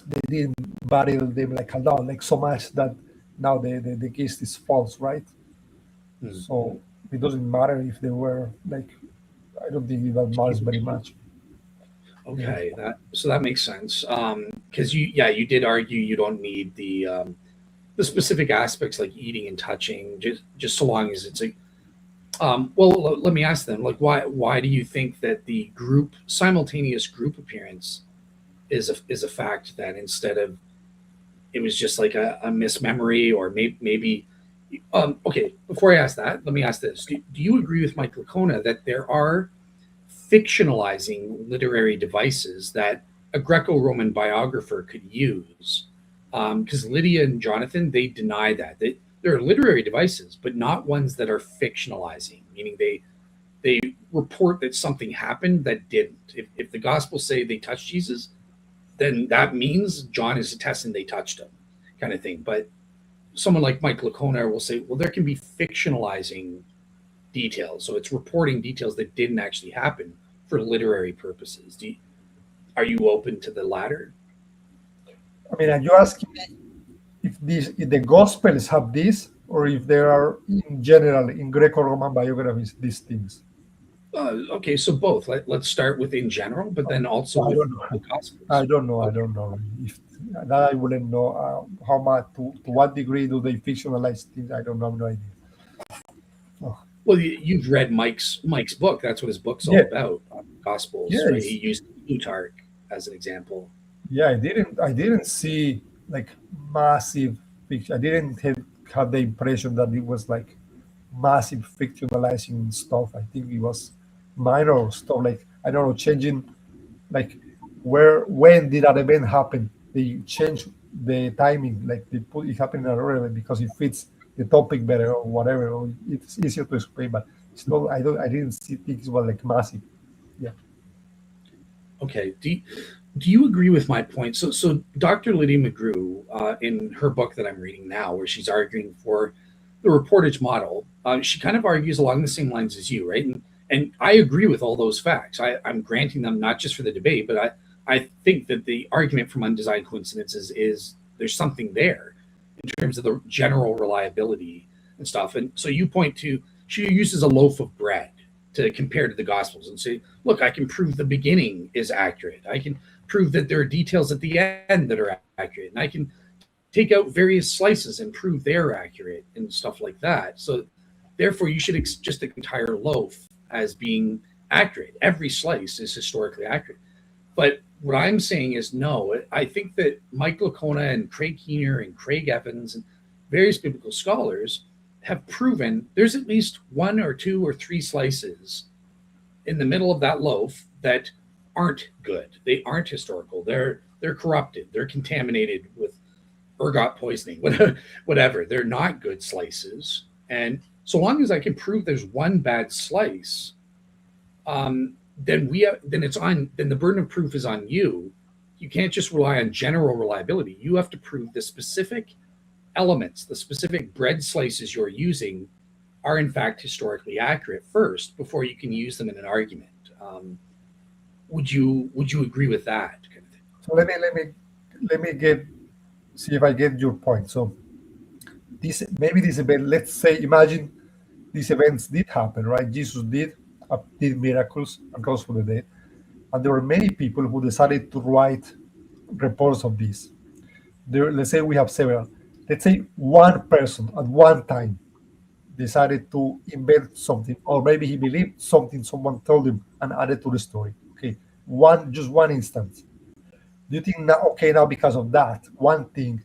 they didn't vary them like a lot, like so much that now the gist is false, right? Hmm. So it doesn't matter if they were like. I don't think that matters very much. Yeah. Okay, that makes sense. Because you did argue you don't need the specific aspects like eating and touching, just so long as it's a well. Let me ask them, like, why do you think that the group simultaneous group appearance is a fact that instead of it was just like a mismemory or maybe okay, before I ask that, let me ask this. Do you agree with Mike Lacona that there are fictionalizing literary devices that a Greco-Roman biographer could use? Because Lydia and Jonathan, they deny that. There are literary devices, but not ones that are fictionalizing, meaning they report that something happened that didn't. If the Gospels say they touched Jesus, then that means John is attesting they touched him, kind of thing. But someone like Mike Lacona will say, well, there can be fictionalizing details. So it's reporting details that didn't actually happen for literary purposes. Are you open to the latter? I mean, are you asking if the Gospels have this, or if there are in general in Greco-Roman biographies these things? Okay, so both. Let's start with in general, but then also I with don't know. the Gospels. I don't know. I Okay. don't know if that I wouldn't know how much to what degree do they fictionalize things. I don't have no idea. Oh, Well, you've read Mike's book. That's what his book's all yeah, about. Gospels, right? He yes, used Plutarch as an example. yeah. I didn't see like massive fiction. I didn't have the impression that it was like massive fictionalizing stuff. I think it was minor stuff, like I don't know, changing like where when did that event happen. They change the timing, like they put it happening earlier because it fits the topic better or whatever, or it's easier to explain. But it's not. I didn't see things were like massive. Yeah. Okay. Do you agree with my point? So Dr. Lydia McGrew, in her book that I'm reading now, where she's arguing for the reportage model, she kind of argues along the same lines as you, right? And I agree with all those facts. I'm granting them not just for the debate, but I think that the argument from undesigned coincidences is there's something there in terms of the general reliability and stuff. And so you point to she uses a loaf of bread to compare to the Gospels and say, look, I can prove the beginning is accurate. I can prove that there are details at the end that are accurate, and I can take out various slices and prove they're accurate and stuff like that. So therefore, you should just the entire loaf as being accurate. Every slice is historically accurate. But what I'm saying is no. I think that Mike Lacona and Craig Keener and Craig Evans and various biblical scholars have proven there's at least one or two or three slices in the middle of that loaf that aren't good. They aren't historical. They're corrupted. They're contaminated with ergot poisoning, whatever. They're not good slices. And so long as I can prove there's one bad slice, then the burden of proof is on you. You can't just rely on general reliability. You have to prove the specific elements, the specific bread slices you're using are in fact historically accurate first before you can use them in an argument. Would you agree with that kind of thing? So let me get see if I get your point. So this event, let's say, imagine these events did happen, right? Jesus did miracles and rose from the dead, and there were many people who decided to write reports of this. Let's say we have several. Let's say one person at one time decided to invent something, or maybe he believed something someone told him and added to the story. Okay, just one instance. Do you think now, okay, now because of that one thing,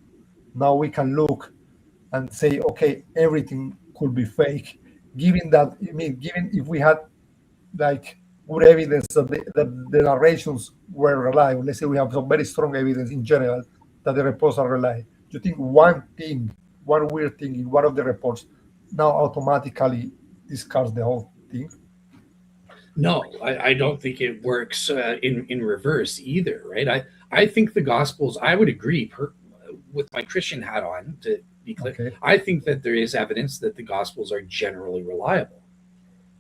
now we can look and say, okay, everything could be fake, given that, I mean, given if we had like good evidence that the narrations were reliable. Let's say we have some very strong evidence in general that the reports are reliable. Do you think one weird thing in one of the reports now automatically discards the whole thing? No, I don't think it works in reverse either, right? I think the Gospels. I would agree with my Christian hat on to be clear. Okay. I think that there is evidence that the Gospels are generally reliable,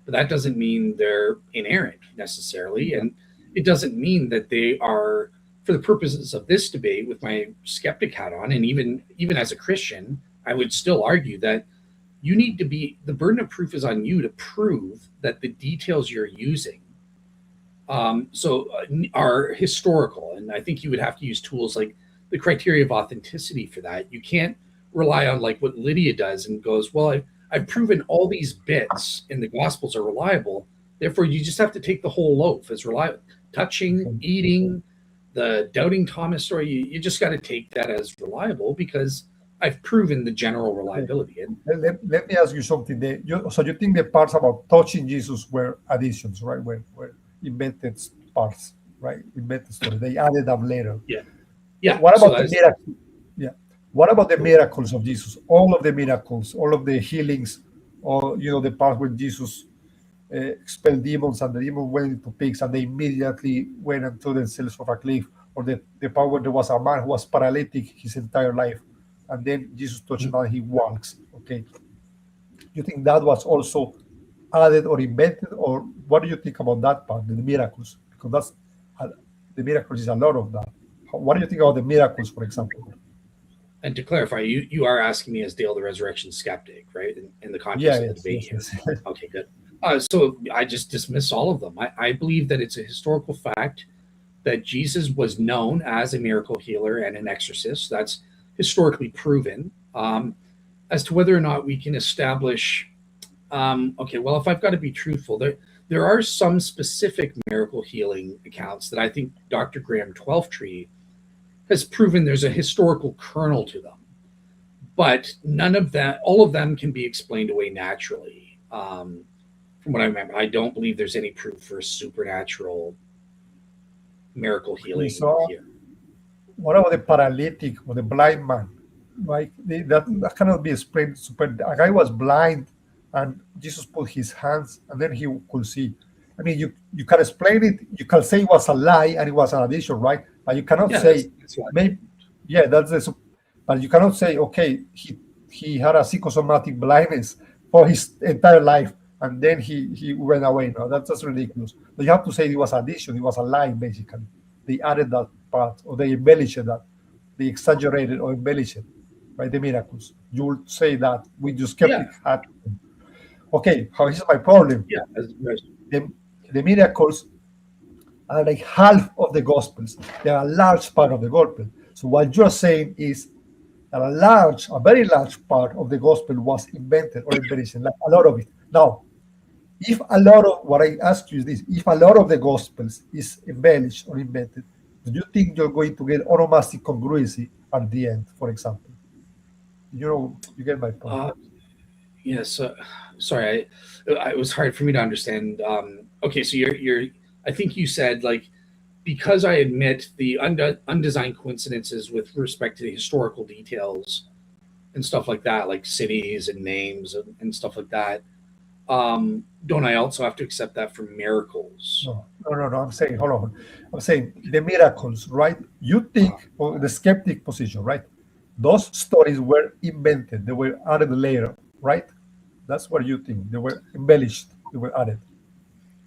but that doesn't mean they're inerrant necessarily, and it doesn't mean that they are, for the purposes of this debate, with my skeptic hat on, and even as a Christian, I would still argue that you need to be the burden of proof is on you to prove that the details you're using are historical. And I think you would have to use tools like the criteria of authenticity for that. You can't rely on like what Lydia does and goes, well, I've proven all these bits in the Gospels are reliable. Therefore, you just have to take the whole loaf as reliable. Touching, eating, The doubting Thomas story, you just got to take that as reliable because I've proven the general reliability. And Let me ask you something. So you think the parts about touching Jesus were additions, right? Were invented parts, right? Invented stories. They added them later. yeah, yeah. What So about the that's miracle? Yeah. What about the miracles of Jesus? All of the miracles, all of the healings, or the part when Jesus expelled demons and the demons went into pigs and they immediately went and threw themselves off a cliff, or the part where there was a man who was paralytic his entire life, and then Jesus touched him and he walks. Okay, you think that was also added or invented, or what do you think about that part, the miracles? Because uh, the miracles is a lot of that. What do you think about the miracles, for example? and to clarify, you are asking me as Dale the Resurrection skeptic, right? In the Yeah, context of the yes, debate yes, here. yes. Okay, good. So I just dismiss all of them. I believe that it's a historical fact that Jesus was known as a miracle healer and an exorcist. That's historically proven. As to whether or not we can establish, okay, well, if I've got to be truthful, there are some specific miracle healing accounts that I think Dr. Graham Twelftree has proven there's a historical kernel to them, but none of that, all of them can be explained away naturally. From what I remember, I don't believe there's any proof for supernatural miracle Okay, healing so here. what about the paralytic or the blind man? Like that cannot be explained. A guy was blind, and Jesus put his hands, and then he could see. I mean, you can explain it. You can say it was a lie and it was an addition, right? But you cannot Yeah, say that's why. maybe. Yeah, but you cannot say okay, he had a psychosomatic blindness for his entire life, and then he went away. No, that's just ridiculous. But you have to say it was addition. It was a lie, basically. They added that part, or they embellished that. They exaggerated or embellished it by the miracles. You would say that with your Yeah, skeptic hat. Okay, how is my problem? yeah. The, the miracles are like half of the gospels. They are a large part of the gospel. So what you're saying is that a very large part of the gospel was invented or embellished, like a lot of it. Now, if a lot of what I ask you is this: if a lot of the gospels is embellished or invented, do you think you're going to get onomastic congruency at the end, for example? You get my point. Uh, yes. Sorry, it was hard for me to understand. Okay, so you're. I think you said like because I admit the undesigned coincidences with respect to the historical details and stuff like that, like cities and names and stuff like that. Don't I also have to accept that for miracles? No, no, no, no. I'm saying, hold on. I'm saying the miracles, right? You think, or the skeptic position, right? Those stories were invented, they were added later, right? That's what you think. They were embellished, they were added,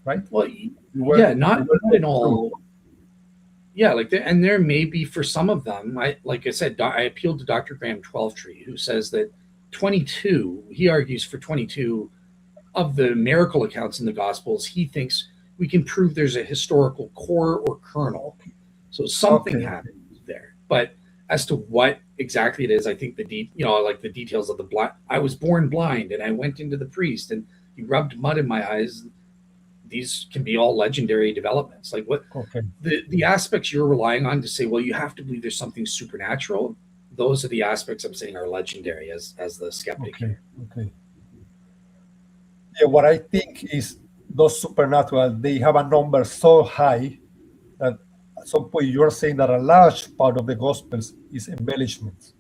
right? Well, They yeah, were not not in true. all. Yeah, like there, and there may be for some of them. I like I said, I appealed to Dr. Graham Twelftree, who says that 22. He argues for 22 of the miracle accounts in the Gospels. He thinks we can prove there's a historical core or kernel, so something Okay, okay. happened there. But as to what exactly it is, I think like the details of the blind. I was born blind, and I went into the priest, and he rubbed mud in my eyes. These can be all legendary developments. Like what Okay, the aspects you're relying on to say, well, you have to believe there's something supernatural. Those are the aspects I'm saying are legendary as the skeptic okay, here. okay. Yeah, what I think is those supernatural, they have a number so high that at some point you're saying that a large part of the gospels is embellishment.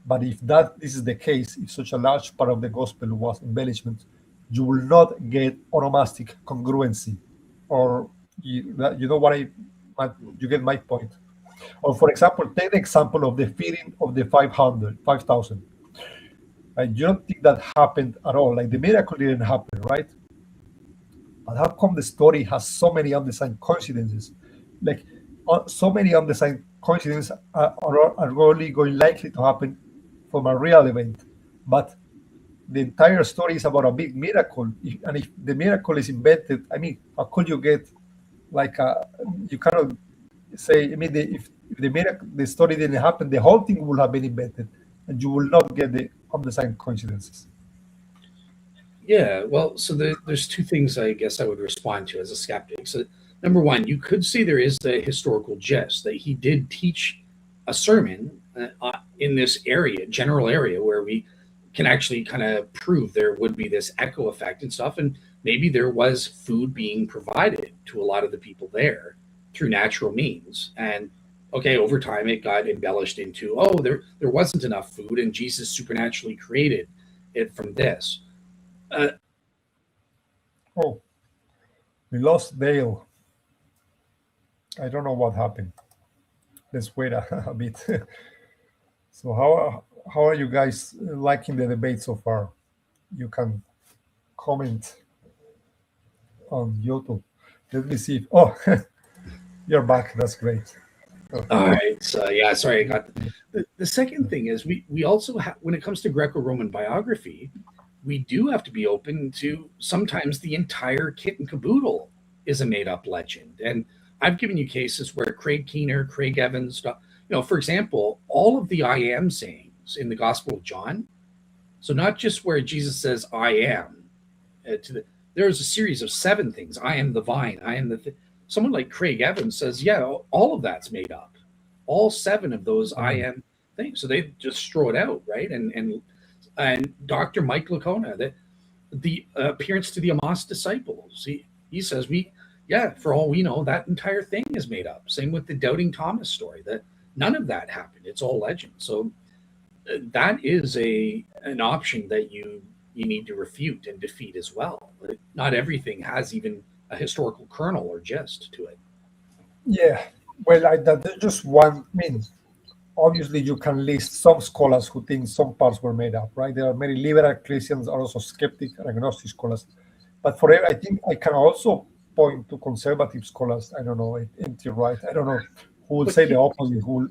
But if that this is the case, if such a large part of the gospel was embellishment, you will not get onomastic congruency, or you know what you get my point. Or for example, take the example of the feeding of the 5,000. Right? You don't think that happened at all. Like the miracle didn't happen, right? But how come the story has so many undesigned coincidences? Like so many undesigned coincidences are only going likely to happen from a real event. But the entire story is about a big miracle. And if the miracle is invented, I mean, how could you get like you cannot say, I mean, if the miracle, the story didn't happen, the whole thing would have been invented, and you will not get the undesigned coincidences. Yeah, well, so there's two things I guess I would respond to as a skeptic. So number one, you could say there is the historical gist that he did teach a sermon in this area, general area, where we can actually kind of prove there would be this echo effect and stuff. And maybe there was food being provided to a lot of the people there through natural means. And okay, over time it got embellished into, oh, there wasn't enough food and Jesus supernaturally created it from this. Oh, we lost Dale. I don't know what happened. Let's wait a bit. So how are you guys liking the debate so far? You can comment on YouTube. Let me see. Oh, you're back. That's great. All right. So yeah, sorry, I got the second thing is we also have, when it comes to Greco-Roman biography, we do have to be open to sometimes the entire kit and caboodle is a made up legend. And I've given you cases where Craig Keener, Craig Evans, for example, all of the I am sayings in the Gospel of John. So not just where Jesus says I am, there's a series of 7 things. I am the vine. I am someone like Craig Evans says, yeah, all of that's made up. All 7 of those I am things. So they just throw it out, right? And Dr. Mike Lacona, the appearance to the Amos disciples, he says for all we know, that entire thing is made up. Same with the Doubting Thomas story, that none of that happened. It's all legend. So that is an option that you need to refute and defeat as well. Not everything has even a historical kernel or gist to it. Yeah, well, that's just one. I mean, obviously, you can list some scholars who think some parts were made up, right? There are many liberal Christians, are also skeptic and agnostic scholars. But I think I can also point to conservative scholars. I don't know, empty right. I don't know who will say the opposite, who will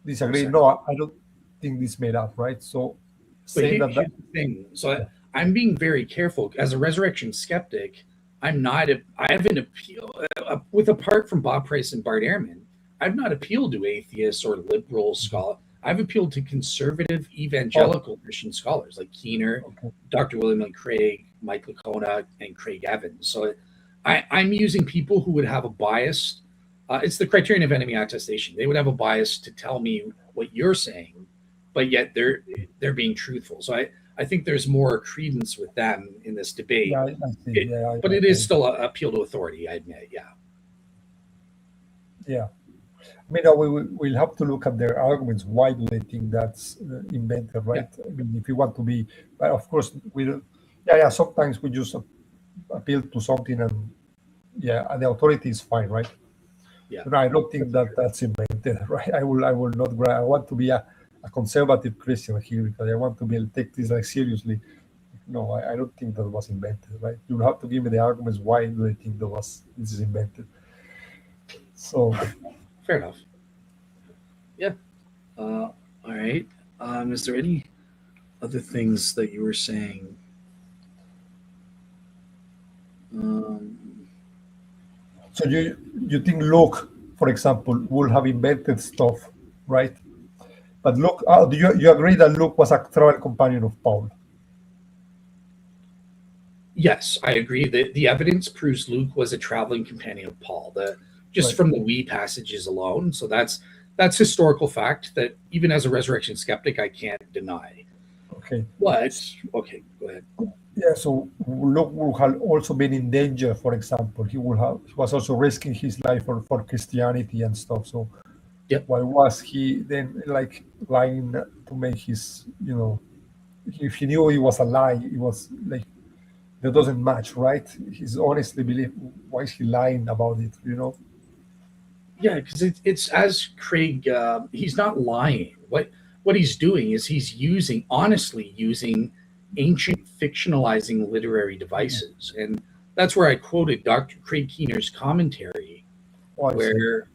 disagree. No, I don't think this made up, right? So saying that the thing. So I'm being very careful as a resurrection skeptic. I have an appeal apart from Bob Price and Bart Ehrman. I've not appealed to atheists or liberal scholars. I've appealed to conservative evangelical Christian scholars like Keener, Dr. William Lane Craig, Mike Lacona, and Craig Evans. So I'm using people who would have a bias. It's the criterion of enemy attestation. They would have a bias to tell me what you're saying, but yet they're being truthful. So I think there's more credence with them in this debate. Yeah, but it is still an appeal to authority, I admit. Yeah. Yeah. I mean, we'll have to look at their arguments. Why do they think that's invented, right? Yeah. I mean, if you want to be, but of course, sometimes we just appeal to something and the authority is fine, right? Yeah. But I don't think that's invented, right? I will not. I want to be a conservative Christian here because I want to take this seriously. No, I don't think that was invented, right? You have to give me the arguments why do they think this is invented. So fair enough. Yeah. All right. Is there any other things that you were saying? So you think Luke, for example, would have invented stuff, right? But Luke, do you agree that Luke was a travel companion of Paul? Yes, I agree that the evidence proves Luke was a traveling companion of Paul. From the we passages alone. So that's historical fact that even as a resurrection skeptic, I can't deny. Okay. Okay, go ahead. Yeah, so Luke would have also been in danger, for example. He was also risking his life for Christianity and stuff. So why was he then lying to make his, if he knew it was a lie, it was that doesn't match, right? He's honestly believe, why is he lying about it, Yeah, because it's as Craig, he's not lying. What he's doing is he's honestly using ancient fictionalizing literary devices. And that's where I quoted Dr. Craig Keener's commentary, where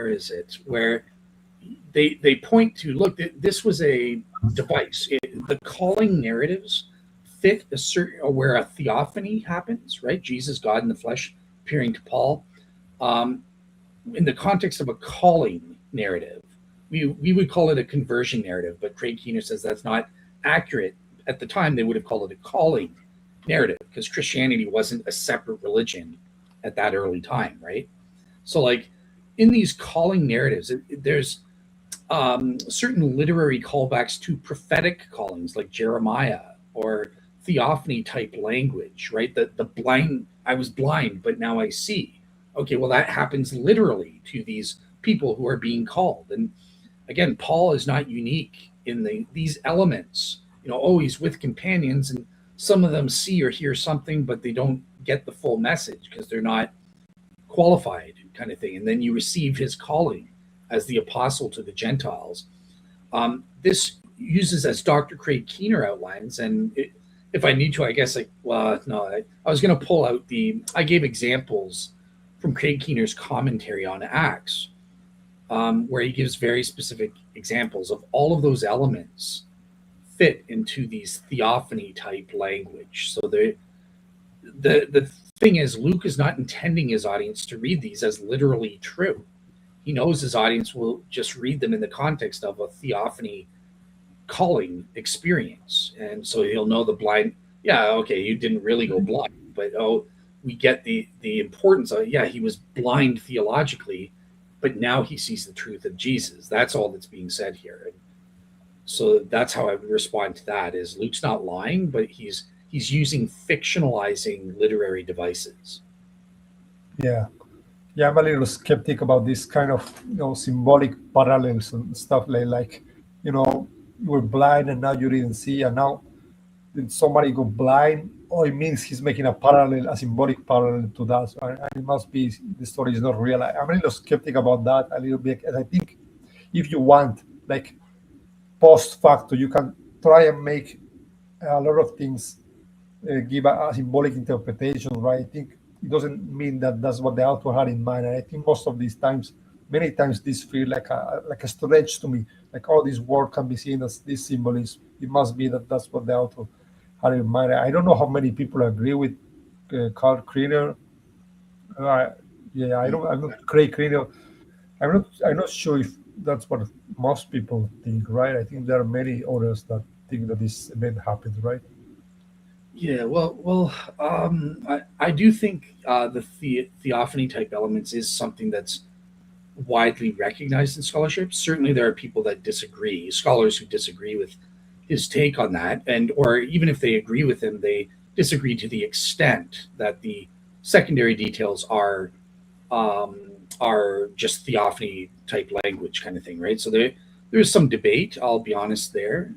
is it? Where they point to, look, this was a device. The calling narratives fit where a theophany happens, right? Jesus, God in the flesh, appearing to Paul. In the context of a calling narrative, we would call it a conversion narrative, but Craig Keener says that's not accurate. At the time, they would have called it a calling narrative because Christianity wasn't a separate religion at that early time, right? So like in these calling narratives, there's certain literary callbacks to prophetic callings like Jeremiah or theophany type language, right? The blind, I was blind, but now I see. Okay, well, that happens literally to these people who are being called. And again, Paul is not unique in these elements. Oh, he's with companions, and some of them see or hear something, but they don't get the full message because they're not qualified, kind of thing. And then you receive his calling as the apostle to the Gentiles. This uses, as Dr. Craig Keener outlines, and if I need to, I guess, no, I was going to pull out I gave examples from Craig Keener's commentary on Acts, where he gives very specific examples of all of those elements fit into these theophany type language. So the thing is, Luke is not intending his audience to read these as literally true. He knows his audience will just read them in the context of a theophany calling experience. And so he'll know the blind, yeah, okay, you didn't really go blind, but we get the importance of, yeah, he was blind theologically, but now he sees the truth of Jesus. That's all that's being said here. And so that's how I would respond to that, is Luke's not lying, but he's using fictionalizing literary devices. Yeah. Yeah, I'm a little skeptic about this kind of symbolic parallels and stuff like you were blind and now you didn't see, and now did somebody go blind? Oh, it means he's making a symbolic parallel to that. So, and it must be the story is not real. I'm a little skeptic about that a little bit, and I think if you want, like, post facto, you can try and make a lot of things give a symbolic interpretation, right? I think it doesn't mean that that's what the author had in mind. And I think most of these times, many times, this feel like a stretch to me. Like, oh, this word can be seen as this symbolism. It must be that that's what the author had in mind. I don't know how many people agree with Carl Kriener. Yeah, I don't. I'm not Craig Kriener. I'm not sure if that's what most people think, right? I think there are many others that think that this event happened, right? Yeah, I do think the theophany type elements is something that's widely recognized in scholarship. Certainly, there are people that disagree, scholars who disagree with his take on that, and or even if they agree with him, they disagree to the extent that the secondary details are just theophany type language, kind of thing, right? So there's some debate. I'll be honest there.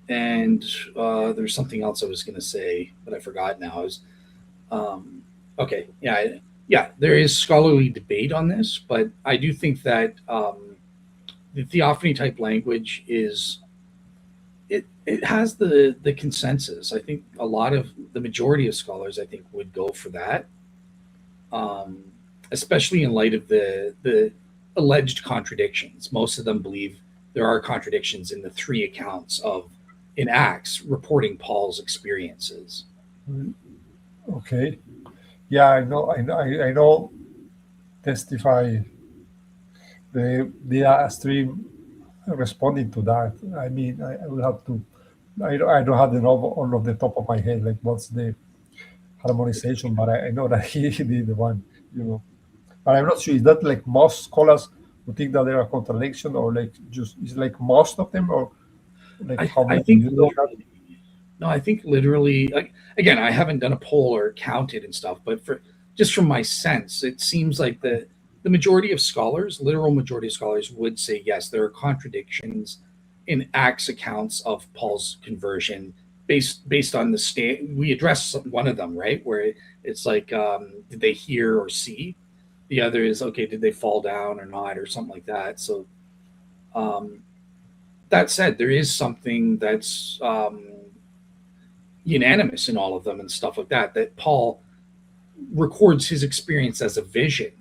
And there's something else I was going to say, but I forgot now. Okay, yeah. There is scholarly debate on this, but I do think that the theophany type language it has the consensus. I think the majority of scholars, I think, would go for that, especially in light of the alleged contradictions. Most of them believe there are contradictions in the three accounts in Acts reporting Paul's experiences. Okay. Yeah, I know. Testify the stream responding to that. I mean, I will have to. I don't have the number all of the top of my head, like what's the harmonization, but I know that he did the one, you know. But I'm not sure. Is that like most scholars who think that there are contradiction, or like just is like most of them, or like how I many? think You know that? literally, no, I think literally, like, again, I haven't done a poll or counted and stuff, but just from my sense, it seems like the majority of scholars, literal majority of scholars, would say yes, there are contradictions in Acts accounts of Paul's conversion based on the state. We address one of them, right, where it's like, did they hear or see? The other is, okay, did they fall down or not, or something like that. So um, that said, there is something that's unanimous in all of them and stuff like that, that Paul records his experience as a vision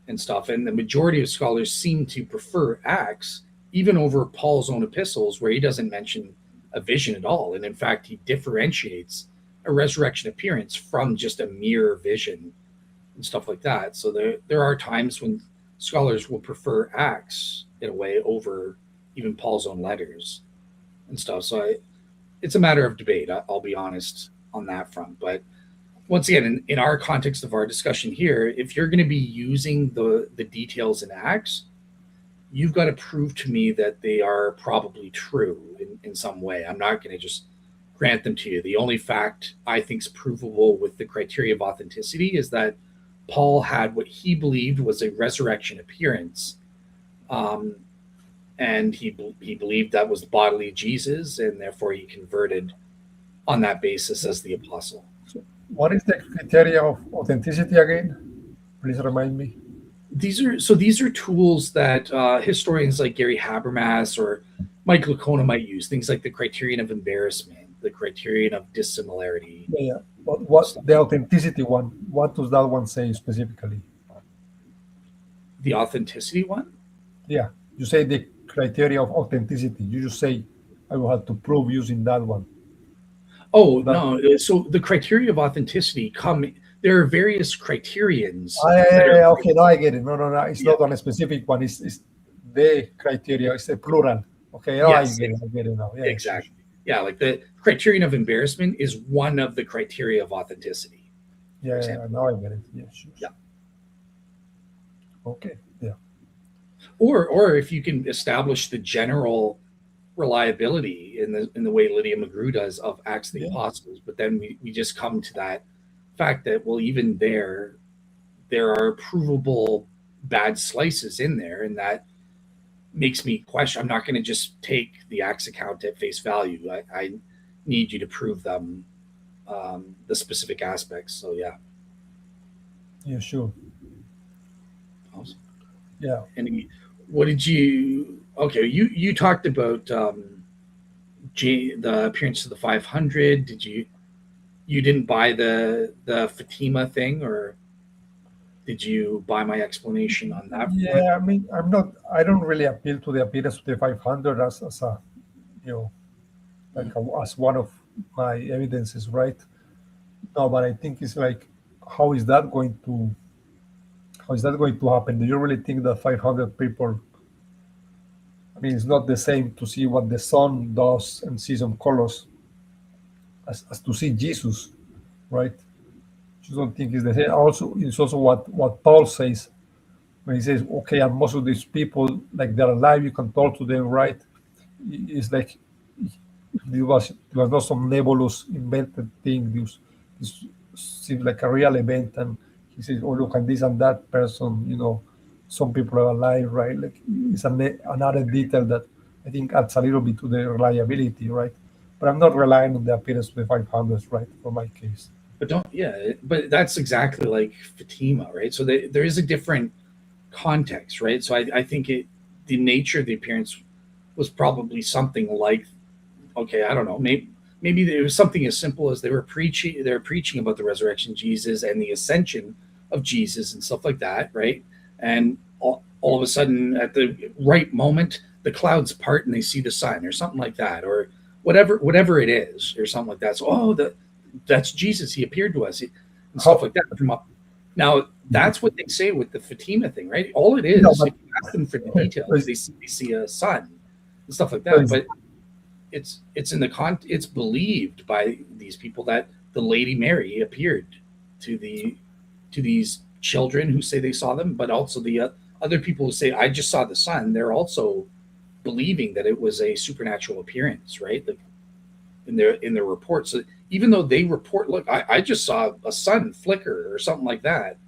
and stuff. And the majority of scholars seem to prefer Acts even over Paul's own epistles, where he doesn't mention a vision at all. And in fact, he differentiates a resurrection appearance from just a mere vision and stuff like that. So there are times when scholars will prefer Acts in a way over even Paul's own letters and stuff. So it's a matter of debate. I'll be honest on that front, but once again, in our context of our discussion here, if you're going to be using the details in Acts, you've got to prove to me that they are probably true in some way. I'm not going to just grant them to you. The only fact I think is provable with the criteria of authenticity is that Paul had what he believed was a resurrection appearance. And he believed that was the bodily Jesus, and therefore he converted on that basis as the apostle. So what is the criteria of authenticity again? Please remind me. These are tools that historians like Gary Habermas or Mike Licona might use. Things like the criterion of embarrassment, the criterion of dissimilarity. Yeah. What the authenticity one? What does that one say specifically? The authenticity one? Yeah, you say the criteria of authenticity. You just say I will have to prove using that one. Oh, That, no. So the criteria of authenticity there are various criterions that are, yeah, okay, now I get it. No, it's yeah, not on a specific one. It's the criteria. It's a plural. Okay, now yes, I get it now. Yeah, exactly. Yeah, like the criterion of embarrassment is one of the criteria of authenticity, for yeah, example. now I get it. Yeah, sure. Yeah. Okay, yeah, Or if you can establish the general reliability in the way Lydia McGrew does of Acts of the yeah, Apostles, but then we just come to that fact that, well, even there are provable bad slices in there, and that makes me question. I'm not going to just take the Acts account at face value. I need you to prove them, the specific aspects. So yeah. yeah, sure. Awesome. Yeah, And what did you? Okay, you talked about the appearance of the 500. You didn't buy the Fatima thing, or did you buy my explanation on that front? yeah. I mean, I don't really appeal to the appearance of the 500 as a, you know, like as one of my evidences, right? No, but I think it's like, how is that going to how is that going to happen? Do you really think that 500 people? I mean, it's not the same to see what the sun does and see some colors as to see Jesus, right? Just don't think it's the same. Also, it's also what Paul says when he says, "Okay, and most of these people, like they're alive, you can talk to them, right?" It's like it was not some nebulous invented thing. This seems like a real event, and he says, "Oh, look, and this and that person, some people are alive, right?" Like it's another detail that I think adds a little bit to the reliability, right? But I'm not relying on the appearance of the 500s, right, for my case. But don't yeah, but that's exactly like Fatima, right? So there is a different context, right? So I think the nature of the appearance was probably something like, okay, I don't know, maybe it was something as simple as they were preaching about the resurrection of Jesus and the ascension of Jesus and stuff like that, right? And all of a sudden, at the right moment, the clouds part and they see the sun, or something like that, or whatever it is, or something like that. So, that's Jesus. He appeared to us, and stuff How like that. From up now, that's what they say with the Fatima thing, right? All it no, is, but if you ask them for the okay, details, they see a sun and stuff like so that. But it's in it's believed by these people that the Lady Mary appeared to these children who say they saw them, but also the other people who say I just saw the sun. They're also believing that it was a supernatural appearance, right? Like in their reports. So even though they report, look, I just saw a sun flicker or something like that.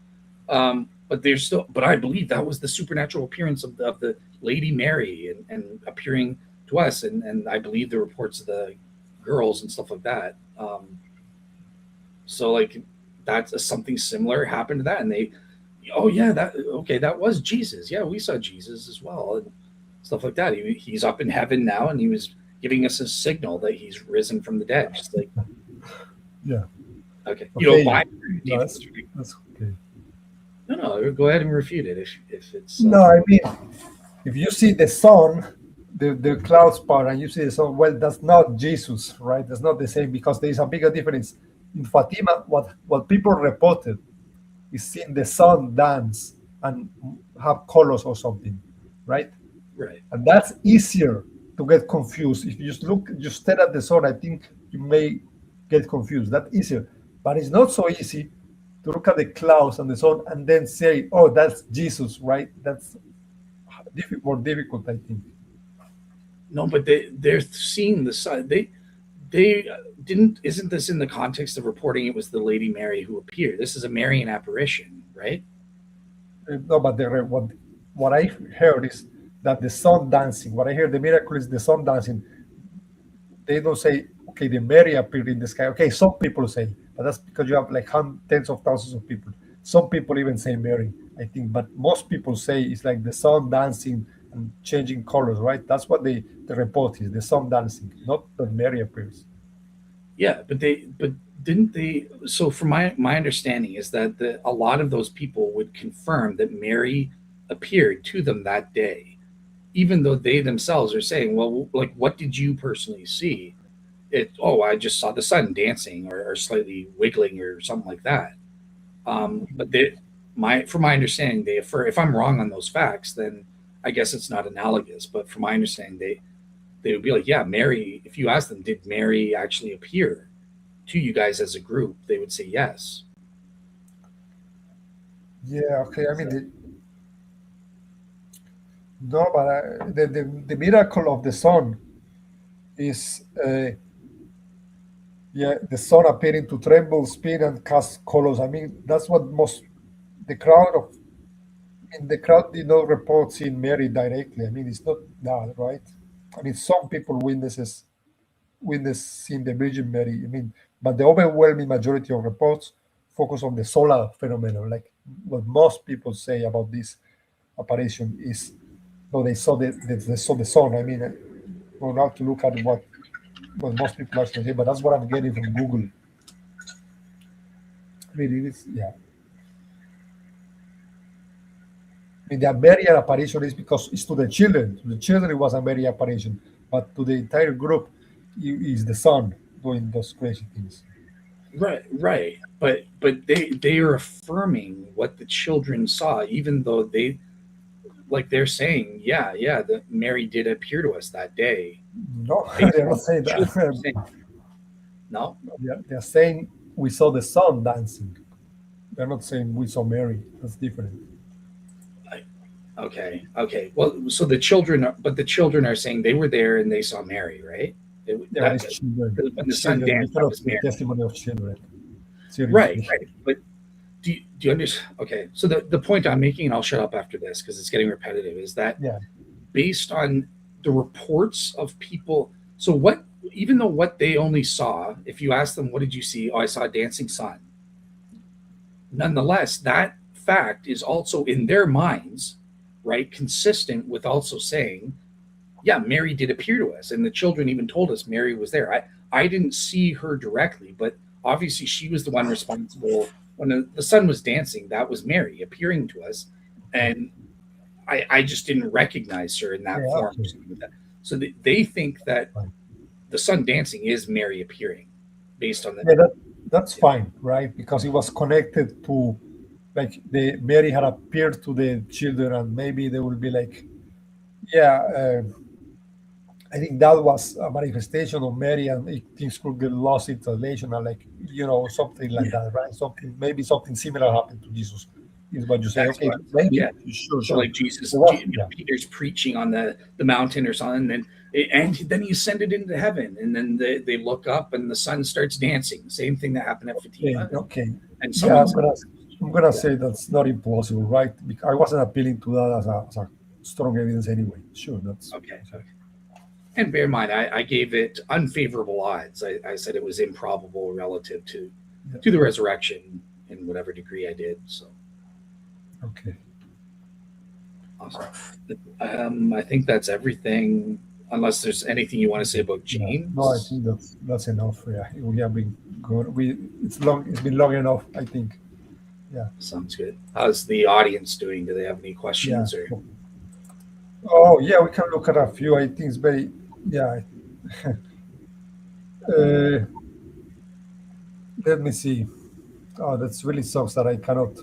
But I believe that was the supernatural appearance of the Lady Mary and appearing to us. And I believe the reports of the girls and stuff like that. So like that's something similar happened to that. And oh yeah, that was Jesus. Yeah, we saw Jesus as well. And stuff like that. He's up in heaven now, and he was giving us a signal that he's risen from the dead. Just like, yeah, okay, you don't okay, buy no, it. that's okay. No, go ahead and refute it if it's. No, I mean, if you see the sun, the clouds part, and you see the sun, well, that's not Jesus, right? That's not the same because there is a bigger difference. In Fatima, what people reported is seeing the sun dance and have colors or something, right? Right. And that's easier to get confused. If you just stare at the sun, I think you may get confused. That's easier. But it's not so easy to look at the clouds and the sun and then say, "Oh, that's Jesus," right? That's more difficult, I think. No, but they're seeing the sun. They didn't. Isn't this in the context of reporting it was the Lady Mary who appeared? This is a Marian apparition, right? No, but what I heard is that the sun dancing. What I heard, the miracle is the sun dancing. They don't say, okay, the Mary appeared in the sky. Okay, some people say, but that's because you have like tens of thousands of people. Some people even say Mary, I think, but most people say it's like the sun dancing and changing colors, right? That's what the report is, the sun dancing, not that Mary appears. Yeah, but didn't they? So, from my understanding is that a lot of those people would confirm that Mary appeared to them that day, even though they themselves are saying, "Well, like, what did you personally see?" I just saw the sun dancing or slightly wiggling or something like that. But from my understanding, they if I'm wrong on those facts, then I guess it's not analogous. But from my understanding, they would be like, yeah, Mary. If you ask them, did Mary actually appear to you guys as a group? They would say yes. Yeah, okay. I mean, no, but the miracle of the sun is, yeah, the sun appearing to tremble, spin, and cast colors. I mean, that's what most the crowd of in the crowd did not report seeing Mary directly. I mean, it's not that, right? I mean, some people witness seeing the Virgin Mary. I mean, but the overwhelming majority of reports focus on the solar phenomenon. Like what most people say about this apparition is, no, they saw the sun. I mean, we'll have to look at what most people actually say, but that's what I'm getting from Google. I mean, it is, yeah. I mean, the Marian apparition is because it's to the children. To the children, it was a Marian apparition, but to the entire group, is the sun doing those crazy things. Right, right. But they are affirming what the children saw, even though they're saying, yeah, yeah, that Mary did appear to us that day. No, Based they're on not what the saying children are that. saying. No, They're saying we saw the sun dancing. They're not saying we saw Mary. That's different. okay, okay. Well, so the children are saying they were there and they saw Mary, right? Yeah, but it's children. When the It's sun children. We danced, that cannot was take Mary. testimony of children. Right, Seriously. right. But do you understand? Okay, so the point I'm making, and I'll shut up after this because it's getting repetitive, is that Yeah. based on the reports of people, so what, even though what they only saw, if you ask them, what did you see? Oh, I saw a dancing sun. Nonetheless, that fact is also in their minds, right, consistent with also saying, yeah, Mary did appear to us, and the children even told us Mary was there. I didn't see her directly, but obviously she was the one responsible when the sun was dancing. That was Mary appearing to us, and I just didn't recognize her in that Yeah. form. Okay. So they think that Fine. the sun dancing is Mary appearing, based on Yeah, the. that's fine, right? Because it was connected to, like, the Mary had appeared to the children, and maybe they will be like, yeah. I think that was a manifestation of Mary, and things could get lost in translation, and like, something like Yeah, that, right? Something, maybe something similar happened to Jesus. Is what you say? that's Okay, what. maybe, Yeah. sure, So sure. like Jesus, There was, yeah, Peter's preaching on the mountain or something, and then he ascended into heaven, and then they look up and the sun starts dancing. Same thing that happened at okay, Fatima, okay. and Yeah, someone said, I'm gonna yeah, say that's not impossible, right? I wasn't appealing to that as a strong evidence anyway. Sure, that's okay, okay. And bear in mind, I gave it unfavorable odds. I said it was improbable relative yeah, to the resurrection in whatever degree I did. So okay. awesome. I think that's everything. Unless there's anything you want to say about Yeah, no, I James, think that's enough. Yeah, we have been good. It's long. It's been long enough. I think. Yeah, sounds good. How's the audience doing? Do they have any yeah. questions or? Oh, yeah, we can look at a few. I think it's very, yeah. Uh, Let me see. Oh, that's really sucks that I cannot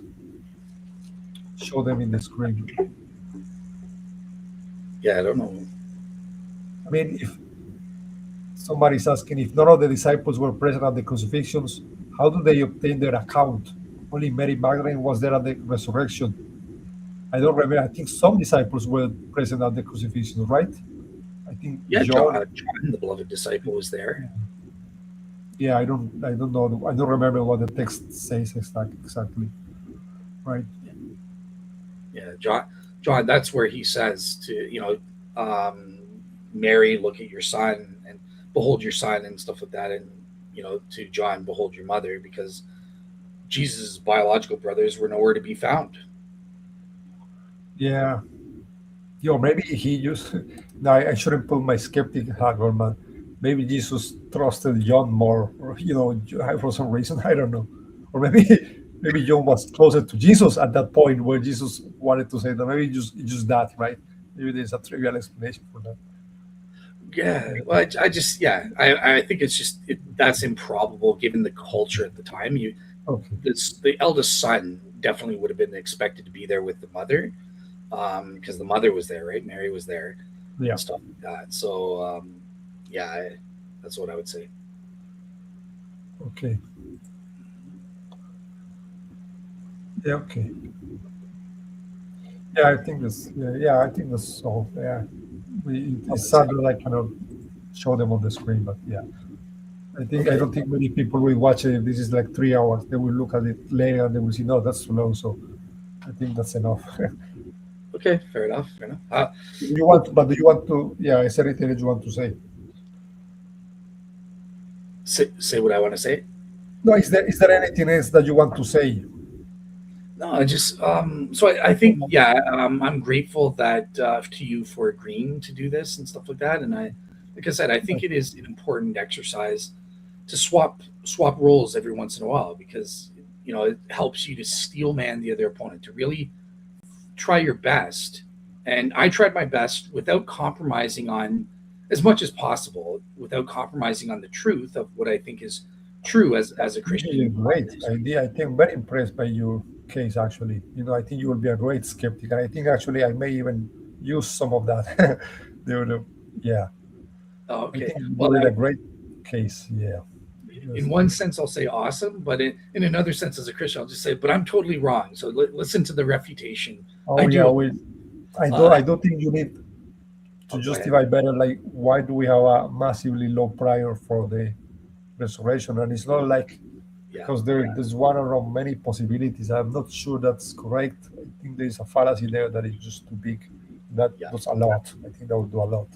show them in the screen. Yeah, I don't know. I mean, if somebody's asking if none of the disciples were present at the crucifixions, how do they obtain their account? Only Mary Magdalene was there at the resurrection. I don't remember. I think some disciples were present at the crucifixion, right? I think Yeah, John. John, the beloved disciple, was there. Yeah, I don't know. I don't remember what the text says exactly. Right. Yeah, John. That's where he says to um, Mary, look at your son and behold your son and stuff like that, and to John, behold your mother, because Jesus' biological brothers were nowhere to be found. Yeah. Yo, maybe he just. No, I shouldn't put my skeptic hat on, man. Maybe Jesus trusted John more, or for some reason, I don't know. Or maybe maybe John was closer to Jesus at that point where Jesus wanted to say that. Maybe just that, right? Maybe there's a trivial explanation for that. Yeah, well, I just I think it's just that's improbable given the culture at the time. Okay. The eldest son definitely would have been expected to be there with the mother, because the mother was there, right? Mary was there Yeah. and stuff like that. So yeah, that's what I would say. Okay. Yeah. Okay. Yeah, I think this. Yeah, I think that's all. Yeah, it's sad that I cannot show them on the screen, but yeah, I Okay, don't think many people will watch it. If this is like 3 hours, they will look at it later and they will see, no, that's too long. So I think that's enough. okay, fair enough, fair enough. Well, Do you want to? Yeah, is there anything that you want to say? say what I want to say. No, is there anything else that you want to say? No, I just so I think I'm grateful that to you for agreeing to do this and stuff like that. And like I said, I think it is an important exercise to swap roles every once in a while, because it helps you to steel man the other opponent, to really try your best. And I tried my best without compromising on, as much as possible, without compromising on the truth of what I think is true as a Really Christian. great idea. I think I'm very impressed by your case. Actually, I think you will be a great skeptic, and I think actually I may even use some of that. Yeah, I Okay, think you well, did a great case. Yeah. in Yes. one sense I'll say awesome, but in another sense as a Christian I'll just say, but I'm totally wrong. So listen to the refutation. I Oh yeah. do. I don't. Uh, I don't think you need to go ahead. justify better. Like, why do we have a massively low prior for the resurrection? And it's not like Yeah, because there's one around many possibilities. I'm not sure that's correct. I think there's a fallacy there that is just too big. That yeah, does a lot. I think that would do a lot.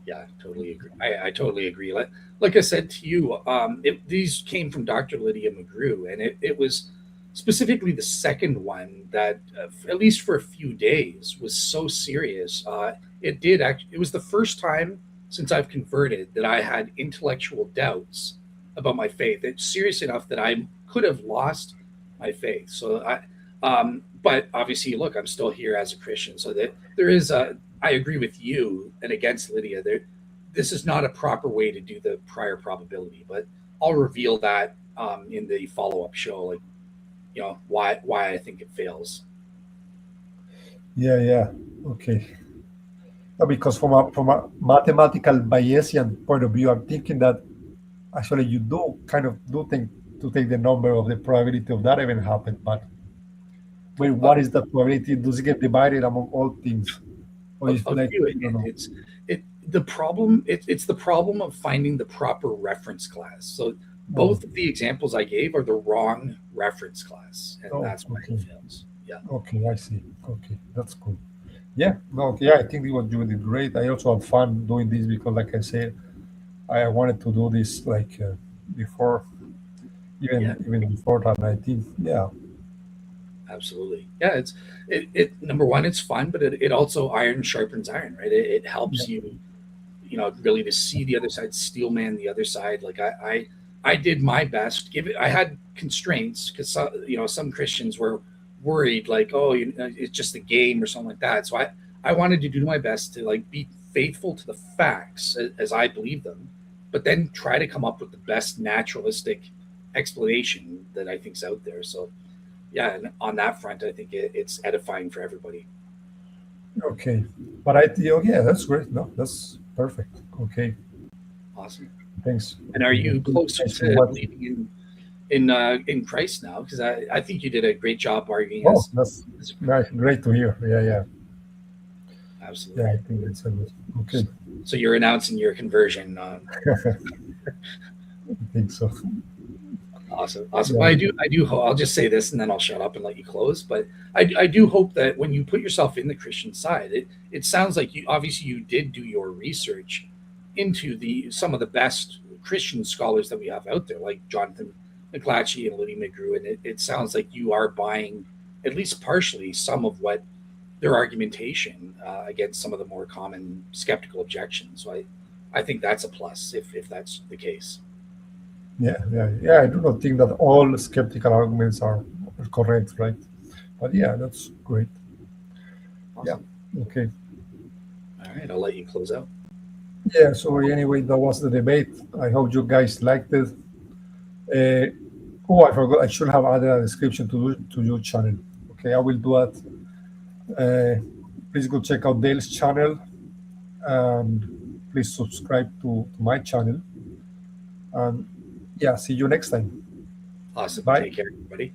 yeah. Totally agree. I totally agree. Like I said to you, these came from Dr. Lydia McGrew, and it was specifically the second one that, at least for a few days, was so serious. It did actually. It was the first time since I've converted that I had intellectual doubts about my faith. It's serious enough that I could have lost my faith. But obviously, look, I'm still here as a Christian. So that there is a. I agree with you and against Lydia. This is not a proper way to do the prior probability, but I'll reveal that in the follow up show, like why I think it fails. Yeah. Yeah. Okay. No, because from a mathematical Bayesian point of view, I'm thinking that actually you do kind of do think to take the number of the probability of that even happen. But wait, Uh, what is the probability? Does it get divided among all things, or is I'll give like you I don't know? the problem. It's the problem of finding the proper reference class. So Oh, both of the examples I gave are the wrong reference class, and oh, that's why it okay, fails. Yeah, okay, I see. Okay, that's cool. Yeah, no, yeah, I think what you did great. I also had fun doing this because, like I said, I wanted to do this like before, yeah, even before that. I think, yeah, absolutely. Yeah, it number one, it's fun, but it also iron sharpens iron, right? It yeah, helps you, really to see the other side, steel man the other side. Like I did my best. Give it. I had constraints because some Christians were worried, like, oh, it's just a game or something like that. So I wanted to do my best to like be faithful to the facts as I believe them, but then try to come up with the best naturalistic explanation that I think's out there. So yeah, and on that front, I think it's edifying for everybody. okay. But yeah, that's great. No, that's perfect. Okay, Awesome. thanks. And are Okay, you closer thanks for to watching. leaving in? in Christ now, because I think you did a great job arguing Oh, that's as great to hear. Yeah. absolutely. I think it's a good. Okay. So you're announcing your conversion. I think so. Awesome. Yeah. Well, I'll just say this and then I'll shut up and let you close. But I do hope that when you put yourself in the Christian side, it sounds like you did do your research into some of the best Christian scholars that we have out there, like Jonathan McClatchy and Liddy McGrew, and it sounds like you are buying at least partially some of what their argumentation against some of the more common skeptical objections. So I think that's a plus if that's the case. I do not think that all skeptical arguments are correct, right? But yeah, that's great. Awesome. Yeah. Okay. All right, I'll let you close out. Yeah. So anyway, that was the debate. I hope you guys liked it. I forgot. I should have added a description to your channel. Okay, I will do that. Please go check out Dale's channel, and please subscribe to my channel. And yeah, see you next time. Awesome. Bye. Take care, everybody.